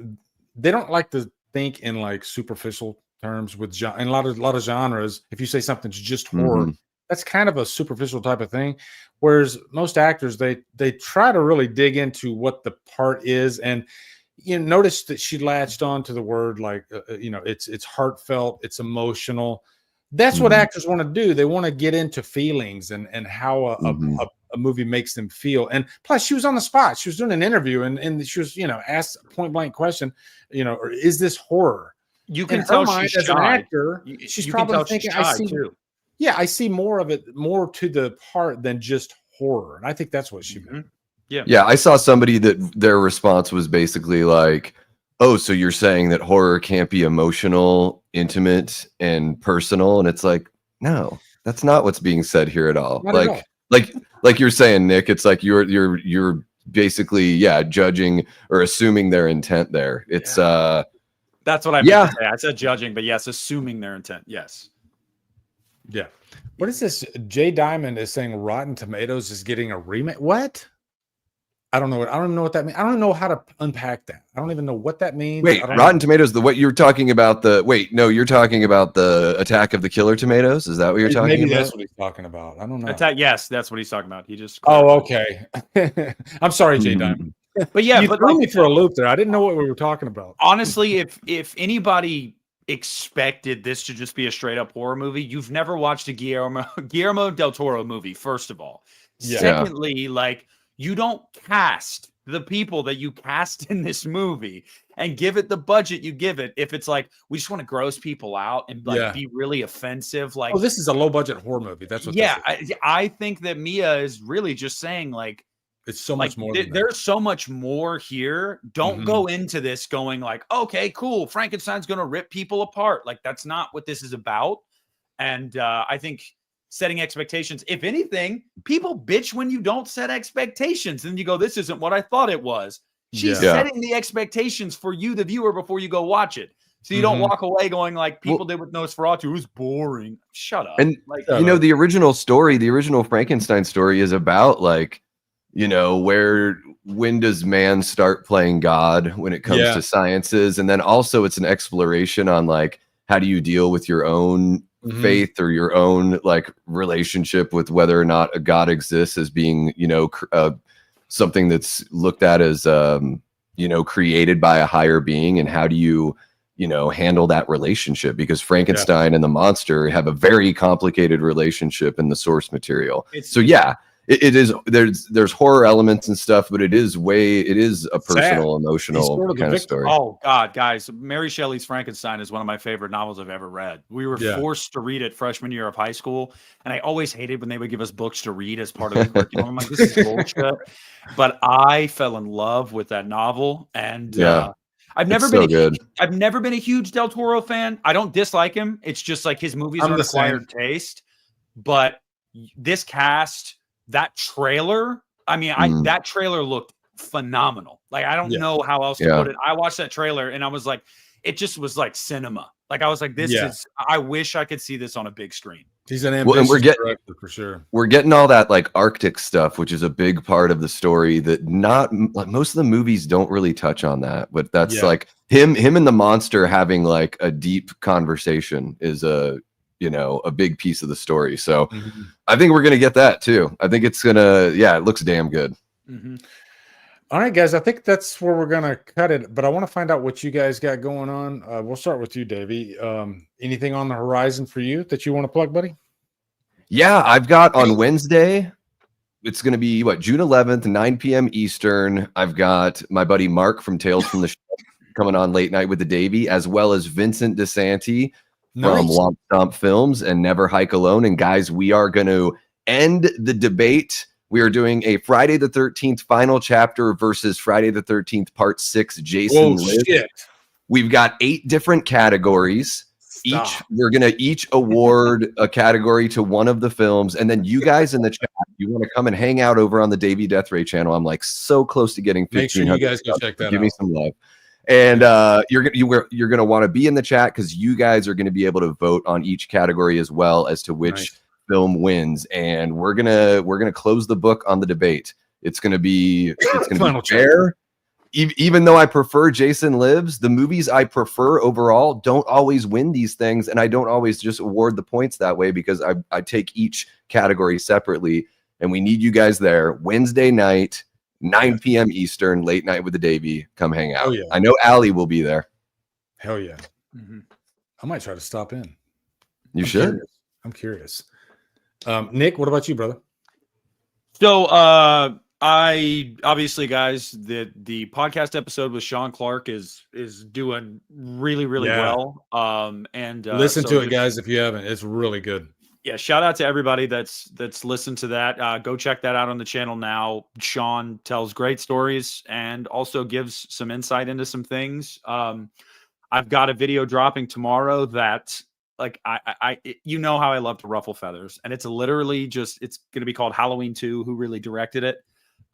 S1: they don't like to think in like superficial terms with in a lot of genres. If you say something's just horror, that's kind of a superficial type of thing. Whereas most actors, they try to really dig into what the part is. And notice that she latched on to the word like, it's heartfelt, it's emotional. That's what actors want to do. They want to get into feelings and how a movie makes them feel. And plus, she was on the spot. She was doing an interview and she was, asked a point blank question, or is this horror?
S3: You can tell she's
S1: as
S3: shy.
S1: An actor. She's probably thinking, I see more of it, more to the part than just horror. And I think that's what she meant.
S2: Yeah. I saw somebody that their response was basically like, oh, so you're saying that horror can't be emotional, intimate, and personal? And it's like, no, that's not what's being said here at all. Not like, at all. like you're saying, Nick, it's like you're basically judging or assuming their intent there. It's
S3: that's what I meant to say. I said judging, but yes, assuming their intent. Yes.
S1: Yeah. What is this? Jay Diamond is saying Rotten Tomatoes is getting a remake. What? I don't know. I don't even know what that means. I don't know how to unpack that. I don't even know what that means.
S2: Wait, Rotten Tomatoes, what you're talking about you're talking about the Attack of the Killer Tomatoes? Is that what you're talking
S1: Maybe
S2: about?
S1: that's what he's talking about. I don't know.
S3: Yes, that's what he's talking about. He just
S1: okay. I'm sorry, Jay Diamond.
S3: But yeah,
S1: you threw me for a loop there. I didn't know what we were talking about.
S3: Honestly, if anybody expected this to just be a straight up horror movie, you've never watched a Guillermo del Toro movie, first of all.
S1: Yeah.
S3: Secondly, like, you don't cast the people that you cast in this movie and give it the budget you give it if it's like, we just want to gross people out and like be really offensive. Like,
S1: oh, this is a low budget horror movie. That's what
S3: I think that Mia is really just saying, like,
S1: it's so much more than
S3: there's so much more here. Don't go into this going like, okay, cool, Frankenstein's gonna rip people apart. Like, that's not what this is about. And I think setting expectations, if anything, people bitch when you don't set expectations and you go, this isn't what I thought it was. She's setting the expectations for you, the viewer, before you go watch it. So you don't walk away going like people did with Nosferatu. It was boring. Shut up.
S2: And the original story, the original Frankenstein story is about like, when does man start playing God when it comes to sciences? And then also it's an exploration on like, how do you deal with your own faith or your own like relationship with whether or not a God exists as being, something that's looked at as, created by a higher being, and how do you, handle that relationship? Because Frankenstein and the monster have a very complicated relationship in the source material. It is, there's horror elements and stuff, but it is a personal, emotional kind of story.
S3: Oh God, guys, Mary Shelley's Frankenstein is one of my favorite novels I've ever read. We were forced to read it freshman year of high school, and I always hated when they would give us books to read as part of the curriculum. I'm like, this is bullshit. But I fell in love with that novel, and I've never been a huge Del Toro fan. I don't dislike him. It's just like his movies are an acquired taste. But this cast, that trailer, that trailer looked phenomenal. Like, I don't know how else to put it. I watched that trailer and I was like, it just was like cinema. Like, I was like, I wish I could see this on a big screen.
S1: He's an ambitious director for sure.
S2: We're getting all that like Arctic stuff, which is a big part of the story that most of the movies don't really touch on that. But that's like him and the monster having like a deep conversation is a big piece of the story. So I think we're going to get that too. I think it's going to, it looks damn good.
S1: All right, guys, I think that's where we're going to cut it, but I want to find out what you guys got going on. We'll start with you, Davey. Anything on the horizon for you that you want to plug, buddy?
S2: Yeah, I've got on Wednesday, it's going to be June 11th, 9 p.m. Eastern. I've got my buddy Mark from Tales from the Shelf coming on Late Night with the Davey, as well as Vincent DeSanti from Womp Stomp Films and Never Hike Alone. And guys, we are going to end the debate. We are doing a Friday the 13th final chapter versus Friday the 13th part 6. Jason Lives.
S1: Shit.
S2: We've got 8 different categories. We're going to each award a category to one of the films. And then you guys in the chat, you want to come and hang out over on the Davey Death Ray channel. I'm like so close to getting 1,500.
S1: Make sure you guys go check that out.
S2: Give me some love. And you're going to want to be in the chat because you guys are going to be able to vote on each category as well as to which film wins. And we're gonna close the book on the debate. It's gonna be fair. Even though I prefer Jason Lives, the movies I prefer overall don't always win these things, and I don't always just award the points that way because I take each category separately. And we need you guys there Wednesday night, 9 p.m. Eastern, Late Night with the Davey. Come hang out. I know Allie will be there.
S1: Hell yeah. I might try to stop in.
S2: You should.
S1: I'm curious. Nick, what about you, brother?
S3: So I obviously, guys, the podcast episode with Sean Clark is doing really well. And
S1: listen to it, guys, if you haven't. It's really good.
S3: Yeah, shout out to everybody that's listened to that. Go check that out on the channel now. Sean tells great stories and also gives some insight into some things. I've got a video dropping tomorrow that like you know how I love to ruffle feathers, and it's literally just it's going to be called Halloween 2. Who really directed it?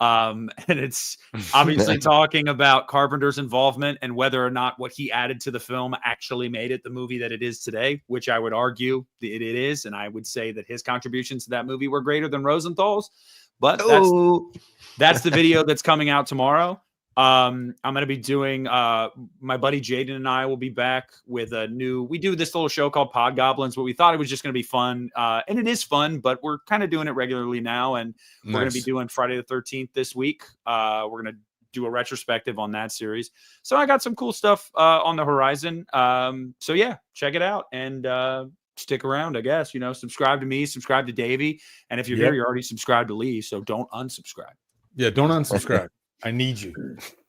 S3: And it's obviously talking about Carpenter's involvement and whether or not what he added to the film actually made it the movie that it is today, which I would argue it is, and I would say that his contributions to that movie were greater than Rosenthal's. But that's the video that's coming out tomorrow. I'm going to be doing, my buddy Jaden and I will be back with we do this little show called Pod Goblins, but we thought it was just going to be fun. And it is fun, but we're kind of doing it regularly now. And we're going to be doing Friday the 13th this week. We're going to do a retrospective on that series. So I got some cool stuff on the horizon. So yeah, check it out and stick around, I guess, subscribe to me, subscribe to Davey. And if you're here, you're already subscribed to Lee. So don't unsubscribe.
S1: Yeah. Don't unsubscribe. I need you.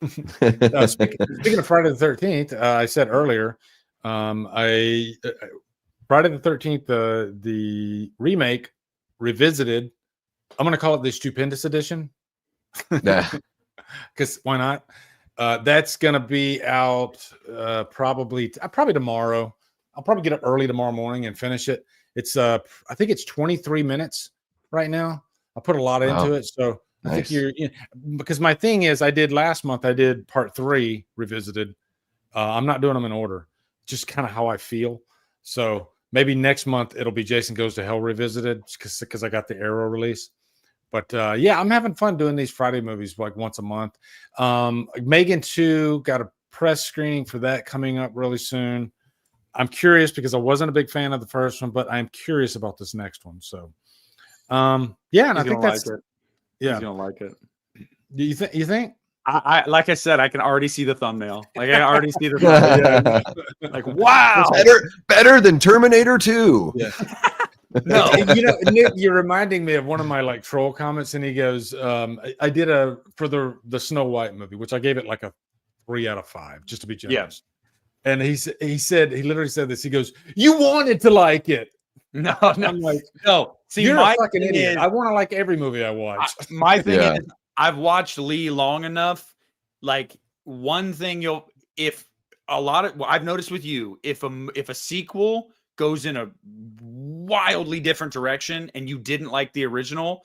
S1: Speaking of Friday the 13th, I said earlier, Friday the 13th, the remake revisited. I'm going to call it the Stupendous Edition. Because why not? That's going to be out probably tomorrow. I'll probably get up early tomorrow morning and finish it. It's I think it's 23 minutes right now. I put a lot into it, so. I think because my thing is I did part 3 revisited. I'm not doing them in order, just kind of how I feel. So maybe next month it'll be Jason Goes to Hell revisited because I got the Arrow release. But yeah, I'm having fun doing these Friday movies like once a month. Megan 2 got a press screening for that coming up really soon. I'm curious because I wasn't a big fan of the first one, but I'm curious about this next one. So yeah, and I think that's it. Yeah,
S3: he's gonna like it.
S1: Do you think?
S3: I like I said, I can already see the thumbnail. Like I already see the thumbnail. Like wow,
S2: better than Terminator 2.
S1: Yeah. No, Nick, you're reminding me of one of my like troll comments, and he goes, "I did for the Snow White movie, which I gave it like a 3 out of 5, just to be generous." Yeah. And he literally said this. He goes, "You wanted to like it."
S3: No.
S1: I'm like,
S3: no. See,
S1: you're a fucking idiot. I want to like every movie I watch.
S3: My thing is, I've watched Lee long enough. Like one thing I've noticed with you, if a sequel goes in a wildly different direction and you didn't like the original,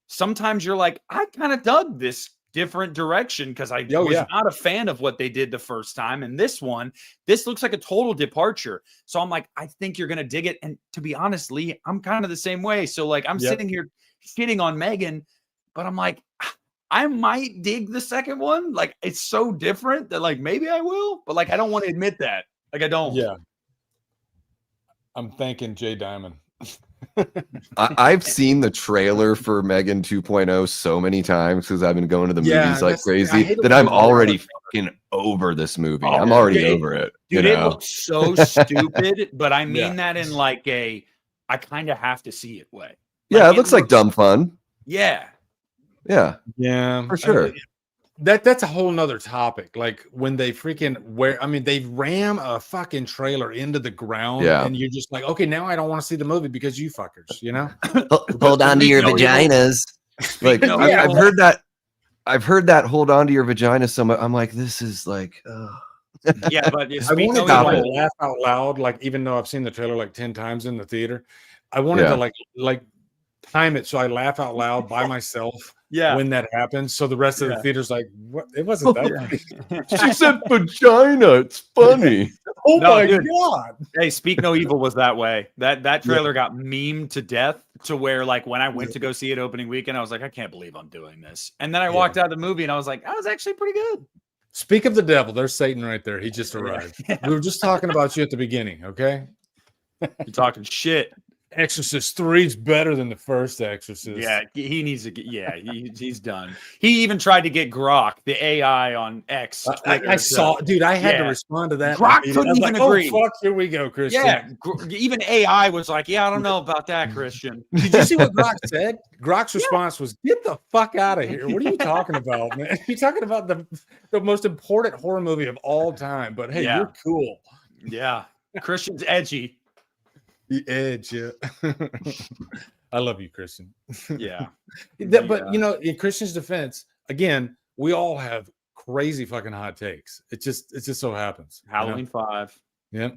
S3: sometimes you're like, I kind of dug this different direction because I was not a fan of what they did the first time. And this looks like a total departure. So I'm like, I think you're going to dig it. And to be honest, Lee, I'm kind of the same way. So like, I'm sitting here shitting on Megan, but I'm like, I might dig the second one. Like, it's so different that like, maybe I will, but like, I don't want to admit that. Like, I don't.
S1: Yeah. I'm thanking Jay Diamond.
S2: I've seen the trailer for Megan 2.0 so many times because I've been going to the movies like crazy that I'm already fucking over this movie. I'm already over it.
S3: Dude, it looks so stupid, but I mean that in like I kind of have to see it way.
S2: Yeah, it looks like dumb fun.
S3: Yeah.
S2: Yeah.
S1: Yeah.
S2: For sure.
S1: That's a whole nother topic. Like when they they ram a fucking trailer into the ground and you're just like, okay, now I don't want to see the movie because you fuckers,
S2: hold on to your vaginas. Like I've heard that hold on to your vagina so much. I'm like, this is like
S3: yeah, but
S1: I wanted to laugh out loud, like even though I've seen the trailer like 10 times in the theater. I wanted to like time it so I laugh out loud by myself when that happens. So the rest of the theater's like, what? It wasn't that.
S2: She said vagina. It's funny.
S1: Oh my God.
S3: Hey, Speak No Evil was that way. That trailer got memed to death to where like when I went to go see it opening weekend, I was like, I can't believe I'm doing this. And then I walked out of the movie and I was like, that was actually pretty good.
S1: Speak of the devil. There's Satan right there. He just arrived. We were just talking about you at the beginning. Okay.
S3: You're talking shit.
S1: Exorcist 3 is better than the first Exorcist.
S3: Yeah, he needs to get. Yeah, he's done. He even tried to get Grok, the AI on X.
S1: I saw, dude. I had to respond to that.
S3: Grok couldn't even agree.
S1: Oh, fuck, here we go, Christian.
S3: Yeah, even AI was like, "Yeah, I don't know about that, Christian."
S1: Did you see what Grok said? Grok's response was, "Get the fuck out of here! What are you talking about, man? You're talking about the most important horror movie of all time." But hey, you're cool.
S3: Yeah, Christian's edgy.
S1: The edge, yeah. I love you, Christian.
S3: Yeah.
S1: But in Christian's defense, again, we all have crazy fucking hot takes. It just so happens.
S3: Halloween 5.
S1: Yeah.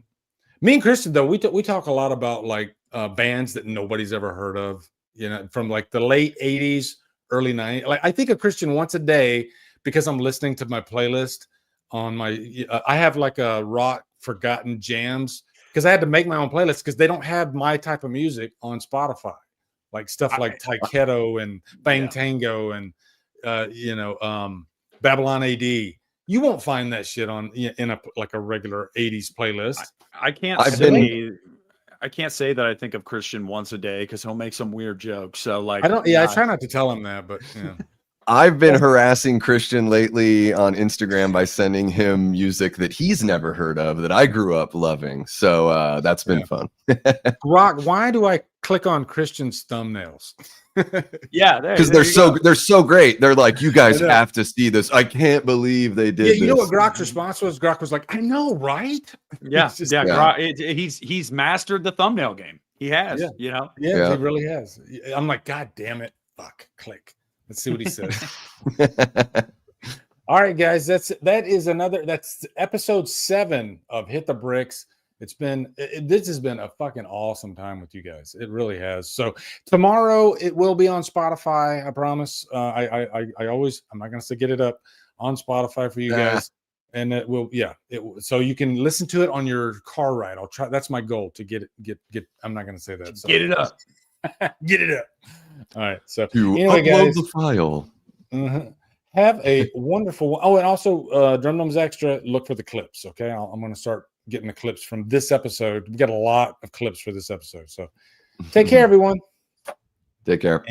S1: Me and Christian, though, we talk a lot about like bands that nobody's ever heard of, from like the late 80s, early 90s. Like I think of Christian once a day because I'm listening to my playlist on my, I have like a rock forgotten jams because I had to make my own playlist because they don't have my type of music on Spotify, like stuff like Taiketo and Bang Tango and, Babylon AD. You won't find that shit on in a regular 80s playlist.
S3: I can't say that I think of Christian once a day because he'll make some weird jokes. So like
S1: I don't. Yeah, I try not to tell him that, but yeah.
S2: I've been harassing Christian lately on Instagram by sending him music that he's never heard of that I grew up loving. So that's been fun.
S1: Rock, why do I click on Christian's thumbnails?
S2: Because they're so great. They're like, you guys have to see this. I can't believe they did.
S1: Yeah, you
S2: this.
S1: know what Grok's response was? Grok was like, I know, right?
S3: He's mastered the thumbnail game. He has, he
S1: really has. I'm like, God damn it. Fuck, click. Let's see what he says. All right, guys, that's episode 7 of Hit the Bricks. This has been a fucking awesome time with you guys. It really has. So tomorrow it will be on Spotify. I promise. I'm not going to say get it up on Spotify for you guys. And it will, so you can listen to it on your car ride. I'll try. That's my goal to get. I'm not going to say that. So.
S3: Get it up.
S1: Get it up. All right. So
S2: anyway, upload the file.
S1: Have a wonderful one. Oh, and also Drumdums Extra, look for the clips. Okay. I'm going to start getting the clips from this episode. We got a lot of clips for this episode. So take care, everyone.
S2: Take care.